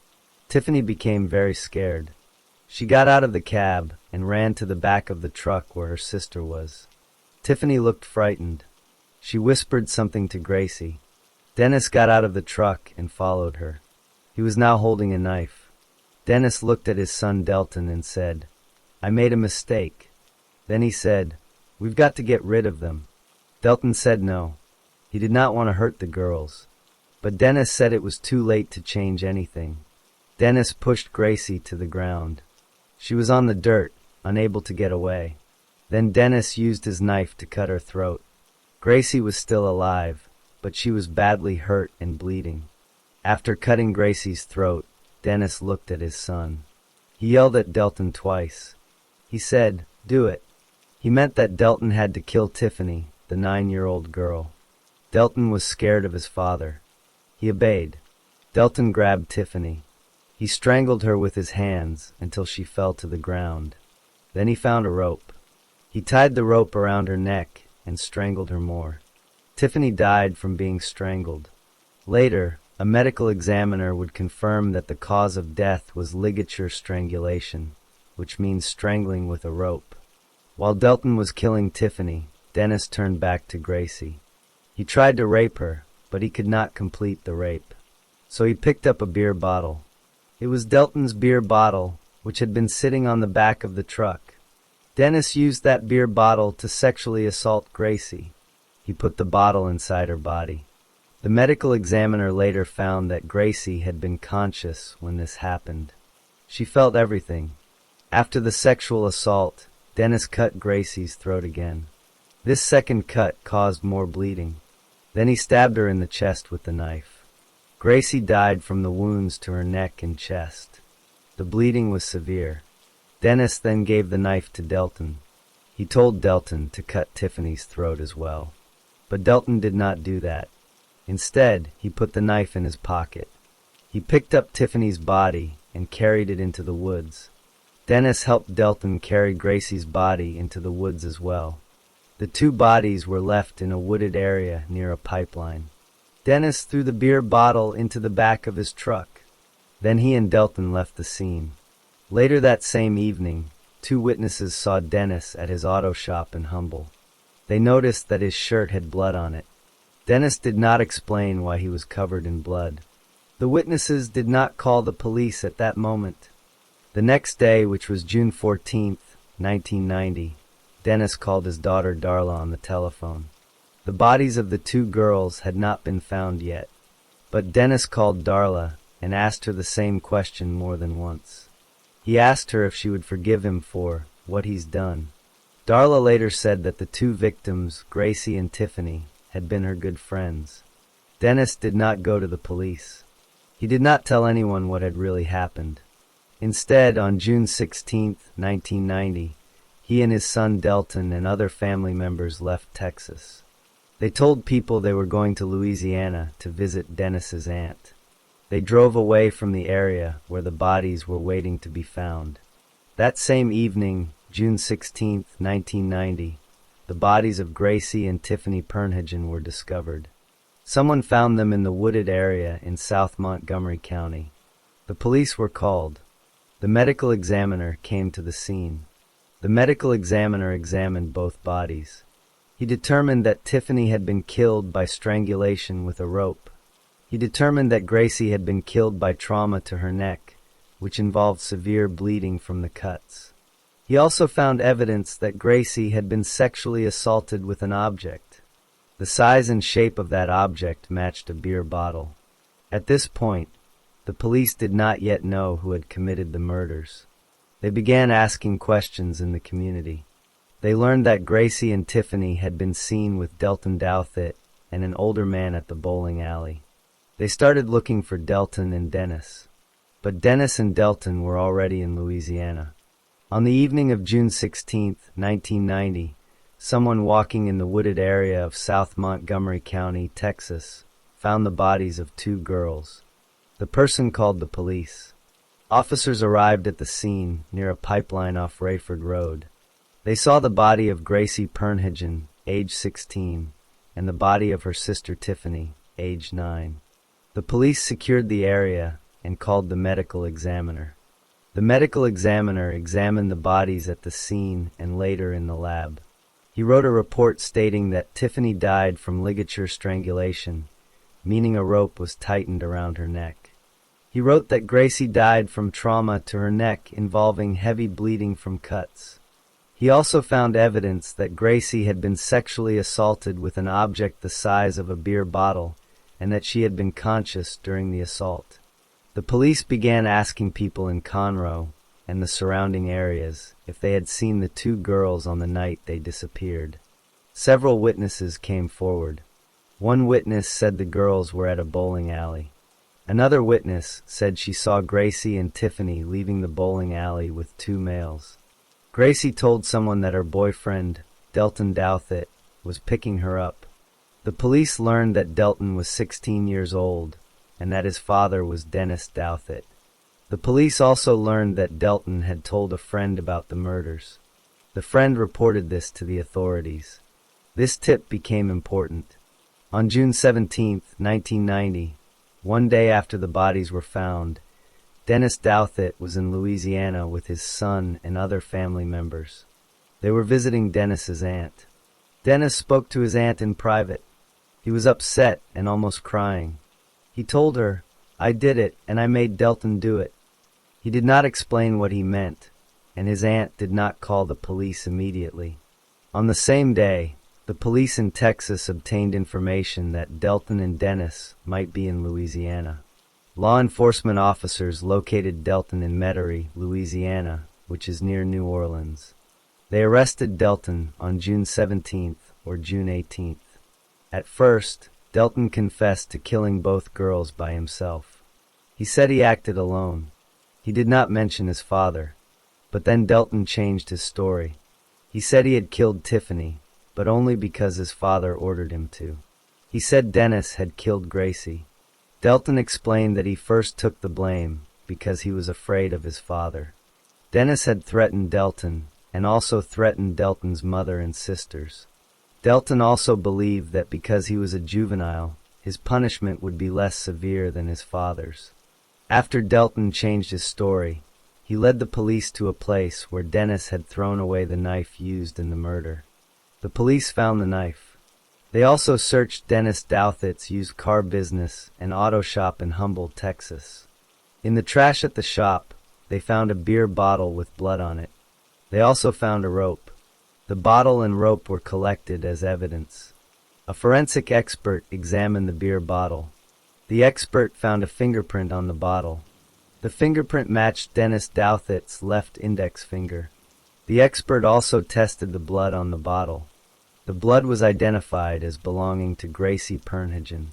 Tiffany became very scared. She got out of the cab and ran to the back of the truck where her sister was. Tiffany looked frightened. She whispered something to Gracie. Dennis got out of the truck and followed her. He was now holding a knife. Dennis looked at his son Delton and said, "I made a mistake." Then he said, "We've got to get rid of them." Delton said no. He did not want to hurt the girls. But Dennis said it was too late to change anything. Dennis pushed Gracie to the ground. She was on the dirt, unable to get away. Then Dennis used his knife to cut her throat. Gracie was still alive, but she was badly hurt and bleeding. After cutting Gracie's throat, Dennis looked at his son. He yelled at Delton twice. He said, "Do it." He meant that Delton had to kill Tiffany, the 9-year-old girl. Delton was scared of his father. He obeyed. Delton grabbed Tiffany. He strangled her with his hands until she fell to the ground. Then he found a rope. He tied the rope around her neck and strangled her more. Tiffany died from being strangled. Later, a medical examiner would confirm that the cause of death was ligature strangulation, which means strangling with a rope. While Delton was killing Tiffany, Dennis turned back to Gracie. He tried to rape her, but he could not complete the rape. So he picked up a beer bottle. It was Delton's beer bottle, which had been sitting on the back of the truck. Dennis used that beer bottle to sexually assault Gracie. He put the bottle inside her body. The medical examiner later found that Gracie had been conscious when this happened. She felt everything. After the sexual assault, Dennis cut Gracie's throat again. This second cut caused more bleeding. Then he stabbed her in the chest with the knife. Gracie died from the wounds to her neck and chest. The bleeding was severe. Dennis then gave the knife to Delton. He told Delton to cut Tiffany's throat as well. But Delton did not do that. Instead, he put the knife in his pocket. He picked up Tiffany's body and carried it into the woods. Dennis helped Delton carry Gracie's body into the woods as well. The two bodies were left in a wooded area near a pipeline. Dennis threw the beer bottle into the back of his truck. Then he and Delton left the scene. Later that same evening, two witnesses saw Dennis at his auto shop in Humble. They noticed that his shirt had blood on it. Dennis did not explain why he was covered in blood. The witnesses did not call the police at that moment. The next day, which was June 14th, 1990, Dennis called his daughter Darla on the telephone. The bodies of the two girls had not been found yet, but Dennis called Darla and asked her the same question more than once. He asked her if she would forgive him for what he's done. Darla later said that the two victims, Gracie and Tiffany, had been her good friends. Dennis did not go to the police. He did not tell anyone what had really happened. Instead, on June 16, 1990, he and his son Delton and other family members left Texas. They told people they were going to Louisiana to visit Dennis's aunt. They drove away from the area where the bodies were waiting to be found. That same evening, June 16, 1990, the bodies of Gracie and Tiffany Pernhagen were discovered. Someone found them in the wooded area in South Montgomery County. The police were called. The medical examiner came to the scene. The medical examiner examined both bodies. He determined that Tiffany had been killed by strangulation with a rope. He determined that Gracie had been killed by trauma to her neck, which involved severe bleeding from the cuts. He also found evidence that Gracie had been sexually assaulted with an object. The size and shape of that object matched a beer bottle. At this point, the police did not yet know who had committed the murders. They began asking questions in the community. They learned that Gracie and Tiffany had been seen with Delton Douthit and an older man at the bowling alley. They started looking for Delton and Dennis. But Dennis and Delton were already in Louisiana. On the evening of June 16, 1990, someone walking in the wooded area of South Montgomery County, Texas, found the bodies of two girls. The person called the police. Officers arrived at the scene near a pipeline off Rayford Road. They saw the body of Gracie Pernhagen, age 16, and the body of her sister Tiffany, age 9. The police secured the area and called the medical examiner. The medical examiner examined the bodies at the scene and later in the lab. He wrote a report stating that Tiffany died from ligature strangulation, meaning a rope was tightened around her neck. He wrote that Gracie died from trauma to her neck involving heavy bleeding from cuts. He also found evidence that Gracie had been sexually assaulted with an object the size of a beer bottle and that she had been conscious during the assault. The police began asking people in Conroe and the surrounding areas if they had seen the two girls on the night they disappeared. Several witnesses came forward. One witness said the girls were at a bowling alley. Another witness said she saw Gracie and Tiffany leaving the bowling alley with two males. Gracie told someone that her boyfriend, Delton Douthit, was picking her up. The police learned that Delton was 16 years old and that his father was Dennis Douthit. The police also learned that Delton had told a friend about the murders. The friend reported this to the authorities. This tip became important. On June 17, 1990, one day after the bodies were found, Dennis Douthit was in Louisiana with his son and other family members. They were visiting Dennis's aunt. Dennis spoke to his aunt in private. He was upset and almost crying. He told her, "I did it, and I made Delton do it." He did not explain what he meant, and his aunt did not call the police immediately. On the same day, the police in Texas obtained information that Delton and Dennis might be in Louisiana. Law enforcement officers located Delton in Metairie, Louisiana, which is near New Orleans. They arrested Delton on June 17th or June 18th. At first, Delton confessed to killing both girls by himself. He said he acted alone. He did not mention his father, but then Delton changed his story. He said he had killed Tiffany, but only because his father ordered him to. He said Dennis had killed Gracie. Delton explained that he first took the blame because he was afraid of his father. Dennis had threatened Delton and also threatened Delton's mother and sisters. Delton also believed that because he was a juvenile, his punishment would be less severe than his father's. After Delton changed his story, he led the police to a place where Dennis had thrown away the knife used in the murder. The police found the knife. They also searched Dennis Douthit's used car business and auto shop in Humboldt, Texas. In the trash at the shop, they found a beer bottle with blood on it. They also found a rope. The bottle and rope were collected as evidence. A forensic expert examined the beer bottle. The expert found a fingerprint on the bottle. The fingerprint matched Dennis Douthit's left index finger. The expert also tested the blood on the bottle. The blood was identified as belonging to Gracie Pernhagen.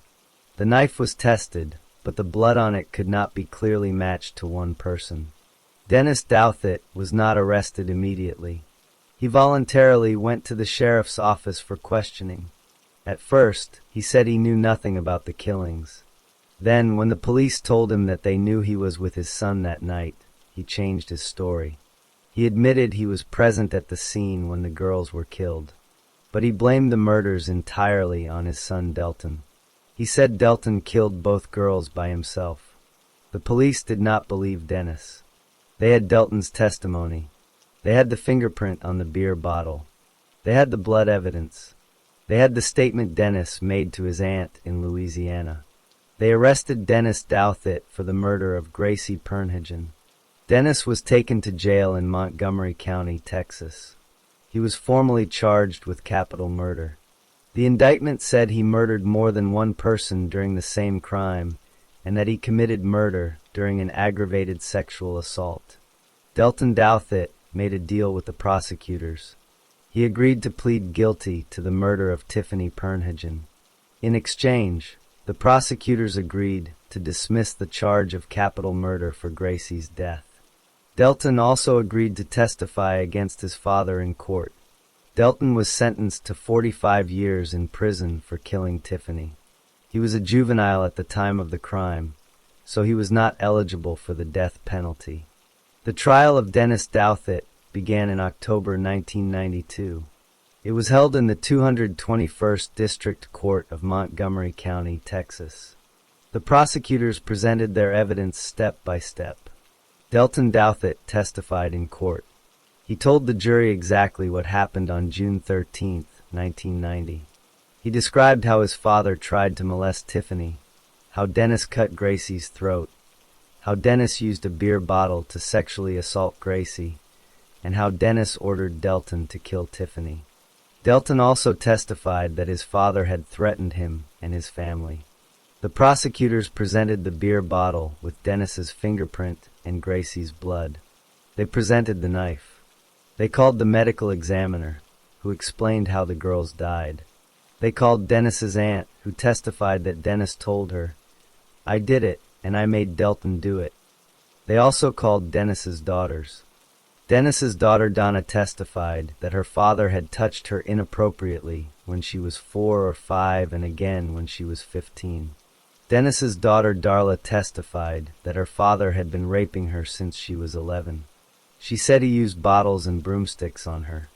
The knife was tested, but the blood on it could not be clearly matched to one person. Dennis Douthit was not arrested immediately. He voluntarily went to the sheriff's office for questioning. At first, he said he knew nothing about the killings. Then, when the police told him that they knew he was with his son that night, he changed his story. He admitted he was present at the scene when the girls were killed, but he blamed the murders entirely on his son Delton. He said Delton killed both girls by himself. The police did not believe Dennis. They had Delton's testimony. They had the fingerprint on the beer bottle. They had the blood evidence. They had the statement Dennis made to his aunt in Louisiana. They arrested Dennis Douthit for the murder of Gracie Pernhagen. Dennis was taken to jail in Montgomery County, Texas. He was formally charged with capital murder. The indictment said he murdered more than one person during the same crime, and that he committed murder during an aggravated sexual assault. Delton Douthit made a deal with the prosecutors. He agreed to plead guilty to the murder of Tiffany Pernhagen. In exchange, the prosecutors agreed to dismiss the charge of capital murder for Gracie's death. Delton also agreed to testify against his father in court. Delton was sentenced to 45 years in prison for killing Tiffany. He was a juvenile at the time of the crime, so he was not eligible for the death penalty. The trial of Dennis Douthit began in October 1992. It was held in the 221st District Court of Montgomery County, Texas. The prosecutors presented their evidence step by step. Delton Douthit testified in court. He told the jury exactly what happened on June 13, 1990. He described how his father tried to molest Tiffany, how Dennis cut Gracie's throat, how Dennis used a beer bottle to sexually assault Gracie, and how Dennis ordered Delton to kill Tiffany. Delton also testified that his father had threatened him and his family. The prosecutors presented the beer bottle with Dennis's fingerprint and Gracie's blood. They presented the knife. They called the medical examiner, who explained how the girls died. They called Dennis's aunt, who testified that Dennis told her, "I did it, and I made Delton do it." They also called Dennis's daughters. Dennis's daughter Donna testified that her father had touched her inappropriately when she was 4 or 5 and again when she was 15. Dennis's daughter Darla testified that her father had been raping her since she was 11. She said he used bottles and broomsticks on her.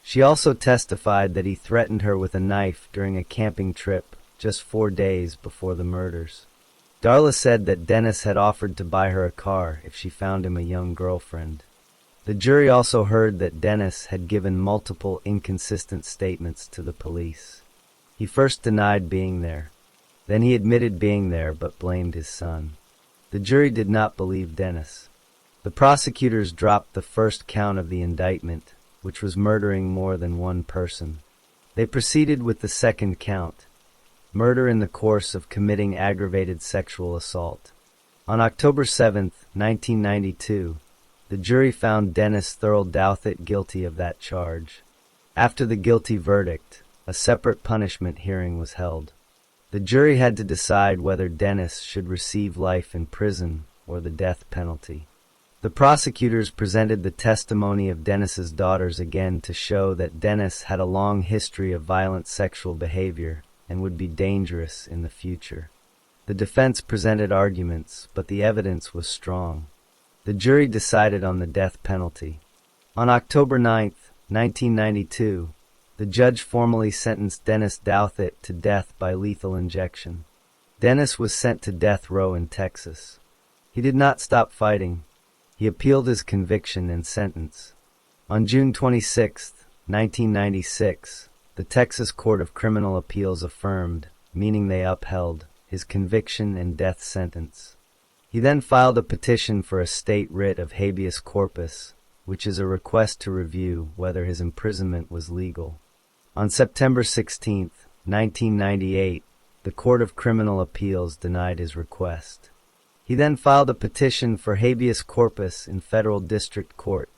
She also testified that he threatened her with a knife during a camping trip just 4 days before the murders. Darla said that Dennis had offered to buy her a car if she found him a young girlfriend. The jury also heard that Dennis had given multiple inconsistent statements to the police. He first denied being there. Then he admitted being there but blamed his son. The jury did not believe Dennis. The prosecutors dropped the first count of the indictment, which was murdering more than one person. They proceeded with the second count, murder in the course of committing aggravated sexual assault. On October 7, 1992, the jury found Dennis Thurl Douthit guilty of that charge. After the guilty verdict, a separate punishment hearing was held. The jury had to decide whether Dennis should receive life in prison or the death penalty. The prosecutors presented the testimony of Dennis's daughters again to show that Dennis had a long history of violent sexual behavior and would be dangerous in the future. The defense presented arguments, but the evidence was strong. The jury decided on the death penalty. On October 9, 1992, the judge formally sentenced Dennis Douthit to death by lethal injection. Dennis was sent to death row in Texas. He did not stop fighting. He appealed his conviction and sentence. On June 26, 1996, the Texas Court of Criminal Appeals affirmed, meaning they upheld, his conviction and death sentence. He then filed a petition for a state writ of habeas corpus, which is a request to review whether his imprisonment was legal. On September 16, 1998, the Court of Criminal Appeals denied his request. He then filed a petition for habeas corpus in federal district court.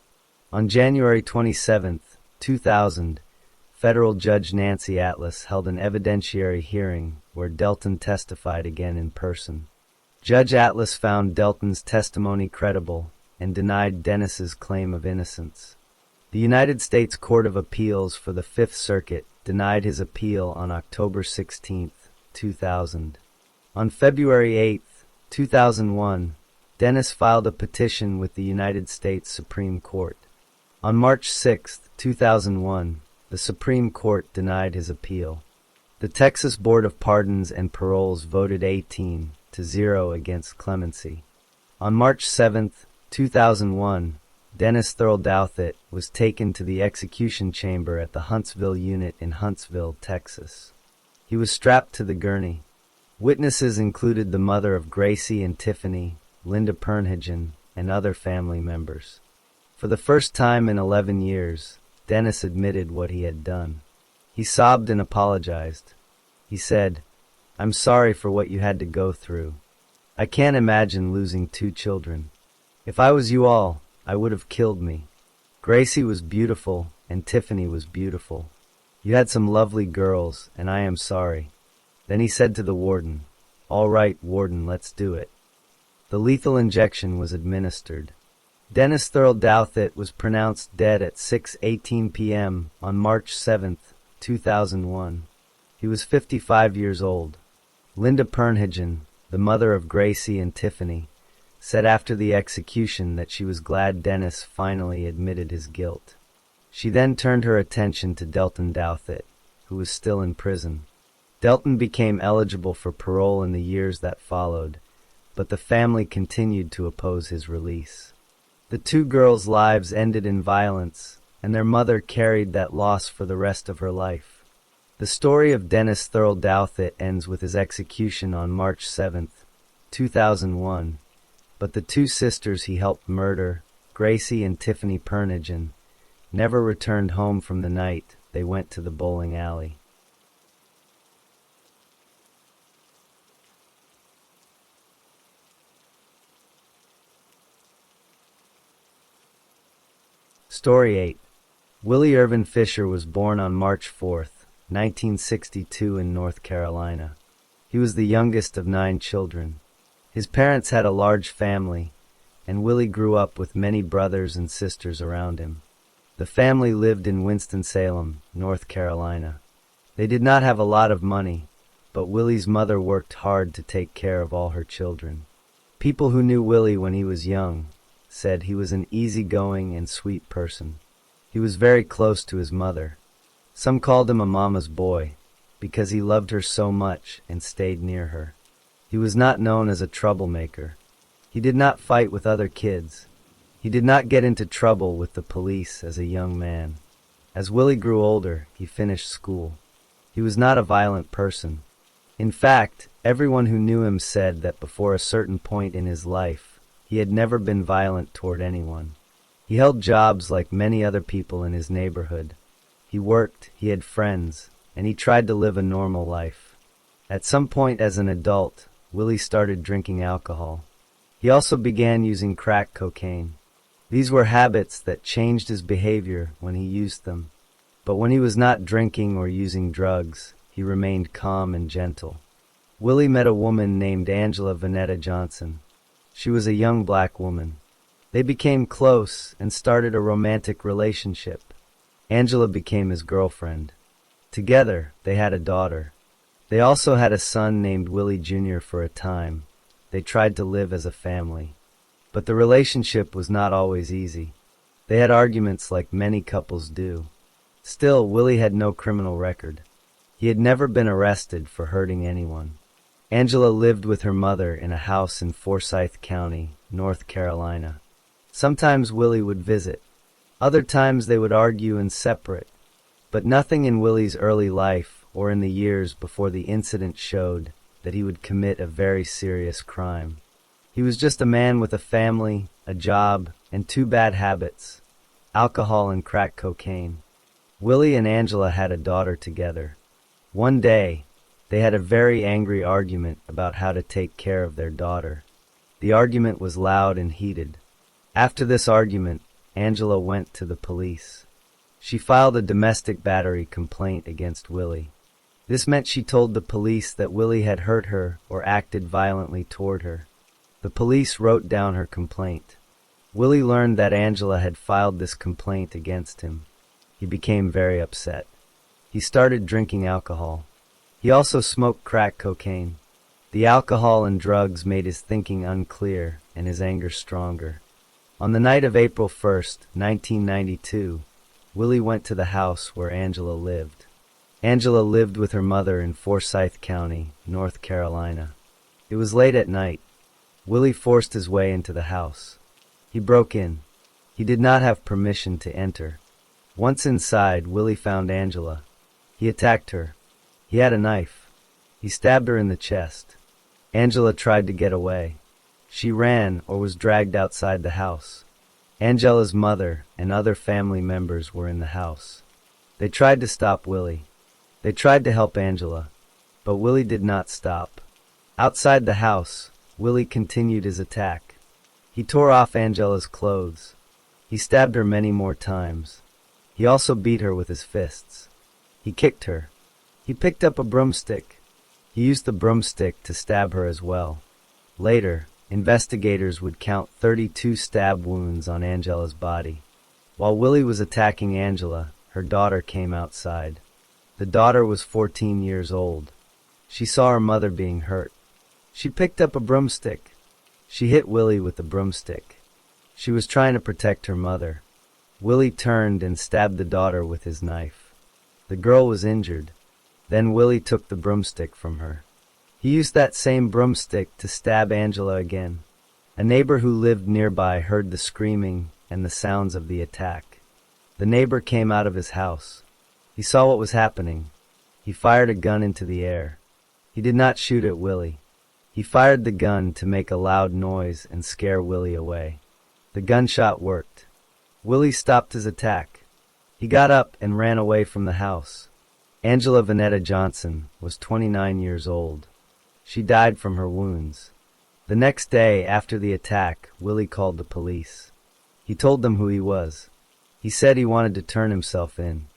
On January 27, 2000, federal judge Nancy Atlas held an evidentiary hearing where Delton testified again in person. Judge Atlas found Delton's testimony credible and denied Dennis's claim of innocence. The United States Court of Appeals for the Fifth Circuit denied his appeal on October 16, 2000. On February 8, 2001, Dennis filed a petition with the United States Supreme Court. On March 6, 2001, the Supreme Court denied his appeal. The Texas Board of Pardons and Paroles voted 18-0 against clemency. On March 7, 2001, Dennis Thurl Douthit was taken to the execution chamber at the Huntsville unit in Huntsville, Texas. He was strapped to the gurney. Witnesses included the mother of Gracie and Tiffany, Linda Pernhagen, and other family members. For the first time in 11 years, Dennis admitted what he had done. He sobbed and apologized. He said, "I'm sorry for what you had to go through. I can't imagine losing 2 children. If I was you all, I would have killed me. Gracie was beautiful, and Tiffany was beautiful. You had some lovely girls, and I am sorry." Then he said to the warden, "All right, warden, let's do it." The lethal injection was administered. Dennis Thurl Douthit was pronounced dead at 6:18 p.m. on March 7, 2001. He was 55 years old. Linda Pernhagen, the mother of Gracie and Tiffany, said after the execution that she was glad Dennis finally admitted his guilt. She then turned her attention to Delton Douthit, who was still in prison. Delton became eligible for parole in the years that followed, but the family continued to oppose his release. The 2 girls' lives ended in violence, and their mother carried that loss for the rest of her life. The story of Dennis Thurl Douthit ends with his execution on March 7, 2001, but the 2 sisters he helped murder, Gracie and Tiffany Pernhagen, never returned home from the night they went to the bowling alley. Story 8. Willie Irvin Fisher was born on March 4, 1962 in North Carolina. He was the youngest of 9 children. His parents had a large family, and Willie grew up with many brothers and sisters around him. The family lived in Winston-Salem, North Carolina. They did not have a lot of money, but Willie's mother worked hard to take care of all her children. People who knew Willie when he was young said he was an easygoing and sweet person. He was very close to his mother. Some called him a mama's boy because he loved her so much and stayed near her. He was not known as a troublemaker. He did not fight with other kids. He did not get into trouble with the police as a young man. As Willie grew older, he finished school. He was not a violent person. In fact, everyone who knew him said that before a certain point in his life, he had never been violent toward anyone. He held jobs like many other people in his neighborhood. He worked, he had friends, and he tried to live a normal life. At some point as an adult, Willie started drinking alcohol. He also began using crack cocaine. These were habits that changed his behavior when he used them. But when he was not drinking or using drugs, he remained calm and gentle. Willie met a woman named Angela Vanetta Johnson. She was a young black woman. They became close and started a romantic relationship. Angela became his girlfriend. Together, they had a daughter. They also had a son named Willie Jr. for a time. They tried to live as a family. But the relationship was not always easy. They had arguments like many couples do. Still, Willie had no criminal record. He had never been arrested for hurting anyone. Angela lived with her mother in a house in Forsyth County, North Carolina. Sometimes Willie would visit. Other times they would argue and separate. But nothing in Willie's early life or in the years before the incident showed that he would commit a very serious crime. He was just a man with a family, a job, and two bad habits: alcohol and crack cocaine. Willie and Angela had a daughter together. One day, they had a very angry argument about how to take care of their daughter. The argument was loud and heated. After this argument, Angela went to the police. She filed a domestic battery complaint against Willie. This meant she told the police that Willie had hurt her or acted violently toward her. The police wrote down her complaint. Willie learned that Angela had filed this complaint against him. He became very upset. He started drinking alcohol. He also smoked crack cocaine. The alcohol and drugs made his thinking unclear and his anger stronger. On the night of April 1st, 1992, Willie went to the house where Angela lived. Angela lived with her mother in Forsyth County, North Carolina. It was late at night. Willie forced his way into the house. He broke in. He did not have permission to enter. Once inside, Willie found Angela. He attacked her. He had a knife. He stabbed her in the chest. Angela tried to get away. She ran or was dragged outside the house. Angela's mother and other family members were in the house. They tried to stop Willie. They tried to help Angela, but Willie did not stop. Outside the house, Willie continued his attack. He tore off Angela's clothes. He stabbed her many more times. He also beat her with his fists. He kicked her. He picked up a broomstick. He used the broomstick to stab her as well. Later, investigators would count 32 stab wounds on Angela's body. While Willie was attacking Angela, her daughter came outside. The daughter was 14 years old. She saw her mother being hurt. She picked up a broomstick. She hit Willie with the broomstick. She was trying to protect her mother. Willie turned and stabbed the daughter with his knife. The girl was injured. Then Willie took the broomstick from her. He used that same broomstick to stab Angela again. A neighbor who lived nearby heard the screaming and the sounds of the attack. The neighbor came out of his house. He saw what was happening. He fired a gun into the air. He did not shoot at Willie. He fired the gun to make a loud noise and scare Willie away. The gunshot worked. Willie stopped his attack. He got up and ran away from the house. Angela Vanetta Johnson was 29 years old. She died from her wounds. The next day after the attack, Willie called the police. He told them who he was. He said he wanted to turn himself in.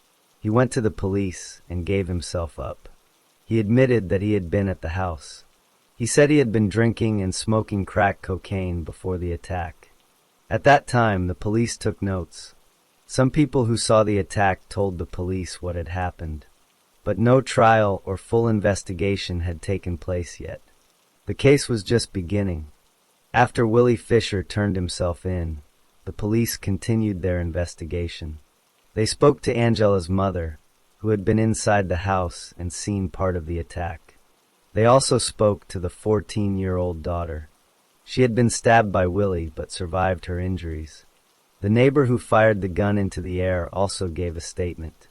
He went to the police and gave himself up. He admitted that he had been at the house. He said he had been drinking and smoking crack cocaine before the attack. At that time, the police took notes. Some people who saw the attack told the police what had happened. but no trial or full investigation had taken place yet. The case was just beginning. After Willie Fisher turned himself in, the police continued their investigation. They spoke to Angela's mother, who had been inside the house and seen part of the attack. They also spoke to the 14-year-old daughter. She had been stabbed by Willie but survived her injuries. The neighbor who fired the gun into the air also gave a statement.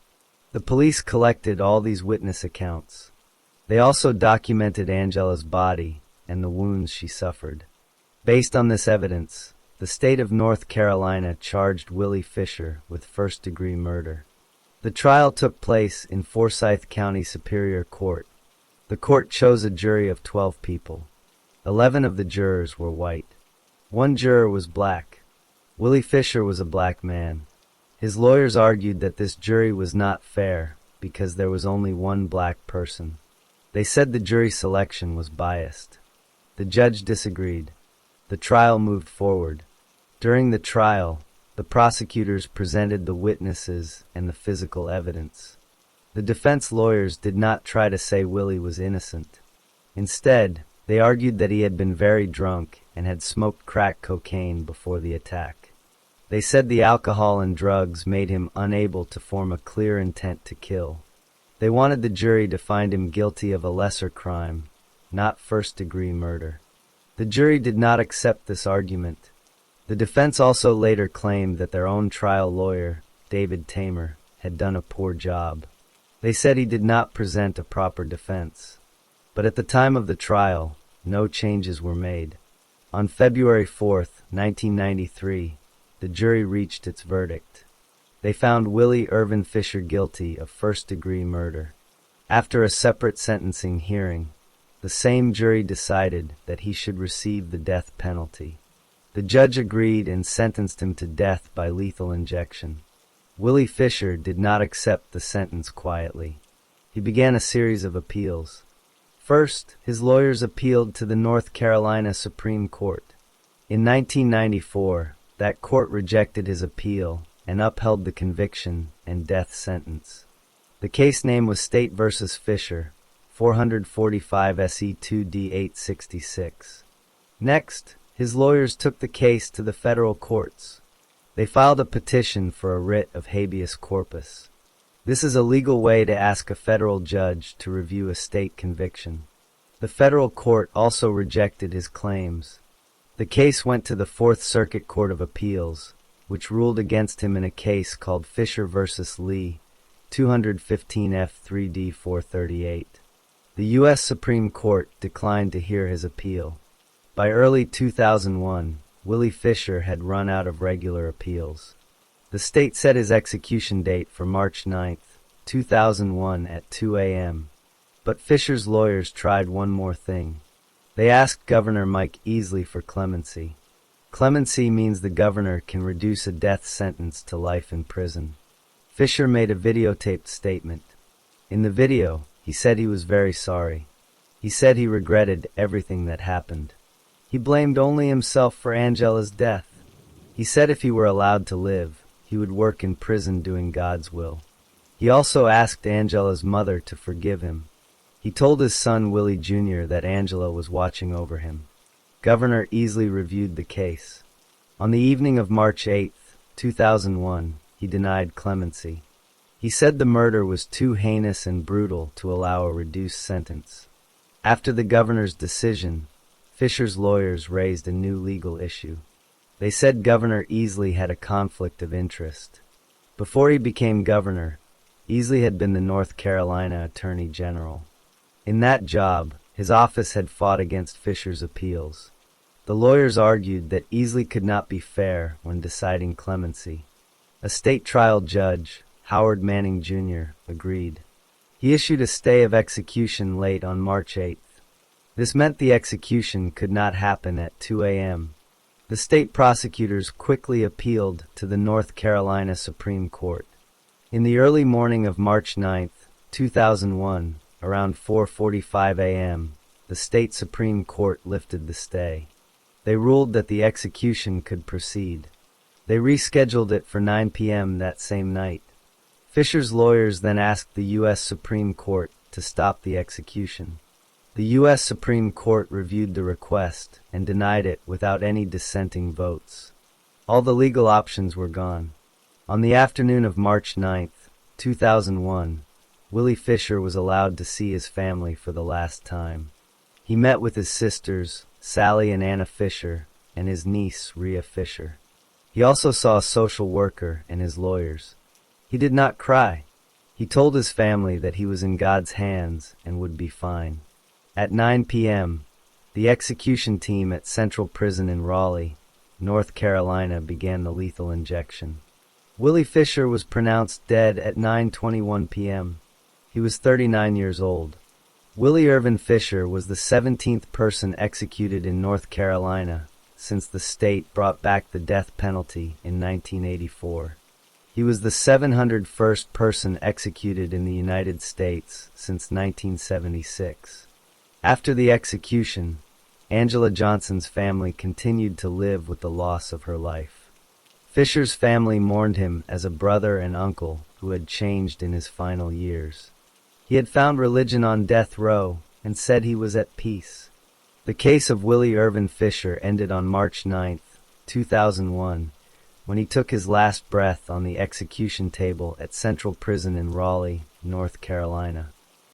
The police collected all these witness accounts. They also documented Angela's body and the wounds she suffered. Based on this evidence, the state of North Carolina charged Willie Fisher with first-degree murder. The trial took place in Forsyth County Superior Court. The court chose a jury of 12 people. 11 of the jurors were white. One juror was black. Willie Fisher was a black man. His lawyers argued that this jury was not fair because there was only one black person. They said the jury selection was biased. The judge disagreed. The trial moved forward. During the trial, the prosecutors presented the witnesses and the physical evidence. The defense lawyers did not try to say Willie was innocent. Instead, they argued that he had been very drunk and had smoked crack cocaine before the attack. They said the alcohol and drugs made him unable to form a clear intent to kill. They wanted the jury to find him guilty of a lesser crime, not first-degree murder. The jury did not accept this argument. The defense also later claimed that their own trial lawyer, David Tamer, had done a poor job. They said he did not present a proper defense. But at the time of the trial, no changes were made. On February 4, 1993, the jury reached its verdict. They found Willie Irvin Fisher guilty of first-degree murder. After a separate sentencing hearing, the same jury decided that he should receive the death penalty. The judge agreed and sentenced him to death by lethal injection. Willie Fisher did not accept the sentence quietly. He began a series of appeals. First, his lawyers appealed to the North Carolina Supreme Court. In 1994, that court rejected his appeal and upheld the conviction and death sentence. The case name was State v. Fisher, 445 SE 2D 866. Next, his lawyers took the case to the federal courts. They filed a petition for a writ of habeas corpus. This is a legal way to ask a federal judge to review a state conviction. The federal court also rejected his claims. The case went to the Fourth Circuit Court of Appeals, which ruled against him in a case called Fisher v. Lee, 215 F 3D 438. The U.S. Supreme Court declined to hear his appeal. By early 2001, Willie Fisher had run out of regular appeals. The state set his execution date for March 9, 2001 at 2 a.m. But Fisher's lawyers tried one more thing. They asked Governor Mike Easley for clemency. Clemency means the governor can reduce a death sentence to life in prison. Fisher made a videotaped statement. In the video, he said he was very sorry. He said he regretted everything that happened. He blamed only himself for Angela's death. He said if he were allowed to live, he would work in prison doing God's will. He also asked Angela's mother to forgive him. He told his son Willie Jr. that Angela was watching over him. Governor Easley reviewed the case. On the evening of March 8, 2001, he denied clemency. He said the murder was too heinous and brutal to allow a reduced sentence. After the governor's decision, Fisher's lawyers raised a new legal issue. They said Governor Easley had a conflict of interest. Before he became governor, Easley had been the North Carolina Attorney General. In that job, his office had fought against Fisher's appeals. The lawyers argued that Easley could not be fair when deciding clemency. A state trial judge, Howard Manning Jr., agreed. He issued a stay of execution late on March 8th. This meant the execution could not happen at 2 a.m. The state prosecutors quickly appealed to the North Carolina Supreme Court. In the early morning of March 9, 2001, around 4:45 a.m., the state Supreme Court lifted the stay. They ruled that the execution could proceed. They rescheduled it for 9 p.m. that same night. Fisher's lawyers then asked the U.S. Supreme Court to stop the execution. The U.S. Supreme Court reviewed the request and denied it without any dissenting votes. All the legal options were gone. On the afternoon of March 9, 2001, Willie Fisher was allowed to see his family for the last time. He met with his sisters, Sally and Anna Fisher, and his niece, Rhea Fisher. He also saw a social worker and his lawyers. He did not cry. He told his family that he was in God's hands and would be fine. At 9 p.m., the execution team at Central Prison in Raleigh, North Carolina, began the lethal injection. Willie Fisher was pronounced dead at 9:21 p.m. He was 39 years old. Willie Irvin Fisher was the 17th person executed in North Carolina since the state brought back the death penalty in 1984. He was the 701st person executed in the United States since 1976. After the execution, Angela Johnson's family continued to live with the loss of her life. Fisher's family mourned him as a brother and uncle who had changed in his final years. He had found religion on death row and said he was at peace. The case of Willie Irvin Fisher ended on March 9, 2001, when he took his last breath on the execution table at Central Prison in Raleigh, North Carolina.